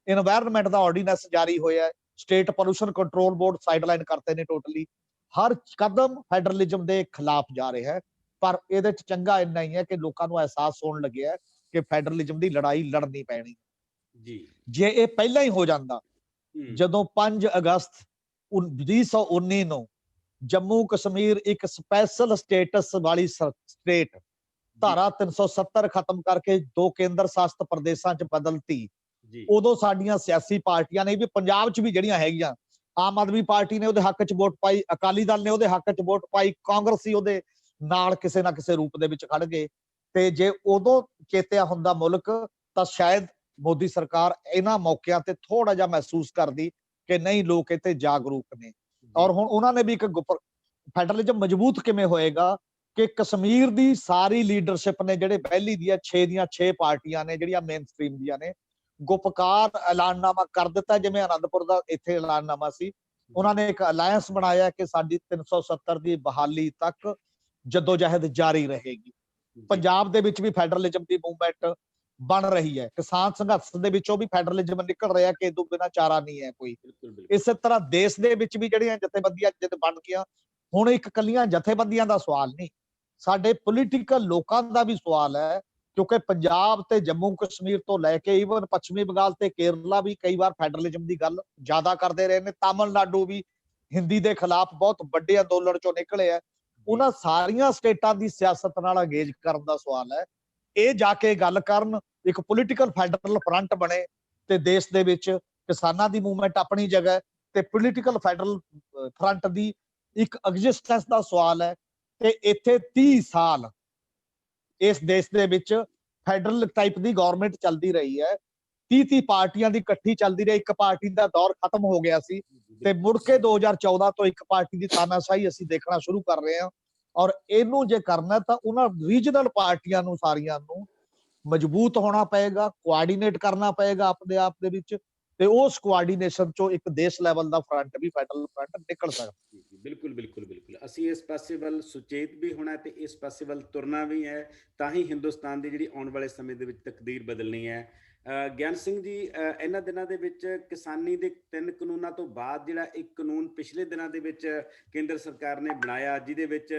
ਇਨਵਾਇਰਨਮੈਂਟ ਦਾ ਆਰਡੀਨੈਂਸ ਜਾਰੀ ਹੋਇਆ, state pollution control board sideline ਕਰਤੇ ਨੇ ਟੋਟਲੀ। ਹਰ ਕਦਮ ਫੈਡਰਲਿਜ਼ਮ ਦੇ ਖਿਲਾਫ ਜਾ ਰਿਹਾ ਹੈ। ਪਰ ਇਹਦੇ 'ਚ ਚੰਗਾ ਇੰਨਾ ਹੀ ਹੈ ਕਿ ਲੋਕਾਂ ਨੂੰ ਅਹਿਸਾਸ ਹੋਣ ਲੱਗਿਆ ਕਿ ਫੈਡਰਲਿਜ਼ਮ ਦੀ ਲੜਾਈ ਲੜਨੀ ਪੈਣੀ ਜੀ। ਜੇ ਇਹ ਪਹਿਲਾਂ ਹੀ ਹੋ ਜਾਂਦਾ, ਜਦੋਂ 5 ਅਗਸਤ 2019 ਨੂੰ ਜੰਮੂ ਕਸ਼ਮੀਰ ਇੱਕ ਸਪੈਸ਼ਲ ਸਟੇਟਸ ਵਾਲੀ ਸਟੇਟ, ਧਾਰਾ 370 ਖਤਮ ਕਰਕੇ 2 ਕੇਂਦਰ ਸ਼ਾਸਿਤ ਪ੍ਰਦੇਸ਼ਾਂ 'ਚ ਬਦਲਤੀ, ਉਦੋਂ ਸਾਡੀਆਂ ਸਿਆਸੀ ਪਾਰਟੀਆਂ ਨੇ ਵੀ ਪੰਜਾਬ 'ਚ ਵੀ ਜਿਹੜੀਆਂ ਹੈਗੀਆਂ, ਆਮ ਆਦਮੀ ਪਾਰਟੀ ਨੇ ਉਹਦੇ ਹੱਕ 'ਚ ਵੋਟ ਪਾਈ, ਅਕਾਲੀ ਦਲ ਨੇ ਉਹਦੇ ਹੱਕ 'ਚ ਵੋਟ ਪਾਈ, ਕਾਂਗਰਸੀ ਉਹਦੇ ਨਾਲ ਕਿਸੇ ਨਾ ਕਿਸੇ ਰੂਪ ਦੇ ਵਿੱਚ ਖੜ ਗਏ। ਤੇ ਜੇ ਉਦੋਂ ਚੇਤਿਆ ਹੁੰਦਾ ਮੁਲਕ, ਤਾਂ ਸ਼ਾਇਦ ਮੋਦੀ ਸਰਕਾਰ ਇਹਨਾਂ ਮੌਕਿਆਂ ਤੇ ਥੋੜਾ ਜਿਹਾ ਮਹਿਸੂਸ ਕਰਦੀ ਕਿ ਨਹੀਂ, ਲੋਕ ਇੱਥੇ ਜਾਗਰੂਕ ਨੇ। ਔਰ ਹੁਣ ਉਹਨਾਂ ਨੇ ਵੀ ਇੱਕ ਫੈਡਰਲਿਜ਼ਮ ਮਜ਼ਬੂਤ ਕਿਵੇਂ ਹੋਏਗਾ ਕਿ ਕਸ਼ਮੀਰ ਦੀ ਸਾਰੀ ਲੀਡਰਸ਼ਿਪ ਨੇ, ਜਿਹੜੇ ਪਹਿਲੀ ਦੀਆਂ 6 ਪਾਰਟੀਆਂ ਨੇ ਜਿਹੜੀਆਂ ਮੇਨ ਸਟ੍ਰੀਮ ਦੀਆਂ ਨੇ, ਗੁਪਕਾਰ ਐਲਾਨਨਾਮਾ ਕਰ ਦਿੱਤਾ। ਜਿਵੇਂ ਆਨੰਦਪੁਰ ਦਾ ਇੱਥੇ ਐਲਾਨਨਾਮਾ ਸੀ, ਉਹਨਾਂ ਨੇ ਇੱਕ ਅਲਾਇੰਸ ਬਣਾਇਆ ਕਿ ਸਾਡੀ 370 ਦੀ ਬਹਾਲੀ ਤੱਕ ਜਦੋਜਹਿਦ ਜਾਰੀ ਰਹੇਗੀ। ਪੰਜਾਬ ਦੇ ਵਿੱਚ ਵੀ ਫੈਡਰਲਿਜ਼ਮ ਦੀ ਮੂਵਮੈਂਟ ਬਣ ਰਹੀ ਹੈ। ਕਿਸਾਨ ਸੰਘਰਸ਼ ਦੇ ਵਿੱਚੋਂ ਵੀ ਫੈਡਰਲਿਜ਼ਮ ਨਿਕਲ ਰਿਹਾ ਕਿ ਇਹਦੋਂ ਬਿਨਾਂ ਚਾਰਾ ਨਹੀਂ ਹੈ ਕੋਈ। ਇਸੇ ਤਰ੍ਹਾਂ ਦੇਸ਼ ਦੇ ਵਿੱਚ ਵੀ ਜਿਹੜੀਆਂ ਜਥੇਬੰਦੀਆਂ ਜਦ ਬਣ ਗਈਆਂ, ਹੁਣ ਇੱਕ ਕੱਲੀਆਂ ਜਥੇਬੰਦੀਆਂ ਦਾ ਸਵਾਲ ਨਹੀਂ, ਸਾਡੇ ਪੋਲੀਟੀਕਲ ਲੋਕਾਂ ਦਾ ਵੀ ਸਵਾਲ ਹੈ। ਕਿਉਂਕਿ ਪੰਜਾਬ ਤੇ ਜੰਮੂ ਕਸ਼ਮੀਰ ਤੋਂ ਲੈ ਕੇ ਈਵਨ ਪੱਛਮੀ ਬੰਗਾਲ ਤੇ ਕੇਰਲਾ ਵੀ ਕਈ ਵਾਰ ਫੈਡਰਲਿਜ਼ਮ ਦੀ ਗੱਲ ਜ਼ਿਆਦਾ ਕਰਦੇ ਰਹੇ ਨੇ। ਤਾਮਿਲਨਾਡੂ ਵੀ ਹਿੰਦੀ ਦੇ ਖਿਲਾਫ ਬਹੁਤ ਵੱਡੇ ਅੰਦੋਲਨ ਚੋਂ ਨਿਕਲੇ ਆ। ਉਹਨਾਂ ਸਾਰੀਆਂ ਸਟੇਟਾਂ ਦੀ ਸਿਆਸਤ ਨਾਲ ਅੰਗੇਜ ਕਰਨ ਦਾ ਸਵਾਲ ਹੈ। ਇਹ ਜਾ ਕੇ ਗੱਲ ਕਰਨ, ਇੱਕ ਪੋਲੀਟੀਕਲ ਫੈਡਰਲ ਫਰੰਟ ਬਣੇ, ਤੇ ਦੇਸ਼ ਦੇ ਵਿੱਚ ਕਿਸਾਨਾਂ ਦੀ ਮੂਵਮੈਂਟ ਆਪਣੀ ਜਗ੍ਹਾ ਤੇ ਪੋਲੀਟੀਕਲ ਫੈਡਰਲ ਫਰੰਟ ਦੀ ਇੱਕ ਐਗਜ਼ਿਸਟੈਂਸ ਦਾ ਸਵਾਲ ਹੈ। ਤੇ ਇੱਥੇ 30 ਸਾਲ ਇਸ ਦੇਸ਼ ਦੇ ਵਿੱਚ ਫੈਡਰਲ ਟਾਈਪ ਦੀ ਗਵਰਨਮੈਂਟ ਚੱਲਦੀ ਰਹੀ ਹੈ। 30 ਪਾਰਟੀਆਂ ਦੀ ਇਕੱਠੀ ਚੱਲਦੀ ਰਹੀ। ਇੱਕ ਪਾਰਟੀ ਦਾ ਦੌਰ ਖਤਮ ਹੋ ਗਿਆ ਸੀ ਤੇ ਮੁੜ ਕੇ 2014 ਤੋਂ ਇੱਕ ਪਾਰਟੀ ਦੀ ਤਾਨਾਸ਼ਾਹੀ ਅਸੀਂ ਦੇਖਣਾ ਸ਼ੁਰੂ ਕਰ ਰਹੇ ਹਾਂ। ਔਰ ਇਹਨੂੰ ਜੇ ਕਰਨਾ ਤਾਂ ਉਹਨਾਂ ਰੀਜਨਲ ਪਾਰਟੀਆਂ ਨੂੰ ਸਾਰੀਆਂ ਨੂੰ ਮਜ਼ਬੂਤ ਹੋਣਾ ਪਏਗਾ, ਕੋਆਰਡੀਨੇਟ ਕਰਨਾ ਪਏਗਾ ਆਪਣੇ ਆਪ ਦੇ ਵਿੱਚ, ਤੇ ਉਸ ਕੋਆਰਡੀਨੇਸ਼ਨ ਚੋਂ ਇੱਕ ਦੇਸ਼ ਲੈਵਲ ਦਾ ਫਰੰਟ ਵੀ ਫੈਡਰਲ ਫਰੰਟ ਨਿਕਲ ਸਕਦਾ। ਬਿਲਕੁਲ ਬਿਲਕੁਲ ਬਿਲਕੁਲ। ਅਸੀਂ ਇਸ ਪਾਸੇ ਵੱਲ ਸੁਚੇਤ ਵੀ ਹੋਣਾ ਤੇ ਇਸ ਪਾਸੇ ਵੱਲ ਤੁਰਨਾ ਵੀ ਹੈ, ਤਾਂ ਹੀ ਹਿੰਦੁਸਤਾਨ ਦੀ ਜਿਹੜੀ ਆਉਣ ਵਾਲੇ ਸਮੇਂ ਦੇ ਵਿੱਚ ਤਕਦੀਰ ਬਦਲਣੀ ਹੈ। ਗਿਆਨ ਸਿੰਘ ਜੀ, ਇਹਨਾਂ ਦਿਨਾਂ ਦੇ ਵਿੱਚ ਕਿਸਾਨੀ ਦੇ 3 ਕਾਨੂੰਨਾਂ ਤੋਂ ਬਾਅਦ ਜਿਹੜਾ ਇੱਕ ਕਾਨੂੰਨ ਪਿਛਲੇ ਦਿਨਾਂ ਦੇ ਵਿੱਚ ਕੇਂਦਰ ਸਰਕਾਰ ਨੇ ਬਣਾਇਆ, ਜਿਹਦੇ ਵਿੱਚ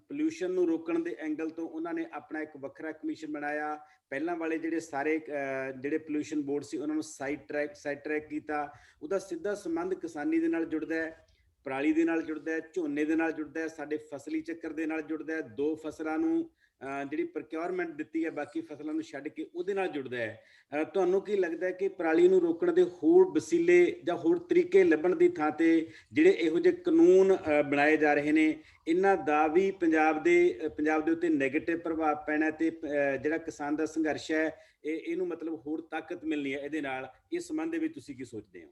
ਪੋਲਿਊਸ਼ਨ ਨੂੰ ਰੋਕਣ ਦੇ ਐਂਗਲ ਤੋਂ ਉਹਨਾਂ ਨੇ ਆਪਣਾ ਇੱਕ ਵੱਖਰਾ ਕਮਿਸ਼ਨ ਬਣਾਇਆ। ਪਹਿਲਾਂ ਵਾਲੇ ਜਿਹੜੇ ਸਾਰੇ ਜਿਹੜੇ ਪੋਲਿਊਸ਼ਨ ਬੋਰਡ ਸੀ ਉਹਨਾਂ ਨੂੰ ਸਾਈਡ ਟਰੈਕ ਕੀਤਾ। ਉਹਦਾ ਸਿੱਧਾ ਸੰਬੰਧ ਕਿਸਾਨੀ ਦੇ ਨਾਲ ਜੁੜਦਾ ਹੈ, ਪਰਾਲੀ ਦੇ ਨਾਲ ਜੁੜਦਾ ਹੈ, ਝੋਨੇ ਦੇ ਨਾਲ ਜੁੜਦਾ ਹੈ, ਸਾਡੇ ਫਸਲੀ ਚੱਕਰ ਦੇ ਨਾਲ ਜੁੜਦਾ ਹੈ। 2 ਫਸਲਾਂ ਨੂੰ ਜਿਹੜੀ ਪ੍ਰੋਕਿਉਰਮੈਂਟ ਦਿੱਤੀ ਹੈ ਬਾਕੀ ਫਸਲਾਂ ਨੂੰ ਛੱਡ ਕੇ, ਉਹਦੇ ਨਾਲ ਜੁੜਦਾ ਹੈ। ਤੁਹਾਨੂੰ ਕੀ ਲੱਗਦਾ ਹੈ ਕਿ ਪਰਾਲੀ ਨੂੰ ਰੋਕਣ ਦੇ ਹੋਰ ਵਸੀਲੇ ਜਾਂ ਹੋਰ ਤਰੀਕੇ ਲੱਭਣ ਦੀ ਥਾਂ ਤੇ ਜਿਹੜੇ ਇਹੋ ਜਿਹੇ ਕਾਨੂੰਨ ਬਣਾਏ ਜਾ ਰਹੇ ਨੇ, ਇਹਨਾਂ ਦਾ ਵੀ ਪੰਜਾਬ ਦੇ ਉੱਤੇ ਨੈਗੇਟਿਵ ਪ੍ਰਭਾਵ ਪੈਣਾ ਤੇ ਜਿਹੜਾ ਕਿਸਾਨ ਦਾ ਸੰਘਰਸ਼ ਹੈ ਇਹਨੂੰ ਮਤਲਬ ਹੋਰ ਤਾਕਤ ਮਿਲਣੀ ਹੈ ਇਹਦੇ ਨਾਲ? ਇਸ ਸੰਬੰਧ ਦੇ ਵਿੱਚ ਤੁਸੀਂ ਕੀ ਸੋਚਦੇ ਹੋ?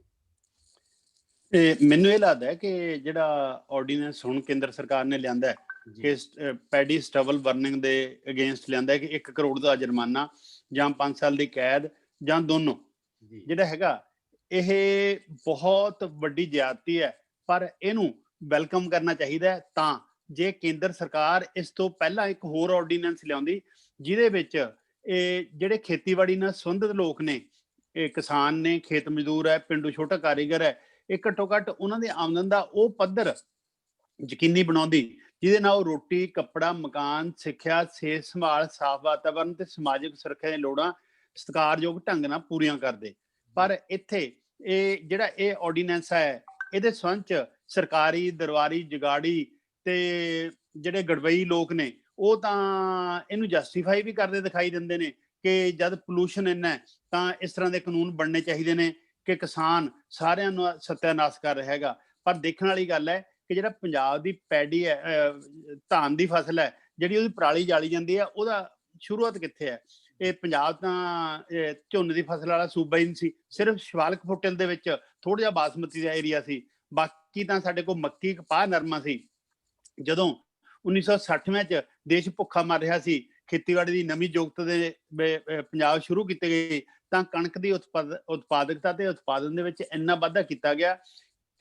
ਮੈਨੂੰ ਇਹ ਲੱਗਦਾ ਹੈ ਕਿ ਜਿਹੜਾ ਆਰਡੀਨੈਂਸ ਹੁਣ ਕੇਂਦਰ ਸਰਕਾਰ ਨੇ ਲਿਆਂਦਾ ਹੈ ਕਿ ਪੈਡੀ ਸਟਬਲ ਬਰਨਿੰਗ ਦੇ ਅਗੇਂਸਟ ਲਿਆਂਦਾ ਹੈ ਕਿ 1 ਕਰੋੜ ਦਾ ਜੁਰਮਾਨਾ ਜਾਂ 5 ਸਾਲ ਦੀ ਕੈਦ ਜਾਂ ਦੋਨੋਂ, ਜਿਹੜਾ ਹੈਗਾ ਇਹ ਬਹੁਤ ਵੱਡੀ ਜ਼ਿਆਦਤੀ ਹੈ। ਪਰ ਇਹਨੂੰ ਵੈਲਕਮ ਕਰਨਾ ਚਾਹੀਦਾ ਹੈ। ਤਾਂ ਜੇ ਕੇਂਦਰ ਸਰਕਾਰ ਇਸ ਤੋਂ ਪਹਿਲਾਂ ਇੱਕ ਹੋਰ ਆਰਡੀਨੈਂਸ ਲਿਆਉਂਦੀ ਜਿਹਦੇ ਵਿੱਚ ਇਹ ਜਿਹੜੇ ਖੇਤੀਬਾੜੀ ਨਾਲ ਸੰਬੰਧਿਤ ਲੋਕ ਨੇ, ਇਹ ਕਿਸਾਨ ਨੇ, ਖੇਤ ਮਜ਼ਦੂਰ ਹੈ, ਪਿੰਡੂ ਛੋਟਾ ਕਾਰੀਗਰ ਹੈ, ਇਹ ਘੱਟੋ ਘੱਟ ਉਹਨਾਂ ਦੀ ਆਮਦਨ ਦਾ ਉਹ ਪੱਧਰ ਯਕੀਨੀ ਬਣਾਉਂਦੀ ਜਿਹਦੇ ਨਾਲ ਉਹ ਰੋਟੀ, ਕੱਪੜਾ, ਮਕਾਨ, ਸਿੱਖਿਆ, ਸਿਹਤ ਸੰਭਾਲ, ਸਾਫ਼ ਵਾਤਾਵਰਨ ਤੇ ਸਮਾਜਿਕ ਸੁਰੱਖਿਆ ਦੀਆਂ ਲੋੜਾਂ ਸਤਿਕਾਰਯੋਗ ਢੰਗ ਨਾਲ ਪੂਰੀਆਂ ਕਰਦੇ। ਪਰ ਇੱਥੇ ਇਹ ਜਿਹੜਾ ਆਰਡੀਨੈਂਸ ਹੈ ਇਹਦੇ ਸੰਬੰਧ 'ਚ ਸਰਕਾਰੀ, ਦਰਬਾਰੀ, ਜਗਾੜੀ ਤੇ ਜਿਹੜੇ ਗੜਬਈ ਲੋਕ ਨੇ ਉਹ ਤਾਂ ਇਹਨੂੰ ਜਸਟੀਫਾਈ ਵੀ ਕਰਦੇ ਦਿਖਾਈ ਦਿੰਦੇ ਨੇ ਕਿ ਜਦ ਪੋਲੂਸ਼ਨ ਇੰਨਾ ਹੈ ਤਾਂ ਇਸ ਤਰ੍ਹਾਂ ਦੇ ਕਾਨੂੰਨ ਬਣਨੇ ਚਾਹੀਦੇ ਨੇ ਕਿ ਕਿਸਾਨ ਸਾਰਿਆਂ ਨੂੰ ਸਤਿਆਨਾਸ਼ ਕਰ ਰਿਹਾ ਹੈਗਾ। ਪਰ ਦੇਖਣ ਵਾਲੀ ਗੱਲ ਹੈ ਕਿ ਜਿਹੜਾ ਪੰਜਾਬ ਦੀ ਪੈਡੀ ਹੈ, ਧਾਨ ਦੀ ਫਸਲ ਹੈ, ਜਿਹੜੀ ਉਹਦੀ ਪਰਾਲੀ ਜਾਲੀ ਜਾਂਦੀ ਹੈ, ਉਹਦਾ ਸ਼ੁਰੂਆਤ ਕਿੱਥੇ ਹੈ? ਇਹ ਪੰਜਾਬ ਤਾਂ ਝੋਨੇ ਦੀ ਫਸਲ ਵਾਲਾ ਸੂਬਾ ਹੀ ਨਹੀਂ ਸੀ, ਸਿਰਫ ਸ਼ਿਵਾਲਿਕ ਫੁੱਟਲ ਦੇ ਵਿੱਚ ਥੋੜਾ ਜਿਹਾ ਬਾਸਮਤੀ ਦਾ ਏਰੀਆ ਸੀ, ਬਾਕੀ ਤਾਂ ਸਾਡੇ ਕੋਲ ਮੱਕੀ, ਕਪਾਹ, ਨਰਮਾ ਸੀ। ਜਦੋਂ 1960 ਚ ਦੇਸ਼ ਭੁੱਖਾ ਮਰ ਰਿਹਾ ਸੀ, ਖੇਤੀਬਾੜੀ ਦੀ ਨਵੀਂ ਜੁਗਤ ਦੇ ਪੰਜਾਬ ਸ਼ੁਰੂ ਕੀਤੇ ਗਏ ਤਾਂ ਕਣਕ ਦੀ ਉਤਪਾਦਕਤਾ ਤੇ ਉਤਪਾਦਨ ਦੇ ਵਿੱਚ ਇੰਨਾ ਵਾਧਾ ਕੀਤਾ ਗਿਆ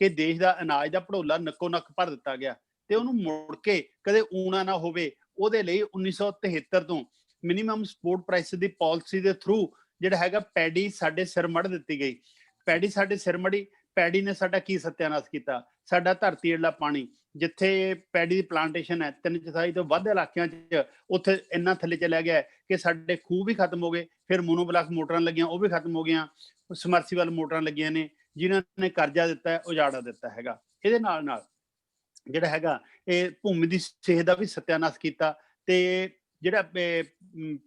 ਕਿ ਦੇਸ਼ ਦਾ ਅਨਾਜ ਦਾ ਭੜੋਲਾ ਨੱਕੋ ਨੱਕ ਭਰ ਦਿੱਤਾ ਗਿਆ ਤੇ ਉਹਨੂੰ ਮੁੜ ਕੇ ਕਦੇ ਊਣਾ ਨਾ ਹੋਵੇ ਉਹਦੇ ਲਈ 1973 ਤੋਂ ਮਿਨੀਮਮ ਸਪੋਰਟ ਪ੍ਰਾਈਸ ਦੀ ਪਾਲਿਸੀ ਦੇ ਥਰੂ ਜਿਹੜਾ ਹੈਗਾ ਪੈਡੀ ਸਾਡੇ ਸਿਰ ਮੜ ਦਿੱਤੀ ਗਈ। ਪੈਡੀ ਸਾਡੇ ਸਿਰ ਮੜੀ, ਪੈਡੀ ਨੇ ਸਾਡਾ ਕੀ ਸਤਿਆਨਾਸ਼ ਕੀਤਾ? ਸਾਡਾ ਧਰਤੀ ਹੇਠਲਾ ਪਾਣੀ, ਜਿੱਥੇ ਪੈਡੀ ਦੀ ਪਲਾਂਟੇਸ਼ਨ ਹੈ 3/4 ਤੋਂ ਵੱਧ ਇਲਾਕਿਆਂ 'ਚ, ਉੱਥੇ ਇੰਨਾ ਥੱਲੇ ਚਲਿਆ ਗਿਆ ਕਿ ਸਾਡੇ ਖੂਹ ਵੀ ਖਤਮ ਹੋ ਗਏ। ਫਿਰ ਮੋਨੋਬਲਾਕ ਮੋਟਰਾਂ ਲੱਗੀਆਂ, ਉਹ ਵੀ ਖਤਮ ਹੋ ਗਈਆਂ। ਸਮਰਸੀਬਲ ਮੋਟਰਾਂ ਲੱਗੀਆਂ ਨੇ ਜਿਨ੍ਹਾਂ ਨੇ ਕਰਜ਼ਾ ਦਿੱਤਾ, ਉਜਾੜਾ ਦਿੱਤਾ ਹੈਗਾ। ਇਹਦੇ ਨਾਲ ਨਾਲ ਜਿਹੜਾ ਹੈਗਾ ਇਹ ਭੂਮੀ ਦੀ ਸਿਹਤ ਦਾ ਵੀ ਸਤਿਆਨਾਸ਼ ਕੀਤਾ ਤੇ ਜਿਹੜਾ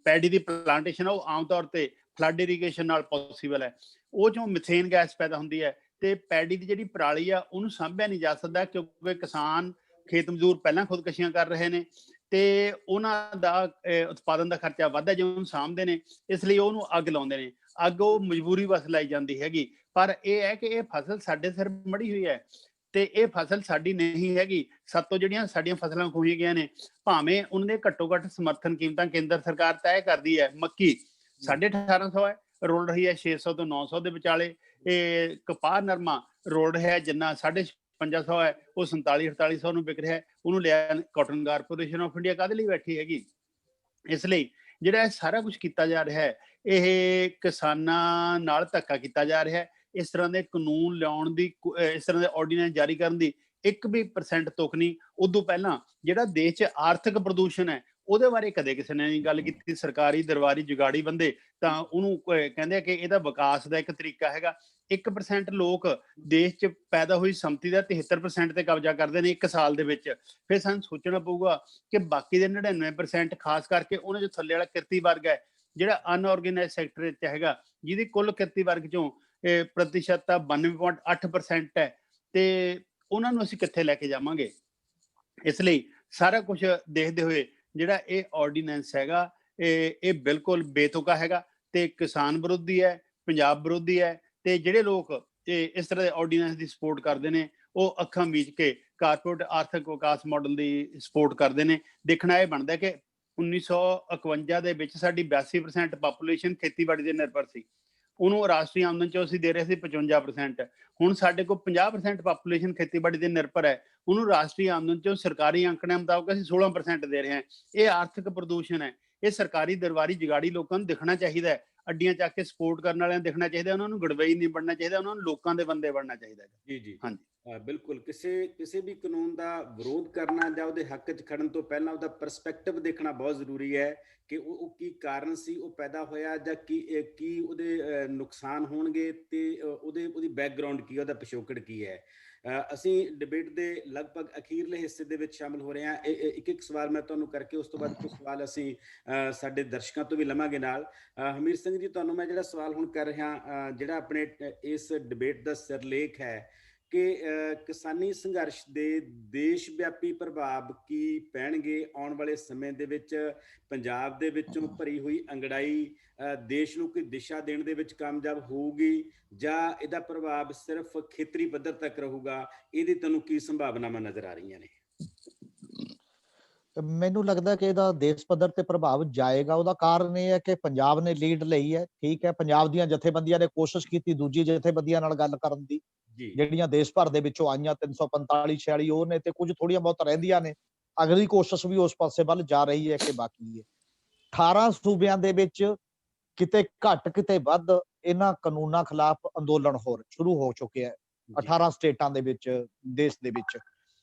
ਪੈਡੀ ਦੀ ਪਲਾਂਟੇਸ਼ਨ ਆ ਉਹ ਆਮ ਤੌਰ ਤੇ ਫਲੱਡ ਇਰੀਗੇਸ਼ਨ ਨਾਲ ਪੋਸੀਬਲ ਹੈ। ਉਹ ਚੋਂ ਮਿਥੇਨ ਗੈਸ ਪੈਦਾ ਹੁੰਦੀ ਹੈ ਤੇ ਪੈਡੀ ਦੀ ਜਿਹੜੀ ਪਰਾਲੀ ਆ ਉਹਨੂੰ ਸਾਂਭਿਆ ਨਹੀਂ ਜਾ ਸਕਦਾ ਕਿਉਂਕਿ ਕਿਸਾਨ, ਖੇਤ ਮਜ਼ਦੂਰ ਪਹਿਲਾਂ ਖੁਦਕਸ਼ੀਆਂ ਕਰ ਰਹੇ ਨੇ ਤੇ ਉਹਨਾਂ ਦਾ ਉਤਪਾਦਨ ਦਾ ਖਰਚਾ ਵੱਧਦਾ ਜੇ ਉਹਨੂੰ ਸਾਂਭਦੇ ਨੇ, ਇਸ ਲਈ ਉਹਨੂੰ ਅੱਗ ਲਾਉਂਦੇ ਨੇ। ਅੱਗ ਉਹ ਮਜਬੂਰੀ ਵਸ ਲਾਈ ਜਾਂਦੀ ਹੈਗੀ, ਪਰ ਇਹ ਹੈ ਕਿ ਇਹ ਫਸਲ ਸਾਡੇ ਸਿਰ ਮੜੀ ਹੋਈ ਹੈ ਤੇ ਇਹ ਫਸਲ ਸਾਡੀ ਨਹੀਂ ਹੈਗੀ। ਸਾਤੋਂ ਜਿਹੜੀਆਂ ਸਾਡੀਆਂ ਫਸਲਾਂ ਖੋਹੀਆਂ ਗਈਆਂ ਨੇ, ਭਾਵੇਂ ਉਹਨਾਂ ਦੇ ਘੱਟੋ ਘੱਟ ਸਮਰਥਨ ਕੀਮਤਾਂ ਕੇਂਦਰ ਸਰਕਾਰ ਤੈਅ ਕਰਦੀ ਹੈ। ਮੱਕੀ 1850 ਹੈ, ਰੋਲ ਰਹੀ ਹੈ 600 ਤੋਂ 900 ਦੇ ਵਿਚਾਲੇ। ਇਹ ਕਪਾਹ, ਨਰਮਾ ਰੋਲ ਰਿਹਾ ਜਿੰਨਾ 550 ਹੈ, ਉਹ 4700-4800 ਨੂੰ ਵਿਕ ਰਿਹਾ। ਉਹਨੂੰ ਲਿਆ ਕਾਟਨ ਕਾਰਪੋਰੇਸ਼ਨ ਆਫ ਇੰਡੀਆ ਕਾਹਦੇ ਲਈ ਬੈਠੀ ਹੈਗੀ? ਇਸ ਲਈ ਜਿਹੜਾ ਇਹ ਸਾਰਾ ਕੁਝ ਕੀਤਾ ਜਾ ਰਿਹਾ ਹੈ ਇਹ ਕਿਸਾਨਾਂ ਨਾਲ ਧੱਕਾ ਕੀਤਾ ਜਾ ਰਿਹਾ ਹੈ। ਇਸ ਤਰ੍ਹਾਂ ਦੇ ਕਾਨੂੰਨ ਲਿਆਉਣ ਦੀ, ਇਸ ਤਰ੍ਹਾਂ ਦੇ ਆਰਡੀਨੈਂਸ ਜਾਰੀ ਕਰਨ ਦੀ 1% ਤੁਕ ਨਹੀਂ। ਉਦੋਂ ਪਹਿਲਾਂ ਜਿਹੜਾ ਦੇਸ਼ 'ਚ ਆਰਥਿਕ ਪ੍ਰਦੂਸ਼ਣ ਹੈ ਉਹਦੇ ਬਾਰੇ ਕਦੇ ਕਿਸੇ ਨੇ ਨਹੀਂ ਗੱਲ ਕੀਤੀ। ਸਰਕਾਰੀ ਦਰਬਾਰੀ ਜੁਗਾੜੀ ਬੰਦੇ ਤਾਂ ਉਹਨੂੰ ਕਹਿੰਦੇ ਆ ਕਿ ਇਹਦਾ ਵਿਕਾਸ ਦਾ ਇੱਕ ਤਰੀਕਾ ਹੈਗਾ। 1% ਲੋਕ ਦੇਸ਼ 'ਚ ਪੈਦਾ ਹੋਈ ਸੰਪਤੀ ਦਾ 73% ਤੇ ਕਬਜ਼ਾ ਕਰਦੇ ਨੇ ਇੱਕ ਸਾਲ ਦੇ ਵਿੱਚ। ਫਿਰ ਸਾਨੂੰ ਸੋਚਣਾ ਪਊਗਾ ਕਿ ਬਾਕੀ ਦੇ 99% ਖਾਸ ਕਰਕੇ ਉਹਨਾਂ 'ਚੋਂ ਥੱਲੇ ਵਾਲਾ ਕਿਰਤੀ ਵਰਗ ਹੈ ਜਿਹੜਾ ਅਨਆਰਗੇਨਾਈਜ਼ਡ ਸੈਕਟਰ ਵਿੱਚ ਹੈਗਾ, ਜਿਹਦੀ ਕੁੱਲ ਕਿਰਤੀ ਵਰਗ 'ਚੋਂ ਪ੍ਰਤੀਸ਼ਤਤਾ 92.8% ਹੈ ਤੇ ਉਹਨਾਂ ਨੂੰ ਅਸੀਂ ਕਿੱਥੇ ਲੈ ਕੇ ਜਾਵਾਂਗੇ? ਇਸ ਲਈ ਸਾਰਾ ਕੁਝ ਦੇਖਦੇ ਹੋਏ ਜਿਹੜਾ ਇਹ ਆਰਡੀਨੈਂਸ ਹੈਗਾ ਇਹ ਬਿਲਕੁਲ ਬੇਤੁਕਾ ਹੈਗਾ ਤੇ ਕਿਸਾਨ ਵਿਰੋਧੀ ਹੈ, ਪੰਜਾਬ ਵਿਰੋਧੀ ਹੈ ਤੇ ਜਿਹੜੇ ਲੋਕ ਇਸ ਤਰ੍ਹਾਂ ਦੇ ਆਰਡੀਨੈਂਸ ਦੀ ਸਪੋਰਟ ਕਰਦੇ ਨੇ ਉਹ ਅੱਖਾਂ ਮੀਚ ਕੇ ਕਾਰਪੋਰੇਟ ਆਰਥਿਕ ਵਿਕਾਸ ਮਾਡਲ ਦੀ ਸਪੋਰਟ ਕਰਦੇ ਨੇ। ਦੇਖਣਾ ਇਹ ਬਣਦਾ ਕਿ 1951 ਦੇ ਵਿੱਚ ਸਾਡੀ 82% ਪਾਪੂਲੇਸ਼ਨ ਖੇਤੀਬਾੜੀ ਦੇ ਨਿਰਭਰ ਸੀ। ਉਹਨੂੰ ਰਾਸ਼ਟਰੀ ਆਮਦਨ ਚੋਂ ਅਸੀਂ ਦੇ ਰਹੇ ਸੀ 55%। ਹੁਣ ਸਾਡੇ ਕੋਲ 50% ਪਾਪੂਲੇਸ਼ਨ ਖੇਤੀਬਾੜੀ ਦੇ ਨਿਰਭਰ ਹੈ, ਉਹਨੂੰ ਰਾਸ਼ਟਰੀ ਆਮਦਨ ਚੋਂ ਸਰਕਾਰੀ ਅੰਕੜਿਆਂ ਮੁਤਾਬਕ ਅਸੀਂ 16% ਦੇ ਰਹੇ ਹਾਂ। ਇਹ ਆਰਥਿਕ ਪ੍ਰਦੂਸ਼ਣ ਹੈ। ਇਹ ਸਰਕਾਰੀ ਦਰਬਾਰੀ ਜਗਾੜੀ ਲੋਕਾਂ ਨੂੰ ਦਿਖਣਾ ਚਾਹੀਦਾ ਹੈ। ਅੱਡੀਆਂ ਚੱਕ ਕੇ ਸਪੋਰਟ ਕਰਨ ਵਾਲਿਆਂ ਨੂੰ ਦਿਖਣਾ ਚਾਹੀਦਾ, ਉਹਨਾਂ ਨੂੰ ਗੜਬਈ ਨਹੀਂ ਬਣਨਾ ਚਾਹੀਦਾ, ਉਹਨਾਂ ਨੂੰ ਲੋਕਾਂ ਦੇ ਬੰਦੇ ਬਣਨਾ ਚਾਹੀਦਾ। ਜੀ ਜੀ ਹਾਂਜੀ, ਬਿਲਕੁਲ। ਕਿਸੇ ਵੀ ਕਾਨੂੰਨ ਦਾ ਵਿਰੋਧ ਕਰਨਾ ਜਾਂ ਉਹਦੇ ਹੱਕ 'ਚ ਖੜਨ ਤੋਂ ਪਹਿਲਾਂ ਉਹਦਾ ਪਰਸਪੈਕਟਿਵ ਦੇਖਣਾ ਬਹੁਤ ਜ਼ਰੂਰੀ ਹੈ ਕਿ ਉਹ ਕੀ ਕਾਰਨ ਸੀ ਉਹ ਪੈਦਾ ਹੋਇਆ ਜਾਂ ਕੀ ਉਹਦੇ ਨੁਕਸਾਨ ਹੋਣਗੇ ਤੇ ਉਹਦੀ ਬੈਕਗਰਾਉਂਡ ਕੀ ਹੈ, ਉਹਦਾ ਪਿਛੋਕੜ ਕੀ ਹੈ। ਅਸੀਂ ਡਿਬੇਟ ਦੇ ਲਗਭਗ ਅਖੀਰਲੇ ਹਿੱਸੇ ਦੇ ਵਿੱਚ ਸ਼ਾਮਿਲ ਹੋ ਰਹੇ ਹਾਂ। ਇੱਕ ਸਵਾਲ ਮੈਂ ਤੁਹਾਨੂੰ ਕਰਕੇ ਉਸ ਤੋਂ ਬਾਅਦ ਕੁਝ ਸਵਾਲ ਅਸੀਂ ਸਾਡੇ ਦਰਸ਼ਕਾਂ ਤੋਂ ਵੀ ਲਵਾਂਗੇ ਨਾਲ। ਹਮੀਰ ਸਿੰਘ ਜੀ, ਤੁਹਾਨੂੰ ਮੈਂ ਜਿਹੜਾ ਸਵਾਲ ਹੁਣ ਕਰ ਰਿਹਾ, ਜਿਹੜਾ ਆਪਣੇ ਇਸ ਡਿਬੇਟ ਦਾ ਸਿਰਲੇਖ ਹੈ ਕਿ ਕਿਸਾਨੀ ਸੰਘਰਸ਼ ਦੇ ਦੇਸ਼ ਵਿਆਪੀ ਪ੍ਰਭਾਵ ਕੀ ਪੈਣਗੇ ਆਉਣ ਵਾਲੇ ਸਮੇਂ ਦੇ ਵਿੱਚ? ਪੰਜਾਬ ਦੇ ਵਿੱਚੋਂ ਭਰੀ ਹੋਈ ਅੰਗੜਾਈ ਦੇਸ਼ ਨੂੰ ਕੋਈ ਦਿਸ਼ਾ ਦੇਣ ਦੇ ਵਿੱਚ ਕਾਮਯਾਬ ਹੋਊਗੀ ਜਾਂ ਇਹਦਾ ਪ੍ਰਭਾਵ ਸਿਰਫ ਖੇਤਰੀ ਪੱਧਰ ਤੱਕ ਰਹੂਗਾ? ਇਹਦੀ ਤੁਹਾਨੂੰ ਕੀ ਸੰਭਾਵਨਾਵਾਂ ਨਜ਼ਰ ਆ ਰਹੀਆਂ ਨੇ? ਮੈਨੂੰ ਲੱਗਦਾ ਕਿ ਇਹਦਾ ਦੇਸ਼ ਪੱਧਰ ਤੇ ਪ੍ਰਭਾਵ ਜਾਏਗਾ। ਉਹਦਾ ਕਾਰਨ ਇਹ ਹੈ ਕਿ ਪੰਜਾਬ ਨੇ ਲੀਡ ਲਈ ਹੈ। ਠੀਕ ਹੈ, ਪੰਜਾਬ ਦੀਆਂ ਜਥੇਬੰਦੀਆਂ ਨੇ ਕੋਸ਼ਿਸ਼ ਕੀਤੀ ਦੂਜੀ ਜਥੇਬੰਦੀਆਂ ਨਾਲ ਗੱਲ ਕਰਨ ਦੀ, ਜਿਹੜੀਆਂ ਦੇਸ਼ ਭਰ ਦੇ ਵਿੱਚੋਂ ਆਈਆਂ 345 46 ਉਹ ਨੇ ਤੇ ਕੁਝ ਥੋੜੀਆਂ ਬਹੁਤ ਰਹਿੰਦੀਆਂ ਨੇ। ਅਗਲੀ ਕੋਸ਼ਿਸ਼ ਵੀ ਉਸ ਪਾਸੇ ਵੱਲ ਜਾ ਰਹੀ ਹੈ ਕਿ ਬਾਕੀ ਹੈ 18 ਸੂਬਿਆਂ ਦੇ ਵਿੱਚ ਕਿਤੇ ਘੱਟ ਕਿਤੇ ਵੱਧ ਇਹਨਾਂ ਕਾਨੂੰਨਾਂ ਖਿਲਾਫ ਅੰਦੋਲਨ ਸ਼ੁਰੂ ਹੋ ਚੁੱਕੇ ਹੈ 18 ਸਟੇਟਾਂ ਦੇ ਵਿੱਚ, ਦੇਸ਼ ਦੇ ਵਿੱਚ।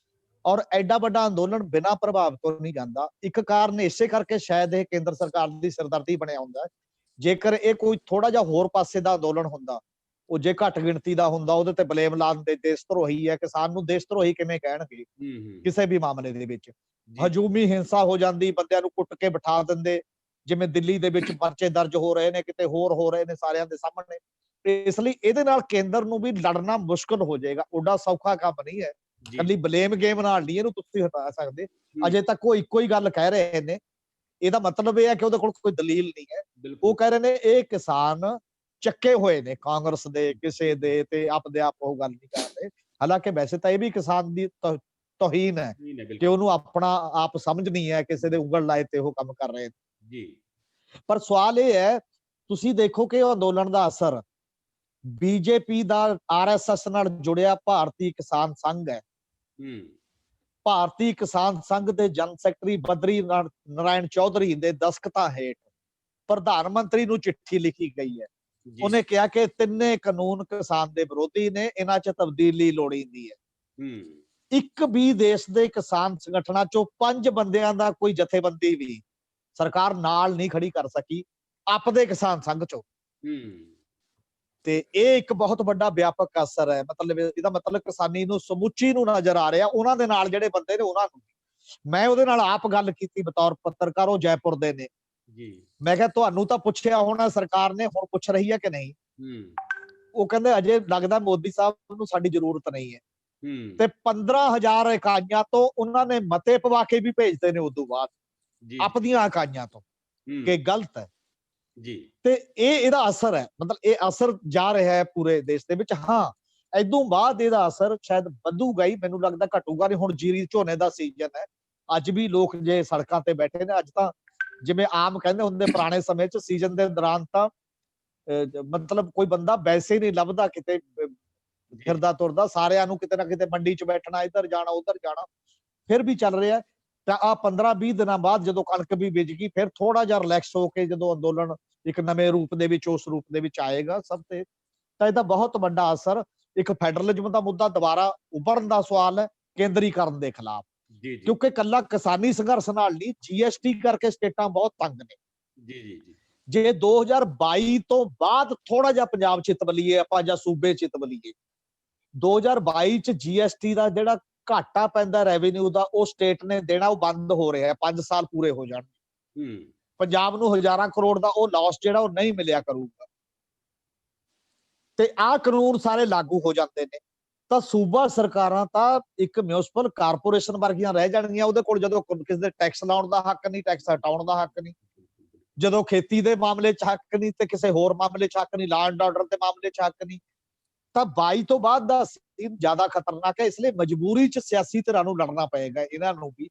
ਔਰ ਐਡਾ ਵੱਡਾ ਅੰਦੋਲਨ ਬਿਨਾਂ ਪ੍ਰਭਾਵ ਤੋਂ ਨਹੀਂ ਜਾਂਦਾ। ਇੱਕ ਕਾਰਨ ਇਸੇ ਕਰਕੇ ਸ਼ਾਇਦ ਇਹ ਕੇਂਦਰ ਸਰਕਾਰ ਦੀ ਸਿਰਦਰਦੀ ਬਣਿਆ ਹੁੰਦਾ। ਜੇਕਰ ਇਹ ਕੋਈ ਥੋੜਾ ਜਿਹਾ ਹੋਰ ਪਾਸੇ ਦਾ ਅੰਦੋਲਨ ਹੁੰਦਾ, ਉਹ ਜੇ ਘੱਟ ਗਿਣਤੀ ਦਾ ਹੁੰਦਾ ਉਹਦੇ ਤੇ ਬਲੇਮ ਲਾ ਦਿੰਦੇ ਦੇਸ਼ ਧਰੋਹੀ ਹੈ। ਕਿਸਾਨ ਨੂੰ ਦੇਸ਼ ਧਰੋਹੀ ਕਿਵੇਂ ਕਹਿਣਗੇ ਕਿਸੇ ਵੀ ਮਾਮਲੇ ਦੇ ਵਿੱਚ? ਹਜੂਮੀ ਹਿੰਸਾ ਹੋ ਜਾਂਦੀ, ਬੰਦਿਆਂ ਨੂੰ ਕੁੱਟ ਕੇ ਬਿਠਾ ਦਿੰਦੇ, ਜਿਵੇਂ ਦਿੱਲੀ ਦੇ ਵਿੱਚ ਪਰਚੇ ਦਰਜ ਹੋ ਰਹੇ ਨੇ, ਕਿਤੇ ਹੋਰ ਹੋ ਰਹੇ ਨੇ ਸਾਰਿਆਂ ਦੇ ਸਾਹਮਣੇ। ਤੇ ਇਸ ਲਈ ਇਹਦੇ ਨਾਲ ਕੇਂਦਰ ਨੂੰ ਵੀ ਲੜਨਾ ਮੁਸ਼ਕਲ ਹੋ ਜਾਏਗਾ। ਓਡਾ ਸੌਖਾ ਕੰਮ ਨਹੀਂ ਹੈ। ਕੱਲੀ ਬਲੇਮ ਗੇਮ ਨਾਲ ਨਹੀਂ ਇਹਨੂੰ ਤੁਸੀਂ ਹਟਾ ਸਕਦੇ। ਅਜੇ ਤੱਕ ਉਹ ਇੱਕੋ ਹੀ ਗੱਲ ਕਹਿ ਰਹੇ ਨੇ। ਇਹਦਾ ਮਤਲਬ ਇਹ ਹੈ ਕਿ ਉਹਦੇ ਕੋਲ ਕੋਈ ਦਲੀਲ ਨਹੀਂ ਹੈ। ਉਹ ਕਹਿ ਰਹੇ ਨੇ ਇਹ ਕਿਸਾਨ ਚੱਕੇ ਹੋਏ ਨੇ ਕਾਂਗਰਸ ਦੇ ਕਿਸੇ ਦੇ, ਤੇ ਆਪਦੇ ਆਪ ਉਹ ਗੱਲ ਨਹੀਂ ਕਰਦੇ। ਹਾਲਾਂਕਿ ਵੈਸੇ ਤਾਂ ਇਹ ਵੀ ਕਿਸਾਨ ਦੀ ਤੋਹੀਨ ਹੈ ਕਿ ਉਹਨੂੰ ਆਪਣਾ ਆਪ ਸਮਝ ਨਹੀਂ ਹੈ, ਕਿਸੇ ਦੇ ਉਂਗਲ ਲਾਏ ਤੇ ਉਹ ਕੰਮ ਕਰ ਰਹੇ ਨੇ। ਪਰ ਸਵਾਲ ਇਹ ਹੈ, ਤੁਸੀਂ ਦੇਖੋ ਕਿ ਉਹ ਅੰਦੋਲਨ ਦਾ ਅਸਰ ਬੀਜੇਪੀ ਦਾ ਆਰਐਸਐਸ ਨਾਲ ਜੁੜਿਆ ਭਾਰਤੀ ਕਿਸਾਨ ਸੰਘ ਹੈ। ਭਾਰਤੀ ਕਿਸਾਨ ਸੰਘ ਦੇ ਜਨਰਲ ਸੈਕਟਰੀ ਬਦਰੀ ਨਾਰਾਇਣ ਚੌਧਰੀ ਦੇ ਦਸਖਤਾਂ ਹੇਠ ਪ੍ਰਧਾਨ ਮੰਤਰੀ ਨੂੰ ਚਿੱਠੀ ਲਿਖੀ ਗਈ ਹੈ। ਉਹਨੇ ਕਿਹਾ ਕਿ ਤਿੰਨੇ ਕਾਨੂੰਨ ਕਿਸਾਨ ਦੇ ਵਿਰੋਧੀ ਨੇ, ਇਹਨਾਂ 'ਚ ਤਬਦੀਲੀ ਲੋੜੀਂਦੀ ਹੈ। ਇੱਕ ਵੀ ਦੇਸ਼ ਦੇ ਕਿਸਾਨ ਸੰਗਠਨਾਂ ਚੋਂ 5 ਬੰਦਿਆਂ ਦਾ ਕੋਈ ਜਥੇਬੰਦੀ ਵੀ ਸਰਕਾਰ ਨਾਲ ਨਹੀਂ ਖੜੀ ਕਰ ਸਕੀ ਆਪਦੇ ਕਿਸਾਨ ਸੰਘ ਚੋਂ। ਤੇ ਇਹ ਇੱਕ ਬਹੁਤ ਵੱਡਾ ਵਿਆਪਕ ਅਸਰ ਹੈ। ਮਤਲਬ ਇਹਦਾ ਮਤਲਬ ਕਿਸਾਨੀ ਨੂੰ ਸਮੁੱਚੀ ਨੂੰ ਨਜ਼ਰ ਆ ਰਿਹਾ, ਉਹਨਾਂ ਦੇ ਨਾਲ ਜਿਹੜੇ ਬੰਦੇ ਨੇ ਉਹਨਾਂ ਨੂੰ। ਮੈਂ ਉਹਦੇ ਨਾਲ ਆਪ ਗੱਲ ਕੀਤੀ ਬਤੌਰ ਪੱਤਰਕਾਰ, ਉਹ ਜੈਪੁਰ ਦੇ ਨੇ। ਮੈਂ ਕਿਹਾ ਤੁਹਾਨੂੰ ਤਾਂ ਪੁੱਛਿਆ ਹੋਣਾ ਸਰਕਾਰ ਨੇ, ਹੁਣ ਪੁੱਛ ਰਹੀ ਹੈ ਕਿ ਨਹੀਂ? ਉਹ ਕਹਿੰਦੇ ਅਜੇ ਲੱਗਦਾ ਮੋਦੀ ਸਾਹਿਬ ਨੂੰ ਸਾਡੀ ਜ਼ਰੂਰਤ ਨਹੀਂ ਹੈ। ਤੇ 15,000 ਇਕਾਈਆਂ ਤੋਂ ਉਹਨਾਂ ਨੇ ਮਤੇ ਪਵਾ ਕੇ ਵੀ ਭੇਜਦੇ ਨੇ ਉਦੋਂ ਬਾਅਦ ਆਪਣੀਆਂ ਇਕਾਈਆਂ ਤੋਂ ਕਿ ਗਲਤ ਹੈ। ਤੇ ਇਹਦਾ ਅਸਰ ਹੈ, ਮਤਲਬ ਇਹ ਅਸਰ ਜਾ ਰਿਹਾ ਹੈ ਪੂਰੇ ਦੇਸ਼ ਦੇ ਵਿੱਚ। ਹਾਂ, ਇਦੋਂ ਬਾਅਦ ਇਹਦਾ ਅਸਰ ਸ਼ਾਇਦ ਵਧੂਗਾ ਹੀ, ਮੈਨੂੰ ਲੱਗਦਾ ਘਟੂਗਾ ਨਹੀਂ। ਹੁਣ ਜੀਰੀ ਝੋਨੇ ਦਾ ਸੀਜ਼ਨ ਹੈ, ਅੱਜ ਵੀ ਲੋਕ ਜੇ ਸੜਕਾਂ ਤੇ ਬੈਠੇ ਨੇ। ਅੱਜ ਤਾਂ ਜਿਵੇਂ ਆਮ ਕਹਿੰਦੇ ਹੁੰਦੇ ਪੁਰਾਣੇ ਸਮੇਂ 'ਚ ਸੀਜ਼ਨ ਦੇ ਦੌਰਾਨ ਤਾਂ ਮਤਲਬ ਕੋਈ ਬੰਦਾ ਵੈਸੇ ਹੀ ਨਹੀਂ ਲੱਭਦਾ ਕਿਤੇ ਫਿਰਦਾ ਤੁਰਦਾ, ਸਾਰਿਆਂ ਨੂੰ ਕਿਤੇ ਨਾ ਕਿਤੇ ਮੰਡੀ 'ਚ ਬੈਠਣਾ, ਇੱਧਰ ਜਾਣਾ ਉੱਧਰ ਜਾਣਾ। ਫਿਰ ਵੀ ਚੱਲ ਰਿਹਾ। ਤਾਂ ਆ 15-20 ਦਿਨਾਂ ਬਾਅਦ ਜਦੋਂ ਕਣਕ ਵੀ ਬੀਜ ਗਈ, ਫਿਰ ਥੋੜਾ ਜਿਹਾ ਰਿਲੈਕਸ ਹੋ ਕੇ ਜਦੋਂ ਅੰਦੋਲਨ ਇੱਕ ਨਵੇਂ ਰੂਪ ਦੇ ਵਿੱਚ, ਉਸ ਰੂਪ ਦੇ ਵਿੱਚ ਆਏਗਾ ਸਭ ਤੇ, ਤਾਂ ਇਹਦਾ ਬਹੁਤ ਵੱਡਾ ਅਸਰ ਇੱਕ ਫੈਡਰਲਿਜ਼ਮ ਦਾ ਮੁੱਦਾ ਦੁਬਾਰਾ ਉੱਭਰਨ ਦਾ ਸਵਾਲ ਹੈ ਕੇਂਦਰੀਕਰਨ ਦੇ ਖਿਲਾਫ। ਕਿਉਂਕਿ ਕੱਲਾ ਕਿਸਾਨੀ ਸੰਘਰਸ਼ ਨਾਲ ਨਹੀਂ, ਜੀਐਸਟੀ ਕਰਕੇ ਸਟੇਟਾਂ ਬਹੁਤ ਤੰਗ ਨੇ। ਜੇ 2022 ਤੋਂ ਬਾਅਦ ਥੋੜਾ ਜਿਹਾ ਪੰਜਾਬ ਚਿੱਤ ਬਲੀਏ ਆਪਾਂ, ਜਾਂ ਸੂਬੇ ਚਿੱਤ ਬਲੀਏ, 2022 ਚ ਜੀਐਸਟੀ ਦਾ ਜਿਹੜਾ ਘਾਟਾ ਪੈਂਦਾ ਰੈਵਨਿਊ ਦਾ, ਉਹ ਸਟੇਟ ਨੇ ਦੇਣਾ, ਉਹ ਬੰਦ ਹੋ ਰਿਹਾ ਹੈ। 5 ਸਾਲ ਪੂਰੇ ਹੋ ਜਾਣ, ਪੰਜਾਬ ਨੂੰ ਹਜ਼ਾਰਾਂ ਕਰੋੜ ਦਾ ਉਹ ਲਾਸ ਜਿਹੜਾ ਉਹ ਨਹੀਂ ਮਿਲਿਆ ਕਰੂਗਾ। ਤੇ ਆਹ ਕਾਨੂੰਨ ਸਾਰੇ ਲਾਗੂ ਹੋ ਜਾਂਦੇ ਨੇ ਤਾਂ ਸੂਬਾ ਸਰਕਾਰਾਂ ਤਾਂ ਇੱਕ ਮਿਊਨਿਸਪਲ ਕਾਰਪੋਰੇਸ਼ਨ ਵਰਗੀਆਂ ਰਹਿ ਜਾਣਗੀਆਂ। ਉਹਦੇ ਕੋਲ ਜਦੋਂ ਕਿਸੇ ਦੇ ਟੈਕਸ ਲਾਉਣ ਦਾ ਹੱਕ ਨਹੀਂ, ਟੈਕਸ ਹਟਾਉਣ ਦਾ ਹੱਕ ਨਹੀਂ, ਜਦੋਂ ਖੇਤੀ ਦੇ ਮਾਮਲੇ 'ਚ ਹੱਕ ਨਹੀਂ, ਤੇ ਕਿਸੇ ਹੋਰ ਮਾਮਲੇ 'ਚ ਹੱਕ ਨਹੀਂ, ਲਾਅ ਐਂਡ ਆਰਡਰ ਦੇ ਮਾਮਲੇ 'ਚ ਹੱਕ ਨਹੀਂ। ਤਾਂ 22 ਤੋਂ ਬਾਅਦ ਦਾ ਸੀਨ ਜ਼ਿਆਦਾ ਖਤਰਨਾਕ ਹੈ। ਇਸ ਲਈ ਮਜਬੂਰੀ 'ਚ ਸਿਆਸੀ ਧਿਰਾਂ ਨੂੰ ਲੜਨਾ ਪਏਗਾ ਇਹਨਾਂ ਨੂੰ ਵੀ।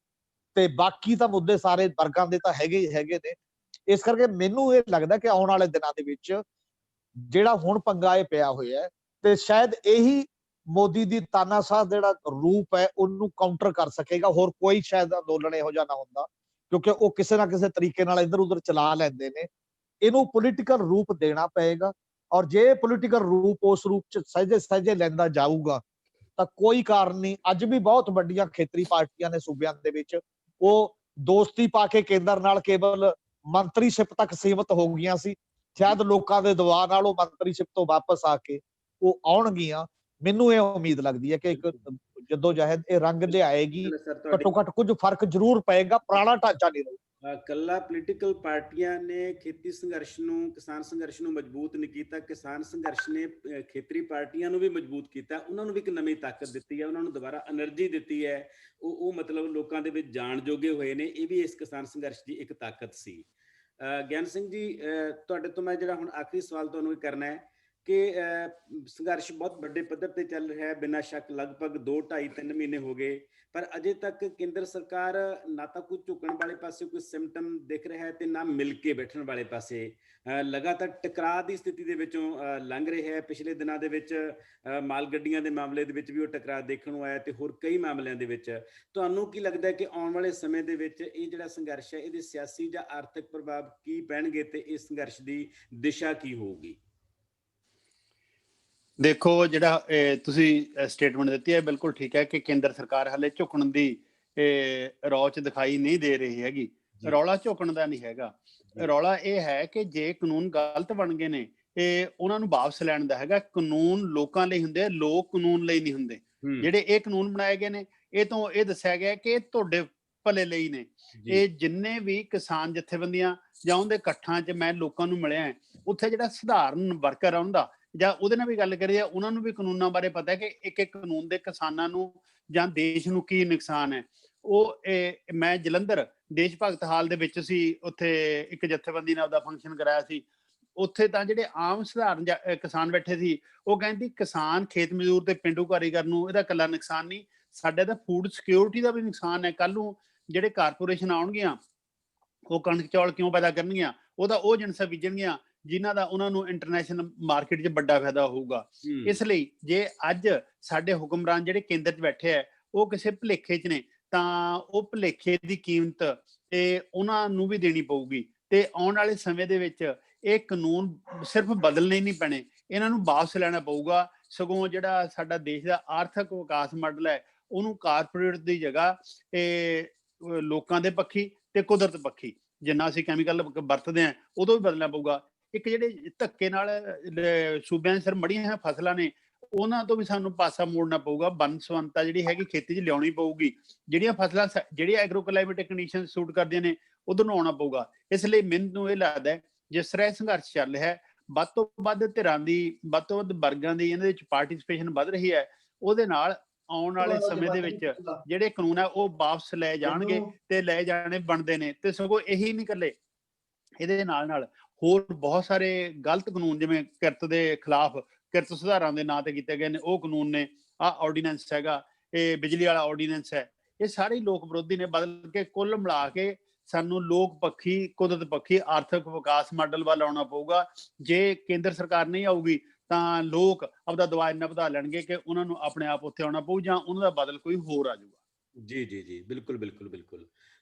ਤੇ ਬਾਕੀ ਤਾਂ ਮੁੱਦੇ ਸਾਰੇ ਵਰਗਾਂ ਦੇ ਤਾਂ ਹੈਗੇ ਹੀ ਹੈਗੇ ਨੇ। ਇਸ ਕਰਕੇ ਮੈਨੂੰ ਇਹ ਲੱਗਦਾ ਕਿ ਆਉਣ ਵਾਲੇ ਦਿਨਾਂ ਦੇ ਵਿੱਚ ਜਿਹੜਾ ਹੁਣ ਪੰਗਾ ਇਹ ਪਿਆ ਹੋਇਆ ਹੈ, ਤੇ ਸ਼ਾਇਦ ਇਹੀ ਮੋਦੀ ਦੀ ਤਾਨਾਸ਼ਾਹ ਜਿਹੜਾ ਰੂਪ ਹੈ ਉਹਨੂੰ ਕਾਊਂਟਰ ਕਰ ਸਕੇਗਾ। ਹੋਰ ਕੋਈ ਸ਼ਾਇਦ ਅੰਦੋਲਨ ਇਹੋ ਜਿਹਾ ਨਾ ਹੁੰਦਾ, ਕਿਉਂਕਿ ਉਹ ਕਿਸੇ ਨਾ ਕਿਸੇ ਤਰੀਕੇ ਨਾਲ ਇੱਧਰ ਉੱਧਰ ਚਲਾ ਲੈਂਦੇ ਨੇ। ਇਹਨੂੰ ਪੋਲੀਟੀਕਲ ਰੂਪ ਦੇਣਾ ਪਏਗਾ, ਔਰ ਜੇ ਪੋਲੀਟੀਕਲ ਰੂਪ ਉਸ ਰੂਪ 'ਚ ਸਹਿਜੇ ਸਹਿਜੇ ਲੈਂਦਾ ਜਾਊਗਾ ਤਾਂ ਕੋਈ ਕਾਰਨ ਨਹੀਂ। ਅੱਜ ਵੀ ਬਹੁਤ ਵੱਡੀਆਂ ਖੇਤਰੀ ਪਾਰਟੀਆਂ ਨੇ ਸੂਬਿਆਂ ਦੇ ਵਿੱਚ, ਉਹ ਦੋਸਤੀ ਪਾ ਕੇ ਕੇਂਦਰ ਨਾਲ ਕੇਵਲ ਮੰਤਰੀਸ਼ਿਪ ਤੱਕ ਸੀਮਤ ਹੋ ਗਈਆਂ ਸੀ। ਸ਼ਾਇਦ ਲੋਕਾਂ ਦੇ ਦਬਾਅ ਨਾਲ ਉਹ ਮੰਤਰੀਸ਼ਿਪ ਤੋਂ ਵਾਪਸ ਆ ਕੇ ਉਹ ਆਉਣਗੀਆਂ। ਮੈਨੂੰ ਇਹ ਉਮੀਦ ਲੱਗਦੀ ਹੈ ਕਿ ਇੱਕ ਜਦੋਜਹਿਦ ਇਹ ਰੰਗ ਲਿਆਏਗੀ। ਘੱਟੋ ਘੱਟ ਕੁਝ ਫਰਕ ਜ਼ਰੂਰ ਪਏਗਾ, ਪੁਰਾਣਾ ਢਾਂਚਾ ਨਹੀਂ ਰਹੂ। ਕੱਲਾ ਪੋਲੀਟੀਕਲ ਪਾਰਟੀਆਂ ਨੇ ਖੇਤੀ ਸੰਘਰਸ਼ ਨੂੰ, ਕਿਸਾਨ ਸੰਘਰਸ਼ ਨੂੰ ਮਜ਼ਬੂਤ ਨਹੀਂ ਕੀਤਾ, ਕਿਸਾਨ ਸੰਘਰਸ਼ ਨੇ ਖੇਤਰੀ ਪਾਰਟੀਆਂ ਨੂੰ ਵੀ ਮਜ਼ਬੂਤ ਕੀਤਾ। ਉਹਨਾਂ ਨੂੰ ਵੀ ਇੱਕ ਨਵੀਂ ਤਾਕਤ ਦਿੱਤੀ ਹੈ, ਉਹਨਾਂ ਨੂੰ ਦੁਬਾਰਾ એનર્ਜੀ ਦਿੱਤੀ ਹੈ। ਉਹ ਮਤਲਬ ਲੋਕਾਂ ਦੇ ਵਿੱਚ ਜਾਣ ਜੋਗੇ ਹੋਏ ਨੇ। ਇਹ ਵੀ ਇਸ ਕਿਸਾਨ ਸੰਘਰਸ਼ ਦੀ ਇੱਕ ਤਾਕਤ ਸੀ। ਗਿਆਨ ਸਿੰਘ ਜੀ, ਤੁਹਾਡੇ ਤੋਂ ਮੈਂ ਜਿਹੜਾ ਹੁਣ ਆਖਰੀ ਸਵਾਲ ਤੁਹਾਨੂੰ ਇਹ ਕਰਨਾ ਹੈ ਕਿ ਸੰਘਰਸ਼ ਬਹੁਤ ਵੱਡੇ ਪੱਧਰ ਤੇ ਚੱਲ ਰਿਹਾ ਹੈ, ਬਿਨਾਂ ਸ਼ੱਕ ਲਗਭਗ 2, 2.5, 3 ਮਹੀਨੇ ਹੋ ਗਏ, ਪਰ ਅਜੇ ਤੱਕ ਕੇਂਦਰ ਸਰਕਾਰ ਨਾ ਤਾਂ ਕੋਈ ਝੁਕਣ ਵਾਲੇ ਪਾਸੇ ਕੋਈ ਸਿੰਪਟਮ ਦਿਖ ਰਿਹਾ ਹੈ, ਤੇ ਨਾ ਮਿਲ ਕੇ ਬੈਠਣ ਵਾਲੇ ਪਾਸੇ। ਲਗਾਤਾਰ ਟਕਰਾਅ ਦੀ ਸਥਿਤੀ ਦੇ ਵਿੱਚੋਂ ਲੰਘ ਰਿਹਾ ਹੈ। ਪਿਛਲੇ ਦਿਨਾਂ ਦੇ ਵਿੱਚ ਮਾਲ ਗੱਡੀਆਂ ਦੇ ਮਾਮਲੇ ਦੇ ਵਿੱਚ ਵੀ ਉਹ ਟਕਰਾਅ ਦੇਖਣ ਨੂੰ ਆਇਆ, ਤੇ ਹੋਰ ਕਈ ਮਾਮਲਿਆਂ ਦੇ ਵਿੱਚ। ਤੁਹਾਨੂੰ ਕੀ ਲੱਗਦਾ ਹੈ ਕਿ ਆਉਣ ਵਾਲੇ ਸਮੇਂ ਦੇ ਵਿੱਚ ਇਹ ਜਿਹੜਾ ਸੰਘਰਸ਼ ਹੈ, ਇਹਦੇ ਸਿਆਸੀ ਜਾਂ ਆਰਥਿਕ ਪ੍ਰਭਾਵ ਕੀ ਪੈਣਗੇ, ਤੇ ਇਸ ਸੰਘਰਸ਼ ਦੀ ਦਿਸ਼ਾ ਕੀ ਹੋਊਗੀ? ਦੇਖੋ, ਜਿਹੜਾ ਤੁਸੀਂ ਸਟੇਟਮੈਂਟ ਦਿੱਤੀ ਹੈ ਬਿਲਕੁਲ ਠੀਕ ਹੈ ਕਿ ਕੇਂਦਰ ਸਰਕਾਰ ਹਾਲੇ ਝੁਕਣ ਦੀ ਰੌਚ ਦਿਖਾਈ ਨਹੀਂ ਦੇ ਰਹੀ ਹੈਗੀ। ਰੌਲਾ ਝੁਕਣ ਦਾ ਨਹੀਂ ਹੈਗਾ, ਰੌਲਾ ਇਹ ਹੈ ਕਿ ਜੇ ਕਾਨੂੰਨ ਗਲਤ ਬਣ ਗਏ ਨੇ ਇਹ ਉਹਨਾਂ ਨੂੰ ਵਾਪਸ ਲੈਣ ਦਾ ਹੈਗਾ। ਕਾਨੂੰਨ ਲੋਕਾਂ ਲਈ ਹੁੰਦੇ, ਲੋਕ ਕਾਨੂੰਨ ਲਈ ਨਹੀਂ ਹੁੰਦੇ। ਜਿਹੜੇ ਇਹ ਕਾਨੂੰਨ ਬਣਾਏ ਗਏ ਨੇ, ਇਹ ਤੋਂ ਇਹ ਦੱਸਿਆ ਗਿਆ ਕਿ ਇਹ ਤੁਹਾਡੇ ਭਲੇ ਲਈ ਨੇ। ਇਹ ਜਿੰਨੇ ਵੀ ਕਿਸਾਨ ਜਥੇਬੰਦੀਆਂ ਜਾਂ ਉਹਦੇ ਇਕੱਠਾਂ 'ਚ ਮੈਂ ਲੋਕਾਂ ਨੂੰ ਮਿਲਿਆ, ਉੱਥੇ ਜਿਹੜਾ ਸਧਾਰਨ ਵਰਕਰ ਆ ਉਹਦਾ ਜਾਂ ਉਹਦੇ ਨਾਲ ਵੀ ਗੱਲ ਕਰੀ ਆ, ਉਹਨਾਂ ਨੂੰ ਵੀ ਕਾਨੂੰਨਾਂ ਬਾਰੇ ਪਤਾ ਕਿ ਇੱਕ ਇੱਕ ਕਾਨੂੰਨ ਦੇ ਕਿਸਾਨਾਂ ਨੂੰ ਜਾਂ ਦੇਸ਼ ਨੂੰ ਕੀ ਨੁਕਸਾਨ ਹੈ। ਉਹ ਮੈਂ ਜਲੰਧਰ ਦੇਸ਼ ਭਗਤ ਹਾਲ ਦੇ ਵਿੱਚ ਸੀ, ਉੱਥੇ ਇੱਕ ਜਥੇਬੰਦੀ ਨੇ ਆਪਦਾ ਫੰਕਸ਼ਨ ਕਰਾਇਆ ਸੀ। ਉੱਥੇ ਤਾਂ ਜਿਹੜੇ ਆਮ ਸਧਾਰਨ ਕਿਸਾਨ ਬੈਠੇ ਸੀ, ਉਹ ਕਹਿੰਦੀ ਕਿਸਾਨ ਖੇਤ ਮਜ਼ਦੂਰ ਤੇ ਪਿੰਡੂ ਕਾਰੀਗਰ ਨੂੰ ਇਹਦਾ ਇਕੱਲਾ ਨੁਕਸਾਨ ਨਹੀਂ, ਸਾਡੇ ਤਾਂ ਫੂਡ ਸਿਕਿਉਰਿਟੀ ਦਾ ਵੀ ਨੁਕਸਾਨ ਹੈ। ਕੱਲ ਨੂੰ ਜਿਹੜੇ ਕਾਰਪੋਰੇਸ਼ਨ ਆਉਣਗੀਆਂ, ਉਹ ਕਣਕ ਚੌਲ ਕਿਉਂ ਪੈਦਾ ਕਰਨਗੀਆਂ, ਉਹਦਾ ਉਹ ਜਿਣਸਾਂ ਬੀਜਣਗੀਆਂ ਜਿਨ੍ਹਾਂ ਦਾ ਉਹਨਾਂ ਨੂੰ ਇੰਟਰਨੈਸ਼ਨਲ ਮਾਰਕੀਟ 'ਚ ਵੱਡਾ ਫਾਇਦਾ ਹੋਊਗਾ। ਇਸ ਲਈ ਜੇ ਅੱਜ ਸਾਡੇ ਹੁਕਮਰਾਨ ਜਿਹੜੇ ਕੇਂਦਰ 'ਚ ਬੈਠੇ ਆ, ਉਹ ਕਿਸੇ ਭੁਲੇਖੇ 'ਚ ਨੇ, ਤਾਂ ਉਹ ਭੁਲੇਖੇ ਦੀ ਕੀਮਤ ਤੇ ਉਹਨਾਂ ਨੂੰ ਵੀ ਦੇਣੀ ਪਊਗੀ। ਤੇ ਆਉਣ ਵਾਲੇ ਸਮੇਂ ਦੇ ਵਿੱਚ ਇਹ ਕਾਨੂੰਨ ਸਿਰਫ ਬਦਲਣੇ ਨਹੀਂ ਪੈਣੇ, ਇਹਨਾਂ ਨੂੰ ਵਾਪਸ ਲੈਣਾ ਪਊਗਾ। ਸਗੋਂ ਜਿਹੜਾ ਸਾਡਾ ਦੇਸ਼ ਦਾ ਆਰਥਿਕ ਵਿਕਾਸ ਮਾਡਲ ਹੈ, ਉਹਨੂੰ ਕਾਰਪੋਰੇਟ ਦੀ ਜਗ੍ਹਾ ਲੋਕਾਂ ਦੇ ਪੱਖੀ ਤੇ ਕੁਦਰਤ ਪੱਖੀ, ਜਿੰਨਾ ਅਸੀਂ ਕੈਮੀਕਲ ਵਰਤਦੇ ਹਾਂ ਉਦੋਂ ਵੀ ਬਦਲਣਾ ਪਊਗਾ। ਇੱਕ ਜਿਹੜੇ ਧੱਕੇ ਨਾਲ ਸੂਬਿਆਂ ਦੇ ਸਿਰ ਮੜੀਆਂ ਫਸਲਾਂ ਨੇ, ਉਹਨਾਂ ਤੋਂ ਵੀ ਸਾਨੂੰ ਪਾਸਾ ਮੋੜਨਾ ਪਊਗਾ। ਬਨਸਵੰਤਾ ਜਿਹੜੀ ਹੈਗੀ ਖੇਤੀ 'ਚ ਲਿਆਉਣੀ ਪਊਗੀ। ਜਿਹੜੀਆਂ ਫਸਲਾਂ ਜਿਹੜੀਆਂ ਐਗਰੋ ਕਲਾਈਮੇਟਿਕ ਕੰਡੀਸ਼ਨ ਸੂਟ ਕਰਦੀਆਂ ਨੇ, ਉਧਰ ਨੂੰ ਆਉਣਾ ਪਊਗਾ। ਇਸ ਲਈ ਮੈਨੂੰ ਇਹ ਲੱਗਦਾ ਜਿਸ ਤਰ੍ਹਾਂ ਇਹ ਸੰਘਰਸ਼ ਚੱਲ ਰਿਹਾ, ਵੱਧ ਤੋਂ ਵੱਧ ਧਿਰਾਂ ਦੀ, ਵੱਧ ਤੋਂ ਵੱਧ ਵਰਗਾਂ ਦੀ ਇਹਦੇ ਵਿੱਚ ਪਾਰਟਿਸਿਪੇਸ਼ਨ ਵੱਧ ਰਹੀ ਹੈ। ਉਹਦੇ ਨਾਲ ਆਉਣ ਵਾਲੇ ਸਮੇਂ ਦੇ ਵਿੱਚ ਜਿਹੜੇ ਕਾਨੂੰਨ ਹੈ ਉਹ ਵਾਪਸ ਲੈ ਜਾਣਗੇ ਤੇ ਲੈ ਜਾਣੇ ਬਣਦੇ ਨੇ। ਤੇ ਸਗੋਂ ਇਹੀ ਨਹੀਂ ਇਕੱਲੇ, ਇਹਦੇ ਨਾਲ ਨਾਲ ਹੋਰ ਬਹੁਤ ਸਾਰੇ ਗਲਤ ਕਾਨੂੰਨ, ਜਿਵੇਂ ਕਿਰਤ ਦੇ ਖਿਲਾਫ ਕਿਰਤ ਸੁਧਾਰਾਂ ਦੇ ਨਾਂ ਤੇ ਕੀਤੇ ਗਏ ਨੇ, ਉਹ ਕਾਨੂੰਨ ਨੇ। ਆਹ ਆਰਡੀਨੈਂਸ ਹੈਗਾ, ਇਹ ਬਿਜਲੀ ਵਾਲਾ ਆਰਡੀਨੈਂਸ ਹੈ, ਇਹ ਸਾਰੇ ਲੋਕ ਵਿਰੋਧੀ ਨੇ। ਬਦਲ ਕੇ ਕੁੱਲ ਮਿਲਾ ਕੇ ਸਾਨੂੰ ਲੋਕ ਪੱਖੀ, ਕੁਦਰਤ ਪੱਖੀ ਆਰਥਿਕ ਵਿਕਾਸ ਮਾਡਲ ਵੱਲ ਆਉਣਾ ਪਊਗਾ। ਜੇ ਕੇਂਦਰ ਸਰਕਾਰ ਨਹੀਂ ਆਊਗੀ ਤਾਂ ਲੋਕ ਆਪਦਾ ਦਬਾਅ ਇੰਨਾ ਵਧਾ ਲੈਣਗੇ ਕਿ ਉਹਨਾਂ ਨੂੰ ਆਪਣੇ ਆਪ ਉੱਥੇ ਆਉਣਾ ਪਊ, ਜਾਂ ਉਹਨਾਂ ਦਾ ਬਦਲ ਕੋਈ ਹੋਰ ਆ ਜਾਊਗਾ। ਜੀ ਜੀ ਜੀ, ਬਿਲਕੁਲ ਬਿਲਕੁਲ ਬਿਲਕੁਲ।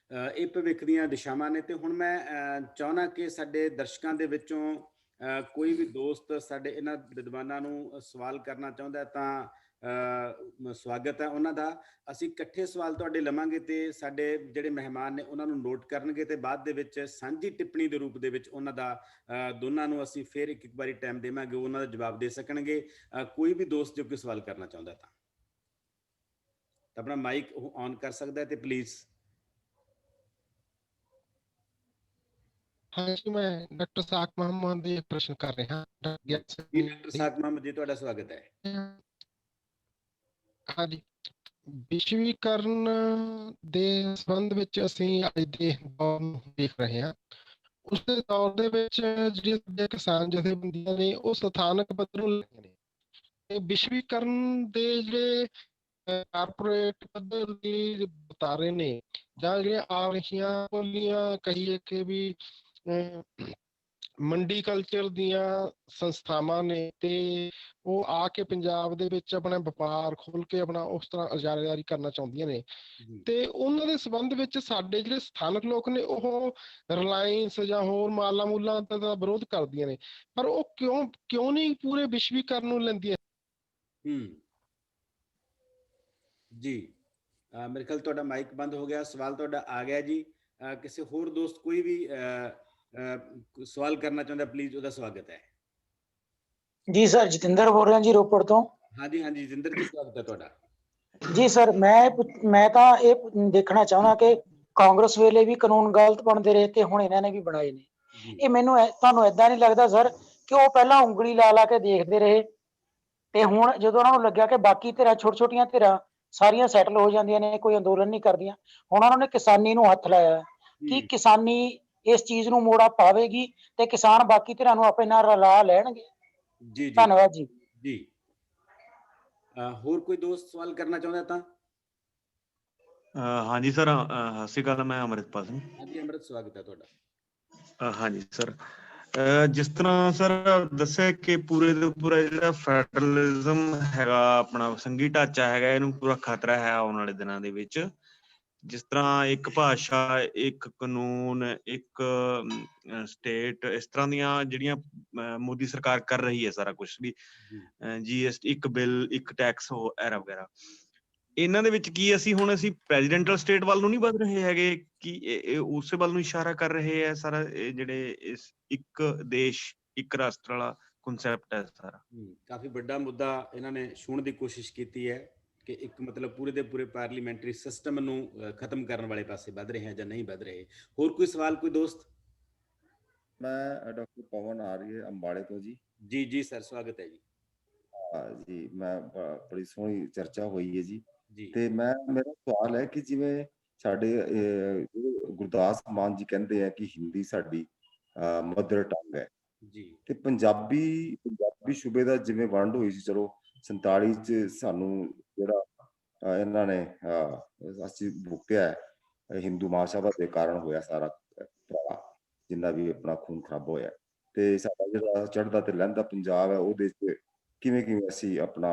ਇਹ ਭਵਿੱਖ ਦੀਆਂ ਦਿਸ਼ਾਵਾਂ ਨੇ। ਤੇ ਹੁਣ ਮੈਂ ਚਾਹੁੰਦਾ ਕਿ ਸਾਡੇ ਦਰਸ਼ਕਾਂ ਦੇ ਵਿੱਚੋਂ ਕੋਈ ਵੀ ਦੋਸਤ ਸਾਡੇ ਇਹਨਾਂ ਵਿਦਵਾਨਾਂ ਨੂੰ ਸਵਾਲ ਕਰਨਾ ਚਾਹੁੰਦਾ ਤਾਂ ਸਵਾਗਤ ਹੈ ਉਹਨਾਂ ਦਾ। ਅਸੀਂ ਇਕੱਠੇ ਸਵਾਲ ਤੁਹਾਡੇ ਲਵਾਂਗੇ ਤੇ ਸਾਡੇ ਜਿਹੜੇ ਮਹਿਮਾਨ ਨੇ ਉਹਨਾਂ ਨੂੰ ਨੋਟ ਕਰਨਗੇ, ਤੇ ਬਾਅਦ ਦੇ ਵਿੱਚ ਸਾਂਝੀ ਟਿੱਪਣੀ ਦੇ ਰੂਪ ਦੇ ਵਿੱਚ ਉਹਨਾਂ ਦਾ ਦੋਨਾਂ ਨੂੰ ਅਸੀਂ ਫਿਰ ਇੱਕ ਵਾਰੀ ਟਾਈਮ ਦੇਵਾਂਗੇ, ਉਹਨਾਂ ਦਾ ਜਵਾਬ ਦੇ ਸਕਣਗੇ। ਕੋਈ ਵੀ ਦੋਸਤ ਜੋ ਕੋਈ ਸਵਾਲ ਕਰਨਾ ਚਾਹੁੰਦਾ ਤਾਂ ਆਪਣਾ ਮਾਈਕ ਔਨ ਕਰ ਸਕਦਾ ਹੈ। ਤੇ ਪਲੀਜ਼। ਹਾਂਜੀ, ਮੈਂ ਡਾਕਟਰ ਸਾਕ ਮੁਹੰਮਦ ਦੇ ਪ੍ਰਸ਼ਨ ਕਰ ਰਿਹਾ। ਡਾਕਟਰ ਸਾਕ ਮੁਹੰਮਦ ਜੀ, ਤੁਹਾਡਾ ਸਵਾਗਤ ਹੈ। ਹਾਂਜੀ, ਵਿਸ਼ਵੀਕਰਨ ਦੇ ਸੰਬੰਧ ਵਿੱਚ ਅਸੀਂ ਅੱਜ ਦੇ ਦੌਰ ਨੂੰ ਦੇਖ ਰਹੇ ਹਾਂ। ਉਸ ਦੇ ਦੌਰ ਦੇ ਵਿੱਚ ਜਿਹੜੀਆਂ ਕਿਸਾਨ ਜਥੇਬੰਦੀਆਂ ਨੇ, ਉਹ ਸਥਾਨਕ ਪੱਧਰ ਨੂੰ ਲੈ ਨੇ, ਤੇ ਵਿਸ਼ਵੀਕਰਨ ਦੇ ਜਿਹੜੇ ਕਾਰਪੋਰੇਟ ਪੱਧਰ ਦੀ ਬਤਾਰੇ ਨੇ, ਜਾਂ ਜਿਹੜੀਆਂ ਆ ਰਹੀਆਂ ਬੋਲੀਆਂ ਕਹੀਏ ਕਿ ਵੀ ਮੰਡੀ ਕਲਚਰ ਦੀਆਂ ਸੰਸਥਾਵਾਂ ਨੇ, ਤੇ ਉਹ ਆ ਕੇ ਪੰਜਾਬ ਦੇ ਵਿੱਚ ਆਪਣਾ ਵਪਾਰ ਖੋਲ ਕੇ ਆਪਣਾ ਉਸ ਤਰ੍ਹਾਂ ਇਜਾਰਾਦਾਰੀ ਕਰਨਾ ਚਾਹੁੰਦੀਆਂ ਨੇ। ਤੇ ਉਹਨਾਂ ਦੇ ਸੰਬੰਧ ਵਿੱਚ ਸਾਡੇ ਜਿਹੜੇ ਸਥਾਨਕ ਲੋਕ ਨੇ, ਉਹ ਰਿਲਾਇੰਸ ਜਾਂ ਹੋਰ ਮਾਲਾਂ ਮੂਲਾਂ ਦਾ ਵਿਰੋਧ ਕਰਦੀਆਂ ਨੇ। ਪਰ ਉਹ ਕਿਉਂ ਨਹੀਂ ਪੂਰੇ ਵਿਸ਼ਵੀਕਰਨ ਨੂੰ ਲੈਂਦੀਆਂ? ਜੀ, ਮੇਰੇ ਖਿਆਲ ਤੁਹਾਡਾ ਮਾਈਕ ਬੰਦ ਹੋ ਗਿਆ। ਸਵਾਲ ਤੁਹਾਡਾ ਆ ਗਿਆ ਜੀ। ਕਿਸੇ ਹੋਰ ਦੋਸਤ ਕੋਈ ਵੀ ਸਵਾਲ ਕਰਨਾ ਚਾਹੁੰਦਾ, ਪਲੀਜ਼, ਉਹਦਾ ਸਵਾਗਤ ਹੈ। ਜੀ ਸਰ, ਜਤਿੰਦਰ ਬੋਲ ਰਿਹਾ ਜੀ, ਰੋਪੜ ਤੋਂ। ਹਾਂਜੀ ਹਾਂਜੀ, ਜਤਿੰਦਰ ਜੀ, ਸਵਾਗਤ ਹੈ ਤੁਹਾਡਾ। ਜੀ ਸਰ, ਮੈਂ ਤਾਂ ਇਹ ਦੇਖਣਾ ਚਾਹੁੰਦਾ ਕਿ ਕਾਂਗਰਸ ਵੇਲੇ ਵੀ ਕਾਨੂੰਨ ਗਲਤ ਬਣਦੇ ਰਹੇ ਤੇ ਹੁਣ ਇਹਨਾਂ ਨੇ ਵੀ ਬਣਾਏ ਨੇ। ਇਹ ਮੈਨੂੰ ਤੁਹਾਨੂੰ ਏਦਾਂ ਨਹੀਂ ਲੱਗਦਾ ਸਰ ਕਿ ਉਹ ਪਹਿਲਾਂ ਉਂਗਲੀ ਲਾ ਲਾ ਕੇ ਦੇਖਦੇ ਰਹੇ, ਤੇ ਹੁਣ ਜਦੋਂ ਉਹਨਾਂ ਨੂੰ ਲੱਗਿਆ ਕਿ ਬਾਕੀ ਧਿਰਾਂ, ਛੋਟੀਆਂ ਧਿਰਾਂ ਸਾਰੀਆਂ ਸੈਟਲ ਹੋ ਜਾਂਦੀਆਂ ਨੇ, ਕੋਈ ਅੰਦੋਲਨ ਨਹੀਂ ਕਰਦੀਆਂ, ਹੁਣ ਉਹਨਾਂ ਨੇ ਕਿਸਾਨੀ ਨੂੰ ਹੱਥ ਲਾਇਆ ਕਿ ਕਿਸਾਨੀ ਇਸ ਚੀਜ਼ ਨੂੰ ਮੋੜਾ ਪਾਵੇਗੀ ਤੇ ਕਿਸਾਨ ਬਾਕੀ ਧਿਰਾਂ ਨੂੰ ਆਪਣੇ ਨਾਲ ਰਲਾ ਲੈਣਗੇ। ਜੀ ਜੀ, ਧੰਨਵਾਦ ਜੀ। ਜੀ, ਹੋਰ ਕੋਈ ਦੋਸਤ ਸਵਾਲ ਕਰਨਾ ਚਾਹੁੰਦਾ ਤਾਂ? ਹਾਂਜੀ ਸਰ, ਸਤਿ ਸ਼੍ਰੀ ਅਕਾਲ, ਮੈਂ ਅੰਮ੍ਰਿਤਪਾਲ ਸਿੰਘ। ਹਾਂਜੀ ਅੰਮ੍ਰਿਤ, ਸਵਾਗਤ ਹੈ ਤੁਹਾਡਾ। ਹਾਂਜੀ ਸਰ, ਜਿਸ ਤਰ੍ਹਾਂ ਸਰ ਦੱਸਿਆ ਕਿ ਪੂਰੇ ਦਾ ਪੂਰਾ ਜਿਹੜਾ ਫੈਡਰਲਿਜ਼ਮ ਹੈਗਾ, ਆਪਣਾ ਸੰਘੀ ਢਾਂਚਾ ਹੈਗਾ, ਇਹਨੂੰ ਪੂਰਾ ਖਤਰਾ ਹੈ ਆਉਣ ਵਾਲੇ ਦਿਨਾਂ ਦੇ ਵਿੱਚ। ਜਿਸ ਤਰ੍ਹਾਂ ਇੱਕ ਭਾਸ਼ਾ, ਇੱਕ ਕਾਨੂੰਨ, ਇੱਕ ਸਟੇਟ, ਇਸ ਤਰ੍ਹਾਂ ਦੀਆਂ ਜਿਹੜੀਆਂ ਮੋਦੀ ਸਰਕਾਰ ਕਰ ਰਹੀ ਹੈ, ਸਾਰਾ ਕੁਛ ਵੀ GST, ਇੱਕ ਬਿੱਲ, ਇੱਕ ਟੈਕਸ ਐਰਾ ਵਗੈਰਾ, ਇਹਨਾਂ ਦੇ ਵਿੱਚ ਕੀ ਅਸੀਂ ਪ੍ਰੈਜ਼ੀਡੈਂਟਲ ਸਟੇਟ ਵੱਲ ਨੂੰ ਨਹੀਂ ਵੱਧ ਰਹੇ ਹੈਗੇ ਕਿ ਇਹ ਉਸੇ ਵੱਲ ਨੂੰ ਇਸ਼ਾਰਾ ਕਰ ਰਹੇ ਹੈ ਸਾਰਾ? ਇਹ ਜਿਹੜੇ ਇਸ ਇੱਕ ਦੇਸ਼ ਇੱਕ ਰਾਸ਼ਟਰ ਵਾਲਾ ਕਨਸੈਪਟ ਹੈ ਸਾਰਾ। ਕਾਫੀ ਵੱਡਾ ਮੁੱਦਾ ਇਹਨਾਂ ਨੇ ਛੂਹਣ ਦੀ ਕੋਸ਼ਿਸ਼ ਕੀਤੀ ਹੈ ਕਿ ਇੱਕ ਮਤਲਬ ਪੂਰੇ ਦੇ ਪੂਰੇ ਪਾਰਲੀਮੈਂਟਰੀ ਸਿਸਟਮ ਨੂੰ ਖਤਮ ਕਰਨ ਵਾਲੇ ਪਾਸੇ ਵੱਧ ਰਹੇ ਹੈ ਜਾਂ ਨਹੀਂ ਵੱਧ ਰਹੇ। ਹੋਰ ਕੋਈ ਸਵਾਲ, ਕੋਈ ਦੋਸਤ? ਮੈਂ ਡਾਕਟਰ ਪਵਨ ਆ ਰਹੀ ਹੈ ਅੰਬਾਲੇ ਤੋਂ ਜੀ। ਜੀ ਜੀ ਸਰ, ਸਵਾਗਤ ਹੈ ਜੀ। ਜੀ ਮੈਂ ਬੜੀ ਸੋਹਣੀ ਚਰਚਾ ਹੋਈ ਹੈ ਜੀ। ਜੀ ਤੇ ਮੇਰਾ ਸਵਾਲ ਹੈ ਕਿ ਜਿਵੇਂ ਸਾਡੇ ਗੁਰਦਾਸ ਮਾਨ ਜੀ ਕਹਿੰਦੇ ਆ ਕਿ ਹਿੰਦੀ ਸਾਡੀ ਮਦਰ ਟੰਗ ਹੈ ਜੀ ਤੇ ਪੰਜਾਬੀ ਸੂਬੇ ਦਾ ਜਿਵੇਂ ਵੰਡ ਹੋਈ ਸੀ, ਚਲੋ 47 ਚ ਸਾਨੂੰ ਜਿਹੜਾ ਇਹਨਾਂ ਨੇ ਅਸੀਂ ਭੁਗਤਿਆ ਹੈ, ਹਿੰਦੂ ਮਹਾਸਭਾ ਦੇ ਕਾਰਨ ਹੋਇਆ ਸਾਰਾ ਜਿੰਨਾ ਵੀ ਆਪਣਾ ਖੂਨ ਖਰਾਬ ਹੋਇਆ। ਤੇ ਸਾਡਾ ਜਿਹੜਾ ਚੜ੍ਹਦਾ ਤੇ ਲਹਿੰਦਾ ਪੰਜਾਬ ਹੈ ਉਹਦੇ ਚ ਕਿਵੇਂ ਅਸੀਂ ਆਪਣਾ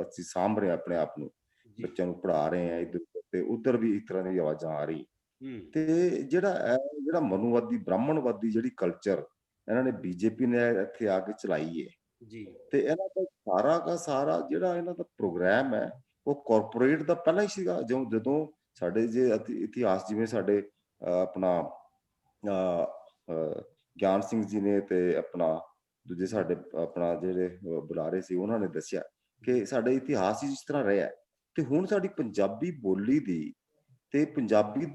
ਅਸੀਂ ਸਾਂਭ ਰਹੇ ਆਪਣੇ ਆਪ ਨੂੰ, ਬੱਚਿਆਂ ਨੂੰ ਪੜ੍ਹਾ ਰਹੇ ਹਾਂ, ਇੱਧਰ ਤੇ ਉੱਧਰ ਵੀ ਇਸ ਤਰ੍ਹਾਂ ਦੀਆਂ ਆਵਾਜ਼ਾਂ ਆ ਰਹੀ। ਤੇ ਜਿਹੜਾ ਮਨੂਵਾਦੀ ਬ੍ਰਾਹਮਣਵਾਦੀ ਜਿਹੜੀ ਕਲਚਰ ਇਹਨਾਂ ਨੇ ਬੀਜੇਪੀ ਨੇ ਇੱਥੇ ਆ ਕੇ ਚਲਾਈ ਹੈ ਜੀ, ਤੇ ਇਹਨਾਂ ਦਾ ਸਾਰਾ ਦਾ ਸਾਰਾ ਜਿਹੜਾ ਇਹਨਾਂ ਦਾ ਪ੍ਰੋਗਰਾਮ ਹੈ ਉਹ ਕਾਰਪੋਰੇਟ ਦਾ ਪਹਿਲਾਂ ਹੀ ਸੀਗਾ। ਜਦੋਂ ਸਾਡੇ ਜੇ ਇਤਿਹਾਸ ਜਿਵੇਂ ਸਾਡੇ ਆਪਣਾ ਗਿਆਨ ਸਿੰਘ ਜੀ ਨੇ ਤੇ ਆਪਣਾ ਦੂਜੇ ਸਾਡੇ ਆਪਣਾ ਜਿਹੜੇ ਬੁਲਾਰੇ ਸੀ ਉਹਨਾਂ ਨੇ ਦੱਸਿਆ ਕਿ ਸਾਡੇ ਇਤਿਹਾਸ ਹੀ ਜਿਸ ਤਰ੍ਹਾਂ ਰਿਹਾ ਤੇ ਹੁਣ ਸਾਡੀ ਪੰਜਾਬੀ ਬੋਲੀ ਦੀ ਤੇ ਪੰਜਾਬੀ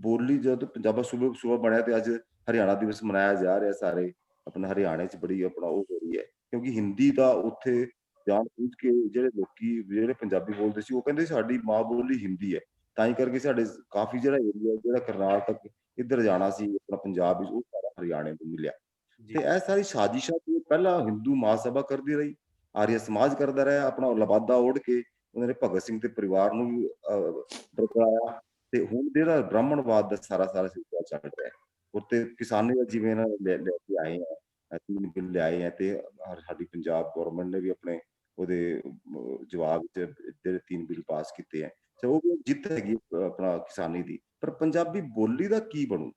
ਬੋਲੀ ਜਦੋਂ ਪੰਜਾਬਾ ਸੂਬਾ ਬਣਿਆ ਤੇ ਅੱਜ ਹਰਿਆਣਾ ਦਿਵਸ ਮਨਾਇਆ ਜਾ ਰਿਹਾ, ਸਾਰੇ ਆਪਣਾ ਹਰਿਆਣੇ 'ਚ ਬੜੀ ਆਪਣਾ ਉਹ ਹੋ ਰਹੀ ਹੈ ਕਿਉਂਕਿ ਹਿੰਦੀ ਦਾ ਉੱਥੇ ਜਾਣ ਬੁੱਝ ਕੇ ਜਿਹੜੇ ਪੰਜਾਬੀ ਬੋਲਦੇ ਸੀ ਉਹ ਕਹਿੰਦੇ ਸਾਡੀ ਮਾਂ ਬੋਲੀ ਹਿੰਦੀ ਹੈ, ਤਾਂ ਹੀ ਕਰਕੇ ਸਾਡੇ ਕਾਫੀ ਜਿਹੜਾ ਏਰੀਆ ਜਿਹੜਾ ਕਰਨਾਟਕ ਇੱਧਰ ਜਾਣਾ ਸੀ ਆਪਣਾ ਪੰਜਾਬ ਵਿੱਚ ਉਹ ਸਾਰਾ ਹਰਿਆਣੇ ਨੂੰ ਮਿਲਿਆ। ਤੇ ਇਹ ਸਾਰੀ ਸਾਜ਼ਿਸ਼ਾਂ ਪਹਿਲਾਂ ਹਿੰਦੂ ਮਹਾਸਭਾ ਕਰਦੀ ਰਹੀ, ਆਰੀਆ ਸਮਾਜ ਕਰਦਾ ਰਿਹਾ, ਆਪਣਾ ਲਬਾਦਾ ਓढ़ ਕੇ ਉਹਨਾਂ ਨੇ ਭਗਤ ਸਿੰਘ ਦੇ ਪਰਿਵਾਰ ਨੂੰ ਵੀ ਬਰਕਰਾਇਆ ਤੇ ਹੁਣ ਜਿਹੜਾ ਬ੍ਰਾਹਮਣਵਾਦ ਦਾ ਸਾਰਾ ਸਿਲਸਿਲਾ ਚੱਲ ਰਿਹਾ ਹੈ। ਉੱਤੇ ਕਿਸਾਨੀ ਦਾ ਜਿਵੇਂ ਇਹਨਾਂ ਲੈ ਕੇ ਆਏ ਆ 3 ਬਿੱਲ ਲਿਆਏ ਆ ਤੇ ਸਾਡੀ ਪੰਜਾਬ ਗੌਰਮੈਂਟ ਨੇ ਵੀ ਆਪਣੇ ਉਹਦੇ ਜਵਾਬ ਚ ਜਿਹੜੇ 3 ਬਿੱਲ ਪਾਸ ਕੀਤੇ ਆ ਤੇ ਉਹ ਵੀ ਜਿੱਤ ਹੈਗੀ ਆਪਣਾ ਕਿਸਾਨੀ ਦੀ। ਪਰ ਪੰਜਾਬੀ ਬੋਲੀ ਦਾ ਕੀ ਬਣੂ,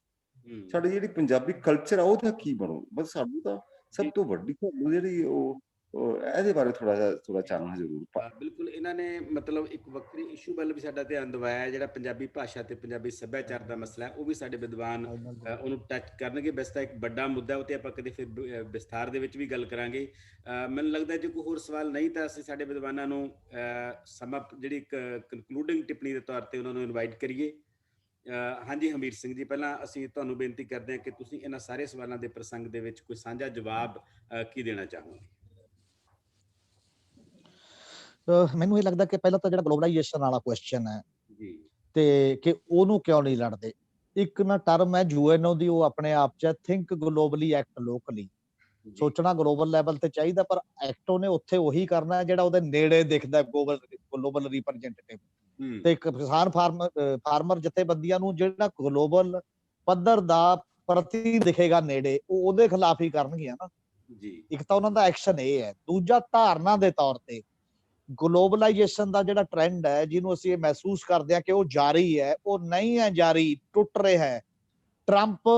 ਸਾਡੀ ਜਿਹੜੀ ਪੰਜਾਬੀ ਕਲਚਰ ਆ ਉਹਦਾ ਕੀ ਬਣੂ? ਬਸ ਸਾਨੂੰ ਤਾਂ ਸਭ ਤੋਂ ਵੱਡੀ ਜਿਹੜੀ ਉਹ ਇਹਦੇ ਬਾਰੇ ਥੋੜਾ ਚਾਨਣਾ ਜ਼ਰੂਰ ਪਾ। ਬਿਲਕੁਲ, ਇਹਨਾਂ ਨੇ ਮਤਲਬ ਇੱਕ ਵੱਖਰੀ ਇਸ਼ੂ ਵੱਲ ਵੀ ਸਾਡਾ ਧਿਆਨ ਦਿਵਾਇਆ, ਜਿਹੜਾ ਪੰਜਾਬੀ ਭਾਸ਼ਾ ਤੇ ਪੰਜਾਬੀ ਸੱਭਿਆਚਾਰ ਦਾ ਮਸਲਾ ਹੈ ਉਹ ਵੀ ਸਾਡੇ ਵਿਦਵਾਨ ਉਹਨੂੰ ਟੱਚ ਕਰਨਗੇ। ਵੈਸੇ ਤਾਂ ਇੱਕ ਵੱਡਾ ਮੁੱਦਾ ਉਹ ਤੇ ਆਪਾਂ ਕਦੇ ਫਿਰ ਵਿਸਥਾਰ ਦੇ ਵਿੱਚ ਵੀ ਗੱਲ ਕਰਾਂਗੇ। ਮੈਨੂੰ ਲੱਗਦਾ ਜੇ ਕੋਈ ਹੋਰ ਸਵਾਲ ਨਹੀਂ ਤਾਂ ਅਸੀਂ ਸਾਡੇ ਵਿਦਵਾਨਾਂ ਨੂੰ ਸਮਾਂ ਜਿਹੜੀ ਕਨਕਲੂਡਿੰਗ ਟਿੱਪਣੀ ਦੇ ਤੌਰ ਤੇ ਉਹਨਾਂ ਨੂੰ ਇਨਵਾਈਟ ਕਰੀਏ। ਹਾਂਜੀ ਹਮੀਰ ਸਿੰਘ ਜੀ, ਪਹਿਲਾਂ ਅਸੀਂ ਤੁਹਾਨੂੰ ਬੇਨਤੀ ਕਰਦੇ ਹਾਂ ਕਿ ਤੁਸੀਂ ਇਹਨਾਂ ਸਾਰੇ ਸਵਾਲਾਂ ਦੇ ਪ੍ਰਸੰਗ ਦੇ ਵਿੱਚ ਕੋਈ ਸਾਂਝਾ ਜਵਾਬ ਕੀ ਦੇਣਾ ਚਾਹੋਗੇ? ਮੈਨੂੰ ਇਹ ਲੱਗਦਾ ਕਿ ਪਹਿਲਾਂ ਤਾਂ ਜਿਹੜਾ ਗਲੋਬਲਾਈਜੇਸ਼ਨ ਵਾਲਾ ਕੁਐਸਚਨ ਹੈ ਜੀ ਤੇ ਕਿ ਉਹਨੂੰ ਕਿਉਂ ਨਹੀਂ ਲੜਦੇ। ਇੱਕ ਨਾ ਟਰਮ ਹੈ ਯੂਐਨਓ ਦੀ, ਉਹ ਆਪਣੇ ਆਪ ਚ ਥਿੰਕ ਗਲੋਬਲੀ ਐਕਟ ਲੋਕਲੀ, ਸੋਚਣਾ ਗਲੋਬਲ ਲੈਵਲ ਤੇ ਚਾਹੀਦਾ ਪਰ ਐਕਟ ਉਹਨੇ ਉੱਥੇ ਉਹੀ ਕਰਨਾ ਹੈ ਜਿਹੜਾ ਉਹਦੇ ਨੇੜੇ ਦਿਖਦਾ ਗਲੋਬਲ ਰਿਪਰੈਜ਼ੈਂਟੇਟਿਵ। ਤੇ ਇੱਕ ਕਿਸਾਨ ਫਾਰਮਰ ਜਥੇਬੰਦੀਆਂ ਨੂੰ ਜਿਹੜਾ ਗਲੋਬਲ ਪੱਧਰ ਦਾ ਪ੍ਰਤੀ ਦਿਖੇਗਾ ਨੇੜੇ, ਉਹ ਉਹਦੇ ਖਿਲਾਫ ਹੀ ਕਰਨਗੀਆਂ ਨਾ ਜੀ। ਇੱਕ ਤਾਂ ਉਹਨਾਂ ਦਾ ਐਕਸ਼ਨ ਇਹ ਹੈ। ਦੂਜਾ, ਧਾਰਨਾ ਦੇ ਤੌਰ ਤੇ ਗਲੋਬਲਾਈਜੇਸ਼ਨ ਦਾ ਜਿਹੜਾ ਟ੍ਰੈਂਡ ਹੈ ਜਿਹਨੂੰ ਅਸੀਂ ਇਹ ਮਹਿਸੂਸ ਕਰਦੇ ਹਾਂ ਕਿ ਉਹ ਜਾਰੀ ਹੈ, ਉਹ ਨਹੀਂ ਹੈ ਜਾਰੀ, ਟੁੱਟ ਰਿਹਾ ਹੈ। ਟਰੰਪ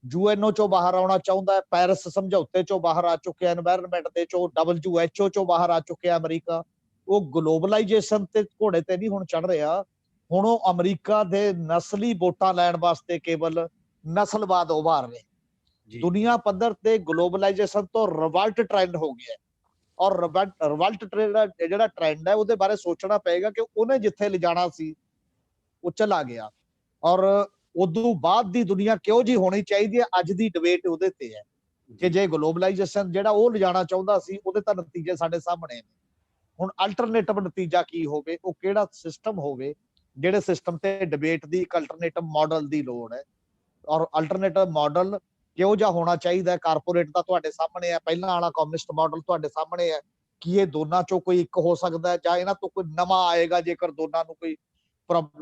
ਯੂਐਨਓ ਚੋਂ ਬਾਹਰ ਆਉਣਾ ਚਾਹੁੰਦਾ ਹੈ, ਪੈਰਿਸ ਸਮਝੌਤੇ ਚੋਂ ਬਾਹਰ ਆ ਚੁੱਕਿਆ, ਐਨਵਾਇਰਨਮੈਂਟ ਦੇ ਚੋਂ WHO ਚੋਂ ਬਾਹਰ ਆ ਚੁੱਕਿਆ ਅਮਰੀਕਾ। ਉਹ ਗਲੋਬਲਾਈਜੇਸ਼ਨ ਤੇ ਘੋੜੇ ਤੇ ਨਹੀਂ ਹੁਣ ਚੜ ਰਿਹਾ, ਹੁਣ ਉਹ ਅਮਰੀਕਾ ਦੇ ਨਸਲੀ ਵੋਟਾਂ ਲੈਣ ਵਾਸਤੇ ਕੇਵਲ ਨਸਲਵਾਦ ਉਭਾਰ ਰਹੇ। ਦੁਨੀਆ ਪੱਧਰ ਤੇ ਗਲੋਬਲਾਈਜੇਸ਼ਨ ਤੋਂ ਰਿਵਲਟ ਟ੍ਰੈਂਡ ਹੋ ਗਿਆ ਔਰ ਰਿਵਲਟ ਜਿਹੜਾ ਟ੍ਰੈਂਡ ਹੈ ਉਹਦੇ ਬਾਰੇ ਸੋਚਣਾ ਪਏਗਾ ਕਿ ਉਹਨੇ ਜਿੱਥੇ ਲਿਜਾਣਾ ਸੀ ਉਹ ਚਲਾ ਗਿਆ ਔਰ ਉਦੋਂ ਬਾਅਦ ਦੀ ਦੁਨੀਆ ਕਿਉਂ ਜੀ ਹੋਣੀ ਚਾਹੀਦੀ ਹੈ। ਅੱਜ ਦੀ ਡਿਬੇਟ ਉਹਦੇ ਤੇ ਹੈ ਕਿ ਜੇ ਗਲੋਬਲਾਈਜੇਸ਼ਨ ਜਿਹੜਾ ਉਹ ਲਿਜਾਣਾ ਚਾਹੁੰਦਾ ਸੀ ਉਹਦੇ ਤਾਂ ਨਤੀਜੇ ਸਾਡੇ ਸਾਹਮਣੇ ਨੇ। ਹੁਣ ਅਲਟਰਨੇਟਿਵ ਨਤੀਜਾ ਕੀ ਹੋਵੇ, ਉਹ ਕਿਹੜਾ ਸਿਸਟਮ ਹੋਵੇ, ਜਿਹੜੇ ਸਿਸਟਮ ਤੇ ਡਿਬੇਟ ਦੀ ਇੱਕ ਅਲਟਰਨੇਟਿਵ ਮਾਡਲ ਦੀ ਲੋੜ ਹੈ। ਔਰ ਅਲਟਰਨੇਟਿਵ ਮਾਡਲ ਕਿਹੋ ਜਿਹਾ ਹੋਣਾ ਚਾਹੀਦਾ ਹੈ? ਕਾਰਪੋਰੇਟ ਦਾ ਤੁਹਾਡੇ ਸਾਹਮਣੇ ਹੈ, ਪਹਿਲਾਂ ਵਾਲਾ ਕਮਿਊਨਿਸਟ ਮਾਡਲ ਤੁਹਾਡੇ ਸਾਹਮਣੇ ਹੈ। ਕੀ ਇਹ ਦੋਨਾਂ ਚੋਂ ਕੋਈ ਇੱਕ ਹੋ ਸਕਦਾ ਹੈ ਜਾਂ ਇਹਨਾਂ ਤੋਂ ਕੋਈ ਨਵਾਂ ਆਏਗਾ? ਜੇਕਰ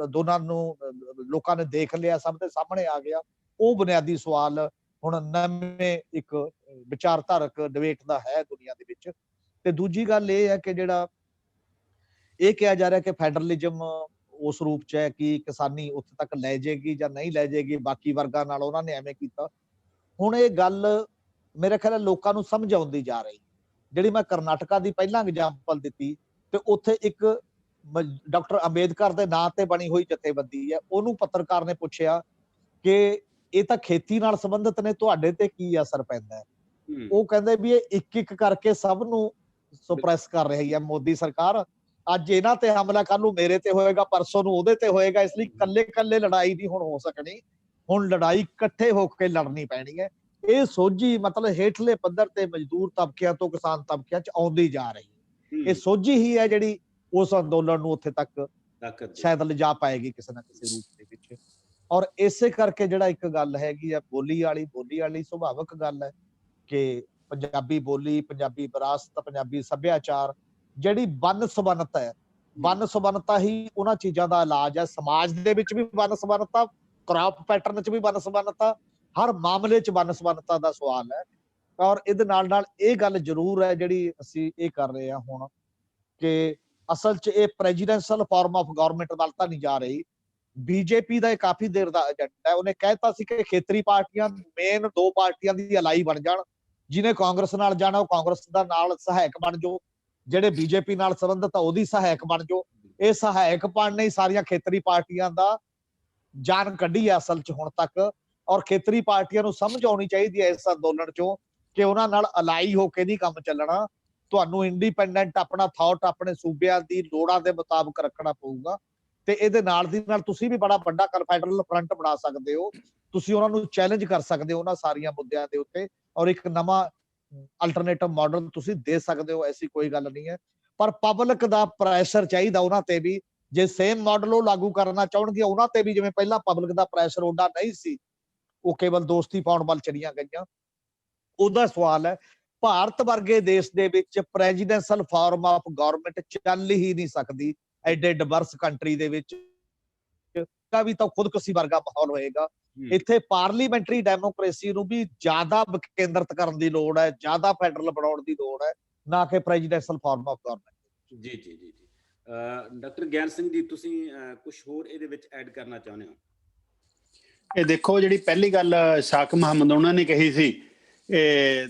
ਦੋਨਾਂ ਨੂੰ ਲੋਕਾਂ ਨੇ ਦੇਖ ਲਿਆ, ਸਭ ਦੇ ਸਾਹਮਣੇ ਆ ਗਿਆ, ਉਹ ਬੁਨਿਆਦੀ ਸਵਾਲ ਹੁਣ ਨਵੇਂ ਇੱਕ ਵਿਚਾਰਧਾਰਕ ਡਿਬੇਟ ਦਾ ਹੈ ਦੁਨੀਆ ਦੇ ਵਿੱਚ। ਤੇ ਦੂਜੀ ਗੱਲ ਇਹ ਹੈ ਕਿ ਜਿਹੜਾ ਇਹ ਕਿਹਾ ਜਾ ਰਿਹਾ ਕਿ ਫੈਡਰਲਿਜ਼ਮ ਉਸ ਰੂਪ ਚ ਹੈ ਕਿ ਕਿਸਾਨੀ ਉੱਥੇ ਤੱਕ ਲੈ ਜਾਏਗੀ ਜਾਂ ਨਹੀਂ ਲੈ ਜਾਏਗੀ, ਬਾਕੀ ਵਰਗਾਂ ਨਾਲ ਉਹਨਾਂ ਨੇ ਐਵੇਂ ਕੀਤਾ। ਹੁਣ ਇਹ ਗੱਲ ਮੇਰੇ ਖਿਆਲ ਲੋਕਾਂ ਨੂੰ ਸਮਝ ਆਉਂਦੀ ਜਾ ਰਹੀ। ਜਿਹੜੀ ਮੈਂ ਕਰਨਾਟਕਾ ਦੀ ਪਹਿਲਾਂ ਐਗਜ਼ਾਮਪਲ ਦਿੱਤੀ ਤੇ ਉੱਥੇ ਇੱਕ ਡਾਕਟਰ ਅੰਬੇਦਕਰ ਦੇ ਨਾਂ ਤੇ ਬਣੀ ਹੋਈ ਜਥੇਬੰਦੀ ਹੈ, ਉਹਨੂੰ ਪੱਤਰਕਾਰ ਨੇ ਪੁੱਛਿਆ ਕਿ ਇਹ ਤਾਂ ਖੇਤੀ ਨਾਲ ਸੰਬੰਧਿਤ ਨੇ, ਤੁਹਾਡੇ ਤੇ ਕੀ ਅਸਰ ਪੈਂਦਾ ਹੈ? ਉਹ ਕਹਿੰਦੇ ਵੀ ਇਹ ਇੱਕ ਇੱਕ ਕਰਕੇ ਸਭ ਨੂੰ ਸੁਪਰੈਸ ਕਰ ਰਹੀ ਹੈ ਮੋਦੀ ਸਰਕਾਰ। ਅੱਜ ਇਹਨਾਂ ਤੇ ਹਮਲਾ, ਕੱਲ ਨੂੰ ਮੇਰੇ ਤੇ ਹੋਏਗਾ, ਪਰਸੋਂ ਨੂੰ ਉਹਦੇ ਤੇ ਹੋਏਗਾ। ਇਸ ਲਈ ਕੱਲੇ ਕੱਲੇ ਲੜਾਈ ਨਹੀਂ ਹੁਣ ਹੋ ਸਕਣੀ, ਹੁਣ ਲੜਾਈ ਇਕੱਠੇ ਹੋ ਕੇ ਲੜਨੀ ਪੈਣੀ ਹੈ। ਇਹ ਸੋਝੀ ਮਤਲਬ ਹੇਠਲੇ ਪੱਧਰ ਤੇ ਮਜ਼ਦੂਰ ਤਬਕਿਆਂ ਤੋਂ ਕਿਸਾਨ ਤਬਕਿਆਂ ਚ ਆਉਂਦੀ ਜਾ ਰਹੀ ਹੈ। ਇਹ ਸੋਝੀ ਹੀ ਹੈ ਜਿਹੜੀ ਉਸ ਅੰਦੋਲਨ ਨੂੰ ਉੱਥੇ ਤੱਕ ਸ਼ਾਇਦ ਲਿਜਾ ਪਾਏਗੀ ਕਿਸੇ ਨਾ ਕਿਸੇ ਰੂਪ ਦੇ ਵਿੱਚ। ਔਰ ਇਸੇ ਕਰਕੇ ਜਿਹੜਾ ਇੱਕ ਗੱਲ ਹੈਗੀ ਆ ਬੋਲੀ ਵਾਲੀ ਸੁਭਾਵਿਕ ਗੱਲ ਹੈ ਕਿ ਪੰਜਾਬੀ ਬੋਲੀ, ਪੰਜਾਬੀ ਵਿਰਾਸਤ, ਪੰਜਾਬੀ ਸੱਭਿਆਚਾਰ ਜਿਹੜੀ ਵੰਨ-ਸੁਵੰਨਤਾ ਹੈ, ਵੰਨ-ਸੁਵੰਨਤਾ ਹੀ ਉਹਨਾਂ ਚੀਜ਼ਾਂ ਦਾ ਇਲਾਜ ਹੈ। ਸਮਾਜ ਦੇ ਵਿੱਚ ਵੀ ਵੰਨ-ਸੁਵੰਨਤਾ, ਕ੍ਰਾਫਟ ਪੈਟਰਨ ਚ ਵੀ ਵੰਨ-ਸੁਵੰਨਤਾ, ਹਰ ਮਾਮਲੇ ਚ ਵੰਨ-ਸੁਵੰਨਤਾ ਦਾ ਸਵਾਲ ਹੈ। ਔਰ ਇਹਦੇ ਨਾਲ ਨਾਲ ਇਹ ਗੱਲ ਜ਼ਰੂਰ ਹੈ ਜਿਹੜੀ ਅਸੀਂ ਇਹ ਕਰ ਰਹੇ ਹਾਂ ਹੁਣ ਕਿ ਅਸਲ ਚ ਇਹ ਪ੍ਰੈਜ਼ੀਡੈਂਸ਼ੀਅਲ ਫਾਰਮ ਆਫ ਗਵਰਨਮੈਂਟ ਵੱਲ ਤਾਂ ਨਹੀਂ ਜਾ ਰਹੀ। ਬੀਜੇਪੀ ਦਾ ਇਹ ਕਾਫੀ ਦੇਰ ਦਾ ਏਜੰਡਾ ਹੈ। ਉਹਨੇ ਕਹਿਤਾ ਸੀ ਕਿ ਖੇਤਰੀ ਪਾਰਟੀਆਂ ਮੇਨ 2 ਪਾਰਟੀਆਂ ਦੀ ਅਲਾਈ ਬਣ ਜਾਣ, ਜਿਹਨੇ ਕਾਂਗਰਸ ਨਾਲ ਜਾਣਾ ਉਹ ਕਾਂਗਰਸ ਦਾ ਨਾਲ ਸਹਾਇਕ ਬਣ ਜਾਓ, ਜਿਹੜੇ ਬੀਜੇਪੀ ਨਾਲ ਸੰਬੰਧਿਤ ਆ ਉਹਦੀ ਸਹਾਇਕ ਬਣ ਜਾਓ। ਇਹ ਸਹਾਇਕ ਬਣਨੇ ਹੀ ਸਾਰੀਆਂ ਖੇਤਰੀ ਪਾਰਟੀਆਂ ਦਾ ਜਾਨ ਕੱਢੀ ਹੈ ਅਸਲ ਚ ਹੁਣ ਤੱਕ। ਔਰ ਖੇਤਰੀ ਪਾਰਟੀਆਂ ਨੂੰ ਸਮਝ ਆਉਣੀ ਚਾਹੀਦੀ ਹੈ ਇਸ ਅੰਦੋਲਨ ਚੋਂ ਕਿ ਉਹਨਾਂ ਨਾਲ ਅਲਾਈ ਹੋ ਕੇ ਨਹੀਂ ਕੰਮ ਚੱਲਣਾ। ਤੁਹਾਨੂੰ ਇੰਡੀਪੈਂਡੈਂਟ ਆਪਣਾ ਥਾਟ ਆਪਣੇ ਸੂਬਿਆਂ ਦੀ ਲੋੜਾਂ ਦੇ ਮੁਤਾਬਕ ਰੱਖਣਾ ਪਊਗਾ। ਤੇ ਇਹਦੇ ਨਾਲ ਦੀ ਨਾਲ ਤੁਸੀਂ ਵੀ ਬੜਾ ਵੱਡਾ ਕਨਫੈਡਰਲ ਫਰੰਟ ਬਣਾ ਸਕਦੇ ਹੋ, ਤੁਸੀਂ ਉਹਨਾਂ ਨੂੰ ਚੈਲੰਜ ਕਰ ਸਕਦੇ ਹੋ ਉਹਨਾਂ ਸਾਰੀਆਂ ਮੁੱਦਿਆਂ ਦੇ ਉੱਤੇ, ਔਰ ਇੱਕ ਨਵਾਂ ਅਲਟਰਨੇਟਿਵ ਮਾਡਲ ਤੁਸੀਂ ਦੇ ਸਕਦੇ ਹੋ। ਐਸੀ ਕੋਈ ਗੱਲ ਨਹੀਂ ਹੈ, ਪਰ ਪਬਲਿਕ ਦਾ ਪ੍ਰੈਸ਼ਰ ਚਾਹੀਦਾ ਉਹਨਾਂ ਤੇ ਵੀ। ਜੇ ਸੇਮ ਮਾਡਲ ਉਹ ਲਾਗੂ ਕਰਨਾ ਚਾਹਣਗੇ ਉਹਨਾਂ ਤੇ ਵੀ, ਜਿਵੇਂ ਪਹਿਲਾਂ ਪਬਲਿਕ ਦਾ ਪ੍ਰੈਸ਼ਰ ਓਡਾ ਨਹੀਂ ਸੀ, ਉਹ ਕੇਵਲ ਦੋਸਤੀ ਪਾਉਣ ਵੱਲ ਚਲੀਆਂ ਗਈਆਂ। ਉਹਦਾ ਸਵਾਲ ਹੈ ਭਾਰਤ ਵਰਗੇ ਦੇਸ਼ ਦੇ ਵਿੱਚ ਪ੍ਰੈਜ਼ੀਡੈਂਸ਼ੀਅਲ ਫਾਰਮ ਆਫ ਗਵਰਨਮੈਂਟ ਚੱਲ ਹੀ ਨਹੀਂ ਸਕਦੀ ਐਡੇ ਡਿਵਰਸ ਕੰਟਰੀ ਦੇ ਵਿੱਚ। ਵੀ ਤਾਂ ਖੁਦਕੁਸ਼ੀ ਵਰਗਾ ਮਾਹੌਲ ਹੋਏਗਾ। ਇੱਥੇ ਪਾਰਲੀਮੈਂਟਰੀ ਡੈਮੋਕ੍ਰੇਸੀ ਨੂੰ ਵੀ ਜ਼ਿਆਦਾ ਵਿਕੇਂਦਰਿਤ ਕਰਨ ਦੀ ਲੋੜ ਹੈ, ਜ਼ਿਆਦਾ ਫੈਡਰਲ ਬਣਾਉਣ ਦੀ ਲੋੜ ਹੈ, ਨਾ ਕਿ ਪ੍ਰੈਜ਼ੀਡੈਂਸ਼ੀਅਲ ਫਾਰਮ ਆਫ ਗਵਰਨਮੈਂਟ। ਜੀ ਜੀ ਜੀ ਜੀ ਡਾਕਟਰ ਗਿਆਨ ਸਿੰਘ ਜੀ, ਤੁਸੀਂ ਕੁਝ ਹੋਰ ਇਹਦੇ ਵਿੱਚ ਐਡ ਕਰਨਾ ਚਾਹੁੰਦੇ ਹੋ? ਇਹ ਦੇਖੋ, ਜਿਹੜੀ ਪਹਿਲੀ ਗੱਲ ਸਾਕ ਮੁਹੰਮਦ ਉਹਨਾਂ ਨੇ ਕਹੀ ਸੀ ਇਹ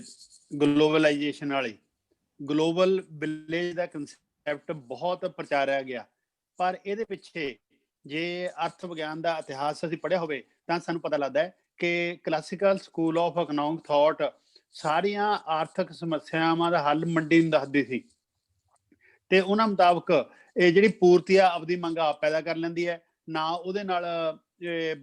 ਗਲੋਬਲਾਈਜੇਸ਼ਨ ਵਾਲੀ, ਗਲੋਬਲ ਵਿਲੇਜ ਦਾ ਕਨਸੈਪਟ ਬਹੁਤ ਪ੍ਰਚਾਰਿਆ ਗਿਆ, ਪਰ ਇਹਦੇ ਪਿੱਛੇ ਜੇ ਅਰਥ ਵਿਗਿਆਨ ਦਾ ਇਤਿਹਾਸ ਅਸੀਂ ਪੜ੍ਹਿਆ ਹੋਵੇ ਤਾਂ ਸਾਨੂੰ ਪਤਾ ਲੱਗਦਾ ਹੈ ਕਿ classical school of economic thought ਸਾਰੀਆਂ ਆਰਥਿਕ ਸਮੱਸਿਆਵਾਂ ਦਾ ਹੱਲ ਮੰਡੀ ਨੂੰ ਦੱਸਦੀ ਸੀ, ਤੇ ਉਹਨਾਂ ਮੁਤਾਬਕ ਇਹ ਜਿਹੜੀ ਪੂਰਤੀ ਆ ਆਪਦੀ ਮੰਗ ਆਪ ਪੈਦਾ ਕਰ ਲੈਂਦੀ ਹੈ। ਨਾ ਉਹਦੇ ਨਾਲ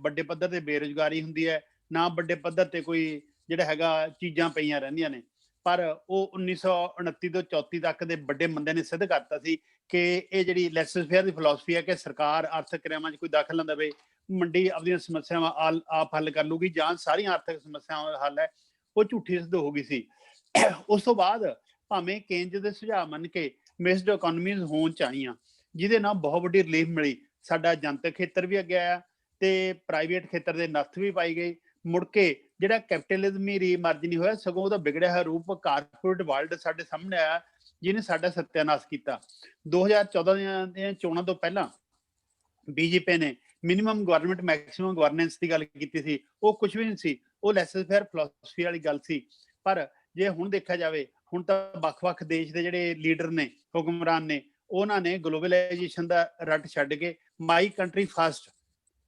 ਵੱਡੇ ਪੱਧਰ ਤੇ ਬੇਰੁਜ਼ਗਾਰੀ ਹੁੰਦੀ ਹੈ, ਨਾ ਵੱਡੇ ਪੱਧਰ ਤੇ ਕੋਈ ਜਿਹੜਾ ਹੈਗਾ ਚੀਜ਼ਾਂ ਪਈਆਂ ਰਹਿੰਦੀਆਂ ਨੇ। ਪਰ ਉਹ 1929 ਤੋਂ 34 ਤੱਕ ਦੇ ਵੱਡੇ ਬੰਦੇ ਨੇ ਸਿੱਧ ਕਰਤਾ ਸੀ ਕਿ ਇਹ ਜਿਹੜੀ ਲੈਸਰ ਫੇਅਰ ਦੀ ਫਿਲਾਸਫੀ ਹੈ ਕਿ ਸਰਕਾਰ ਆਰਥਿਕ ਕਿਰਿਆਵਾਂ 'ਚ ਕੋਈ ਦਖਲ ਨਾ ਦੇਵੇ, ਮੰਡੀ ਆਪਣੀਆਂ ਸਮੱਸਿਆਵਾਂ ਆਪ ਹੱਲ ਕਰ ਲੂਗੀ, ਜਾਂ ਸਾਰੀਆਂ ਆਰਥਿਕ ਸਮੱਸਿਆਵਾਂ ਦਾ ਹੱਲ ਹੈ, ਉਹ ਝੂਠੀ ਸਿੱਧ ਹੋ ਗਈ ਸੀ। ਉਸ ਤੋਂ ਬਾਅਦ ਭਾਵੇਂ ਕੇਂਜ ਦੇ ਸੁਝਾਅ ਮੰਨ ਕੇ ਮਿਕਸਡ ਇਕਨੋਮੀਜ਼ ਹੋਣ ਚਾਹੀਆਂ, ਜਿਹਦੇ ਨਾਲ ਬਹੁਤ ਵੱਡੀ ਰਿਲੀਫ ਮਿਲੀ। ਸਾਡਾ ਜਨਤਕ ਖੇਤਰ ਵੀ ਅੱਗੇ ਆਇਆ ਤੇ ਪ੍ਰਾਈਵੇਟ ਖੇਤਰ ਦੇ ਨੱਥ ਵੀ ਪਾਈ ਗਈ। ਮੁੜ ਕੇ ਜਿਹੜਾ ਕੈਪੀਟਲਿਜ਼ਮ ਹੀ ਰੀਮਰਜ ਨਹੀਂ ਹੋਇਆ, ਸਗੋਂ ਉਹਦਾ ਵਿਗੜਿਆ ਹੋਇਆ ਰੂਪ ਕਾਰਪੋਰੇਟ ਵਰਲਡ ਸਾਡੇ ਸਾਹਮਣੇ ਆਇਆ, ਜਿਹਨੇ ਸਾਡਾ ਸੱਤਿਆਨਾਸ਼ ਕੀਤਾ। 2014 ਦੀਆਂ ਚੋਣਾਂ ਤੋਂ ਪਹਿਲਾਂ ਬੀਜੇਪੀ ਨੇ ਮਿਨੀਮਮ ਗਵਰਨਮੈਂਟ ਮੈਕਸਿਮਮ ਗਵਰਨੈਂਸ ਦੀ ਗੱਲ ਕੀਤੀ ਸੀ, ਉਹ ਕੁਝ ਵੀ ਨਹੀਂ ਸੀ, ਉਹ ਲੈਸਰ ਫੇਅਰ ਫਿਲਾਸਫੀ ਵਾਲੀ ਗੱਲ ਸੀ। ਪਰ ਜੇ ਹੁਣ ਦੇਖਿਆ ਜਾਵੇ, ਹੁਣ ਤਾਂ ਵੱਖ-ਵੱਖ ਦੇਸ਼ ਦੇ ਜਿਹੜੇ ਲੀਡਰ ਨੇ, ਹੁਕਮਰਾਨ ਨੇ, ਉਹਨਾਂ ਨੇ ਗਲੋਬਲਾਈਜੇਸ਼ਨ ਦਾ ਰੱਟ ਛੱਡ ਕੇ my country first,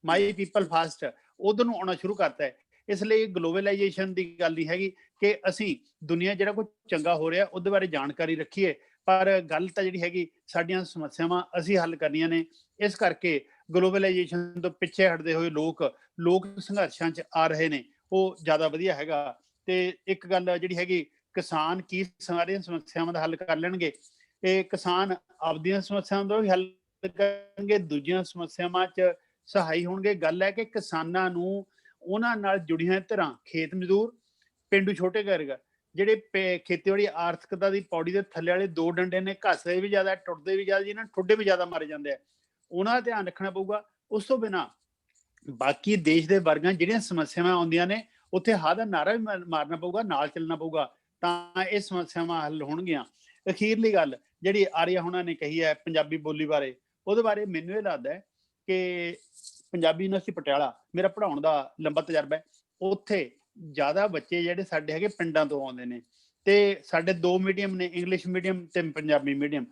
my people first ਉਧਰ ਨੂੰ ਆਉਣਾ ਸ਼ੁਰੂ ਕਰਤਾ ਹੈ। ਇਸ ਲਈ ਗਲੋਬਲਾਈਜੇਸ਼ਨ ਦੀ ਗੱਲ ਨਹੀਂ ਹੈਗੀ ਕਿ ਅਸੀਂ ਦੁਨੀਆ ਜਿਹੜਾ ਕੁਝ ਚੰਗਾ ਹੋ ਰਿਹਾ ਉਹਦੇ ਬਾਰੇ ਜਾਣਕਾਰੀ ਰੱਖੀਏ, ਪਰ ਗੱਲ ਤਾਂ ਜਿਹੜੀ ਹੈਗੀ ਸਾਡੀਆਂ ਸਮੱਸਿਆਵਾਂ ਅਸੀਂ ਹੱਲ ਕਰਨੀਆਂ ਨੇ। ਇਸ ਕਰਕੇ ਗਲੋਬਲਾਈਜੇਸ਼ਨ ਤੋਂ ਪਿੱਛੇ ਹਟਦੇ ਹੋਏ ਲੋਕ ਸੰਘਰਸ਼ਾਂ 'ਚ ਆ ਰਹੇ ਨੇ, ਉਹ ਜ਼ਿਆਦਾ ਵਧੀਆ ਹੈਗਾ। ਤੇ ਇੱਕ ਗੱਲ ਜਿਹੜੀ ਹੈਗੀ, ਕਿਸਾਨ ਕੀ ਸਾਰੀਆਂ ਸਮੱਸਿਆਵਾਂ ਦਾ ਹੱਲ ਕਰ ਲੈਣਗੇ? ਇਹ ਕਿਸਾਨ ਆਪਦੀਆਂ ਸਮੱਸਿਆਵਾਂ ਦਾ ਵੀ ਹੱਲ ਕਰਨਗੇ, ਦੂਜੀਆਂ ਸਮੱਸਿਆਵਾਂ 'ਚ ਸਹਾਈ ਹੋਣਗੇ। ਗੱਲ ਹੈ ਕਿ ਕਿਸਾਨਾਂ ਨੂੰ ਉਹਨਾਂ ਨਾਲ ਜੁੜੀਆਂ ਧਿਰਾਂ, ਖੇਤ ਮਜ਼ਦੂਰ, ਪੇਂਡੂ ਛੋਟੇ ਕਾਰੋਬਾਰ, ਜਿਹੜੇ ਖੇਤੀਬਾੜੀ ਆਰਥਿਕਤਾ ਦੀ ਪੌੜੀ ਦੇ ਥੱਲੇ ਵਾਲੇ 2 ਡੰਡੇ ਨੇ, ਘੱਸਦੇ ਵੀ ਜ਼ਿਆਦਾ, ਟੁੱਟਦੇ ਵੀ ਜ਼ਿਆਦਾ, ਜਿਹਨਾਂ ਨੂੰ ਠੁੱਡੇ ਵੀ ਜ਼ਿਆਦਾ ਮਾਰੇ ਜਾਂਦੇ ਆ, ਉਹਨਾਂ ਦਾ ਧਿਆਨ ਰੱਖਣਾ ਪਊਗਾ। ਉਸ ਤੋਂ ਬਿਨਾਂ ਬਾਕੀ ਦੇਸ਼ ਦੇ ਵਰਗਾਂ ਜਿਹੜੀਆਂ ਸਮੱਸਿਆਵਾਂ ਆਉਂਦੀਆਂ ਨੇ, ਉੱਥੇ ਹਾਂ ਦਾ ਨਾਰਾ ਵੀ ਮਾਰਨਾ ਪਊਗਾ, ਨਾਲ ਚੱਲਣਾ ਪਊਗਾ, ਤਾਂ ਇਹ ਸਮੱਸਿਆਵਾਂ ਹੱਲ ਹੋਣਗੀਆਂ। ਅਖੀਰਲੀ ਗੱਲ ਜਿਹੜੀ ਆਰੀਆ ਹੋਣਾ ਨੇ ਕਹੀ ਹੈ ਪੰਜਾਬੀ ਬੋਲੀ ਬਾਰੇ, ਉਹਦੇ ਬਾਰੇ ਮੈਨੂੰ ਇਹ ਲੱਗਦਾ ਹੈ ਕਿ ਪੰਜਾਬੀ ਯੂਨੀਵਰਸਿਟੀ ਪਟਿਆਲਾ ਮੇਰਾ ਪੜ੍ਹਾਉਣ ਦਾ ਲੰਬਾ ਤਜਰਬਾ ਹੈ। ਉੱਥੇ ਜ਼ਿਆਦਾ ਬੱਚੇ ਜਿਹੜੇ ਸਾਡੇ ਹੈਗੇ ਪਿੰਡਾਂ ਤੋਂ ਆਉਂਦੇ ਨੇ, ਤੇ ਸਾਡੇ 2 ਮੀਡੀਅਮ ਨੇ, ਇੰਗਲਿਸ਼ ਮੀਡੀਅਮ ਤੇ ਪੰਜਾਬੀ ਮੀਡੀਅਮ।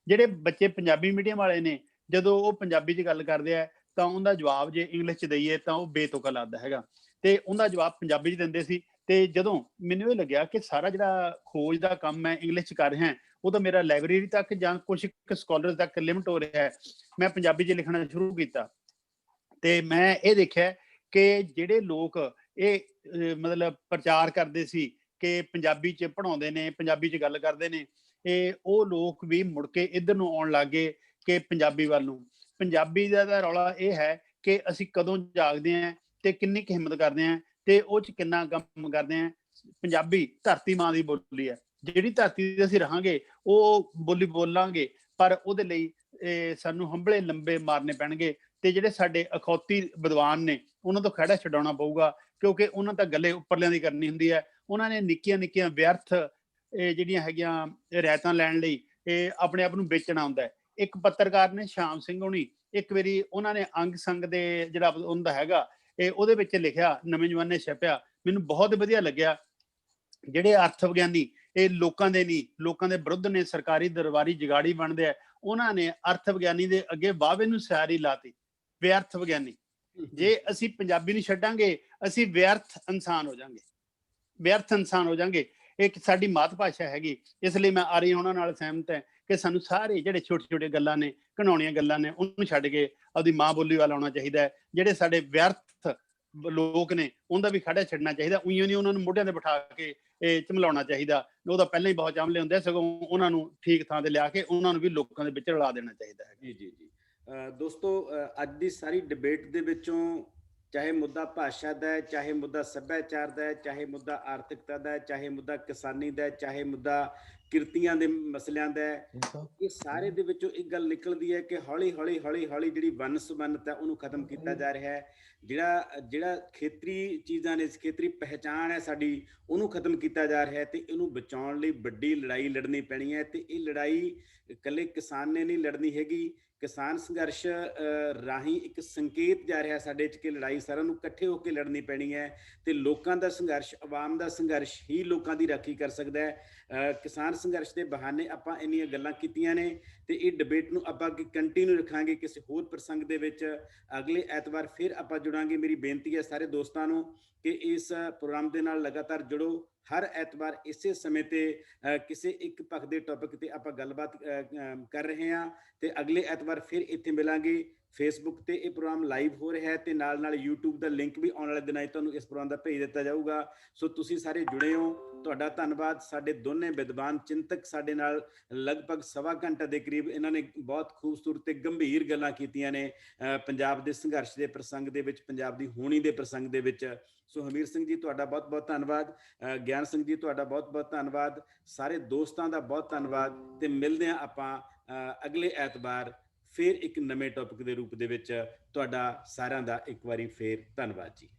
ਜਿਹੜੇ ਬੱਚੇ ਪੰਜਾਬੀ ਮੀਡੀਅਮ ਵਾਲੇ ਨੇ, ਜਦੋਂ ਉਹ ਪੰਜਾਬੀ 'ਚ ਗੱਲ ਕਰਦੇ ਆ ਤਾਂ ਉਹਦਾ ਜਵਾਬ ਜੇ ਇੰਗਲਿਸ਼ 'ਚ ਦਈਏ ਤਾਂ ਉਹ ਬੇਤੁਕਾ ਲੱਗਦਾ ਹੈਗਾ, ਤੇ ਉਹਦਾ ਜਵਾਬ ਪੰਜਾਬੀ 'ਚ ਦਿੰਦੇ ਸੀ ਤੇ ਜਦੋਂ ਮੈਨੂੰ ਇਹ ਲੱਗਿਆ ਕਿ ਸਾਰਾ ਜਿਹੜਾ ਖੋਜ ਦਾ ਕੰਮ ਮੈਂ ਇੰਗਲਿਸ਼ 'ਚ ਕਰ ਰਿਹਾ ਉਹ ਤਾਂ ਮੇਰਾ ਲਾਇਬ੍ਰੇਰੀ ਤੱਕ ਜਾਂ ਕੁਝ ਸਕਾਲਰ ਤੱਕ ਲਿਮਟ ਹੋ ਰਿਹਾ ਹੈ। ਮੈਂ ਪੰਜਾਬੀ 'ਚ ਲਿਖਣਾ ਸ਼ੁਰੂ ਕੀਤਾ ਤੇ ਮੈਂ ਇਹ ਦੇਖਿਆ ਕਿ ਜਿਹੜੇ ਲੋਕ ਇਹ ਮਤਲਬ ਪ੍ਰਚਾਰ ਕਰਦੇ ਸੀ ਕਿ ਪੰਜਾਬੀ 'ਚ ਪੜ੍ਹਾਉਂਦੇ ਨੇ, ਪੰਜਾਬੀ 'ਚ ਗੱਲ ਕਰਦੇ ਨੇ, ਉਹ ਲੋਕ ਵੀ ਮੁੜ ਕੇ ਇੱਧਰ ਨੂੰ ਆਉਣ ਲੱਗ ਗਏ ਕਿ ਪੰਜਾਬੀ ਵੱਲ ਨੂੰ। ਪੰਜਾਬੀ ਦਾ ਤਾਂ ਰੌਲਾ ਇਹ ਹੈ ਕਿ ਅਸੀਂ ਕਦੋਂ ਜਾਗਦੇ ਹਾਂ ਤੇ ਕਿੰਨੀ ਕੁ ਹਿੰਮਤ ਕਰਦੇ ਹਾਂ ਤੇ ਉਹ 'ਚ ਕਿੰਨਾ ਕੰਮ ਕਰਦੇ ਹਾਂ। ਪੰਜਾਬੀ ਧਰਤੀ ਮਾਂ ਦੀ ਬੋਲੀ ਹੈ, ਜਿਹੜੀ ਧਰਤੀ ਤੇ ਅਸੀਂ ਰਹਾਂਗੇ ਉਹ ਬੋਲੀ ਬੋਲਾਂਗੇ, ਪਰ ਉਹਦੇ ਲਈ ਸਾਨੂੰ ਹੰਭਲੇ ਲੰਬੇ ਮਾਰਨੇ ਪੈਣਗੇ ਤੇ ਜਿਹੜੇ ਸਾਡੇ ਅਖੌਤੀ ਵਿਦਵਾਨ ਨੇ ਉਹਨਾਂ ਤੋਂ ਖਹਿੜਾ ਛਡਾਉਣਾ ਪਊਗਾ, ਕਿਉਂਕਿ ਉਹਨਾਂ ਤਾਂ ਗੱਲੇ ਉੱਪਰਲਿਆਂ ਦੀ ਕਰਨੀ ਹੁੰਦੀ ਹੈ। ਉਹਨਾਂ ਨੇ ਨਿੱਕੀਆਂ ਨਿੱਕੀਆਂ ਵਿਅਰਥ ਜਿਹੜੀਆਂ ਹੈਗੀਆਂ ਰਿਆਇਤਾਂ ਲੈਣ ਲਈ ਆਪਣੇ ਆਪ ਨੂੰ ਵੇਚਣਾ ਹੁੰਦਾ ਹੈ। ਇੱਕ ਪੱਤਰਕਾਰ ਨੇ ਸ਼ਾਮ ਸਿੰਘ ਹੋਣੀ, ਇੱਕ ਵਾਰੀ ਉਹਨਾਂ ਨੇ ਅੰਗ ਸੰਗ ਦੇ ਜਿਹੜਾ ਉਹਦਾ ਹੈਗਾ ਉਹਦੇ ਵਿੱਚ ਲਿਖਿਆ, ਨਵੇਂ ਜਮਾਨੇ ਛਪਿਆ, ਮੈਨੂੰ ਬਹੁਤ ਵਧੀਆ ਲੱਗਿਆ। ਜਿਹੜੇ ਅਰਥ ਵਿਗਿਆਨੀ ਇਹ ਲੋਕਾਂ ਦੇ ਨਹੀਂ, ਲੋਕਾਂ ਦੇ ਵਿਰੁੱਧ ਨੇ, ਸਰਕਾਰੀ ਦਰਬਾਰੀ ਜਗਾੜੀ ਬਣਦੇ ਆ, ਉਹਨਾਂ ਨੇ ਅਰਥ ਵਿਗਿਆਨੀ ਦੇ ਅੱਗੇ ਵਾਹਵੇ ਨੂੰ ਸਿਆਰੀ ਲਾਤੀ, ਵਿਅਰਥ ਵਿਗਿਆਨੀ। ਜੇ ਅਸੀਂ ਪੰਜਾਬੀ ਨੂੰ ਛੱਡਾਂਗੇ ਅਸੀਂ ਵਿਅਰਥ ਇਨਸਾਨ ਹੋ ਜਾਾਂਗੇ, ਵਿਅਰਥ ਇਨਸਾਨ ਹੋ ਜਾਾਂਗੇ। ਇਹ ਸਾਡੀ ਮਾਤ ਭਾਸ਼ਾ ਹੈਗੀ, ਇਸ ਲਈ ਮੈਂ ਆਰੀਆ ਉਹਨਾਂ ਨਾਲ ਸਹਿਮਤ ਹੈ ਕਿ ਸਾਨੂੰ ਸਾਰੇ ਜਿਹੜੇ ਛੋਟੇ ਛੋਟੇ ਗੱਲਾਂ ਨੇ, ਘਿਨਾਉਣੀਆਂ ਗੱਲਾਂ ਨੇ, ਉਹਨੂੰ ਛੱਡ ਕੇ ਆਪਦੀ ਮਾਂ ਬੋਲੀ ਵੱਲ ਆਉਣਾ ਚਾਹੀਦਾ ਹੈ। ਜਿਹੜੇ ਸਾਡੇ ਵਿਅਰਥ ਲੋਕ ਨੇ ਉਹਦਾ ਵੀ ਖੜਾ ਛੱਡਣਾ ਚਾਹੀਦਾ। ਉਈਓ ਨਹੀਂ ਉਹਨਾਂ ਨੂੰ ਮੋਢਿਆਂ ਤੇ ਬਿਠਾ ਕੇ ਝਮਲਾਉਣਾ ਚਾਹੀਦਾ, ਉਹ ਤਾਂ ਪਹਿਲਾਂ ਹੀ ਬਹੁਤ ਚਾਮਲੇ ਹੁੰਦੇ, ਸਗੋਂ ਉਹਨਾਂ ਨੂੰ ਠੀਕ ਥਾਂ ਤੇ ਲਿਆ ਕੇ ਉਹਨਾਂ ਨੂੰ ਵੀ ਲੋਕਾਂ ਦੇ ਵਿੱਚ ਰਲਾ ਦੇਣਾ ਚਾਹੀਦਾ ਹੈ। ਜੀ ਜੀ ਜੀ ਦੋਸਤੋ, ਅੱਜ ਦੀ ਸਾਰੀ ਡਿਬੇਟ ਦੇ ਵਿੱਚੋਂ ਚਾਹੇ ਮੁੱਦਾ ਭਾਸ਼ਾ ਦਾ ਹੈ, ਚਾਹੇ ਮੁੱਦਾ ਸੱਭਿਆਚਾਰ ਦਾ ਹੈ, ਚਾਹੇ ਮੁੱਦਾ ਆਰਥਿਕਤਾ ਦਾ ਹੈ, ਚਾਹੇ ਮੁੱਦਾ ਕਿਸਾਨੀ ਦਾ ਹੈ, ਚਾਹੇ ਮੁੱਦਾ ਕਿਰਤੀਆਂ ਦੇ ਮਸਲਿਆਂ ਦਾ ਹੈ, ਇਹ ਸਾਰੇ ਦੇ ਵਿੱਚੋਂ ਇੱਕ ਗੱਲ ਨਿਕਲਦੀ ਹੈ ਕਿ ਹੌਲੀ ਹੌਲੀ ਹੌਲੀ ਹੌਲੀ ਜਿਹੜੀ ਵੰਨ ਸੁਵੰਨਤਾ ਉਹਨੂੰ ਖਤਮ ਕੀਤਾ ਜਾ ਰਿਹਾ ਹੈ। ਜਿਹੜਾ ਖੇਤਰੀ ਚੀਜ਼ਾਂ ਨੇ, ਖੇਤਰੀ ਪਹਿਚਾਣ ਹੈ ਸਾਡੀ, ਉਹਨੂੰ ਖਤਮ ਕੀਤਾ ਜਾ ਰਿਹਾ ਹੈ ਤੇ ਇਹਨੂੰ ਬਚਾਉਣ ਲਈ ਵੱਡੀ ਲੜਾਈ ਲੜਨੀ ਪੈਣੀ ਹੈ। ਤੇ ਇਹ ਲੜਾਈ ਇਕੱਲੇ ਕਿਸਾਨ ਨੇ ਨਹੀਂ ਲੜਨੀ ਹੈਗੀ। ਕਿਸਾਨ ਸੰਘਰਸ਼ ਰਾਹੀਂ ਇੱਕ ਸੰਕੇਤ ਜਾ ਰਿਹਾ ਸਾਡੇ 'ਚ ਕਿ ਲੜਾਈ ਸਾਰਿਆਂ ਨੂੰ ਇਕੱਠੇ ਹੋ ਕੇ ਲੜਨੀ ਪੈਣੀ ਹੈ ਤੇ ਲੋਕਾਂ ਦਾ ਸੰਘਰਸ਼, ਆਵਾਮ ਦਾ ਸੰਘਰਸ਼ ਹੀ ਲੋਕਾਂ ਦੀ ਰਾਖੀ ਕਰ ਸਕਦਾ ਹੈ। ਕਿਸਾਨ ਸੰਘਰਸ਼ ਦੇ ਬਹਾਨੇ ਆਪਾਂ ਇੰਨੀਆਂ ਗੱਲਾਂ ਕੀਤੀਆਂ ਨੇ ਤੇ ਇਹ ਡਿਬੇਟ ਨੂੰ ਆਪਾਂ ਅੱਗੇ ਕੰਟੀਨਿਊ ਰੱਖਾਂਗੇ ਕਿਸੇ ਹੋਰ ਪ੍ਰਸੰਗ ਦੇ ਵਿੱਚ। ਅਗਲੇ ਐਤਵਾਰ ਫਿਰ ਆਪਾਂ ਜੁੜਾਂਗੇ। ਮੇਰੀ ਬੇਨਤੀ ਹੈ ਸਾਰੇ ਦੋਸਤਾਂ ਨੂੰ ਕਿ ਇਸ ਪ੍ਰੋਗਰਾਮ ਦੇ ਨਾਲ ਲਗਾਤਾਰ ਜੁੜੋ। ਹਰ ਐਤਵਾਰ ਇਸੇ ਸਮੇਂ ਤੇ ਕਿਸੇ ਇੱਕ ਪੱਖ ਦੇ ਟੌਪਿਕ ਤੇ ਆਪਾਂ ਗੱਲਬਾਤ ਕਰ ਰਹੇ ਹਾਂ ਤੇ ਅਗਲੇ ਐਤਵਾਰ ਫਿਰ ਇੱਥੇ ਮਿਲਾਂਗੇ। ਫੇਸਬੁੱਕ ਤੇ ਇਹ ਪ੍ਰੋਗਰਾਮ ਲਾਈਵ ਹੋ ਰਿਹਾ ਹੈ ਤੇ ਨਾਲ ਨਾਲ YouTube ਦਾ ਲਿੰਕ ਵੀ ਆਉਣ ਵਾਲੇ ਦਿਨਾਂ 'ਚ ਤੁਹਾਨੂੰ ਇਸ ਪ੍ਰੋਗਰਾਮ ਦਾ ਭੇਜ ਦਿੱਤਾ ਜਾਊਗਾ। ਸੋ ਤੁਸੀਂ ਸਾਰੇ ਜੁੜੇ ਹੋ, ਤੁਹਾਡਾ ਧੰਨਵਾਦ। ਸਾਡੇ ਦੋਨੇ ਵਿਦਵਾਨ ਚਿੰਤਕ ਸਾਡੇ ਨਾਲ ਲਗਭਗ ਸਵਾ ਘੰਟਾ ਦੇ ਕਰੀਬ ਇਹਨਾਂ ਨੇ ਬਹੁਤ ਖੂਬਸੂਰਤ ਤੇ ਗੰਭੀਰ ਗੱਲਾਂ ਕੀਤੀਆਂ ਨੇ ਪੰਜਾਬ ਦੇ ਸੰਘਰਸ਼ ਦੇ ਪ੍ਰਸੰਗ ਦੇ ਵਿੱਚ, ਪੰਜਾਬ ਦੀ ਹੋਣੀ ਦੇ ਪ੍ਰਸੰਗ ਦੇ ਵਿੱਚ। ਸੋ ਹਮੀਰ ਸਿੰਘ ਜੀ ਤੁਹਾਡਾ ਬਹੁਤ ਬਹੁਤ ਧੰਨਵਾਦ। ਗਿਆਨ ਸਿੰਘ ਜੀ ਤੁਹਾਡਾ ਬਹੁਤ ਬਹੁਤ ਧੰਨਵਾਦ। ਸਾਰੇ ਦੋਸਤਾਂ ਦਾ ਬਹੁਤ ਧੰਨਵਾਦ ਤੇ ਮਿਲਦੇ ਹਾਂ ਆਪਾਂ ਅਗਲੇ ਐਤਵਾਰ ਫਿਰ ਇੱਕ ਨਵੇਂ ਟੌਪਿਕ ਦੇ ਰੂਪ ਦੇ ਵਿੱਚ। ਤੁਹਾਡਾ ਸਾਰਿਆਂ ਦਾ ਇੱਕ ਵਾਰੀ ਫੇਰ ਧੰਨਵਾਦ ਜੀ।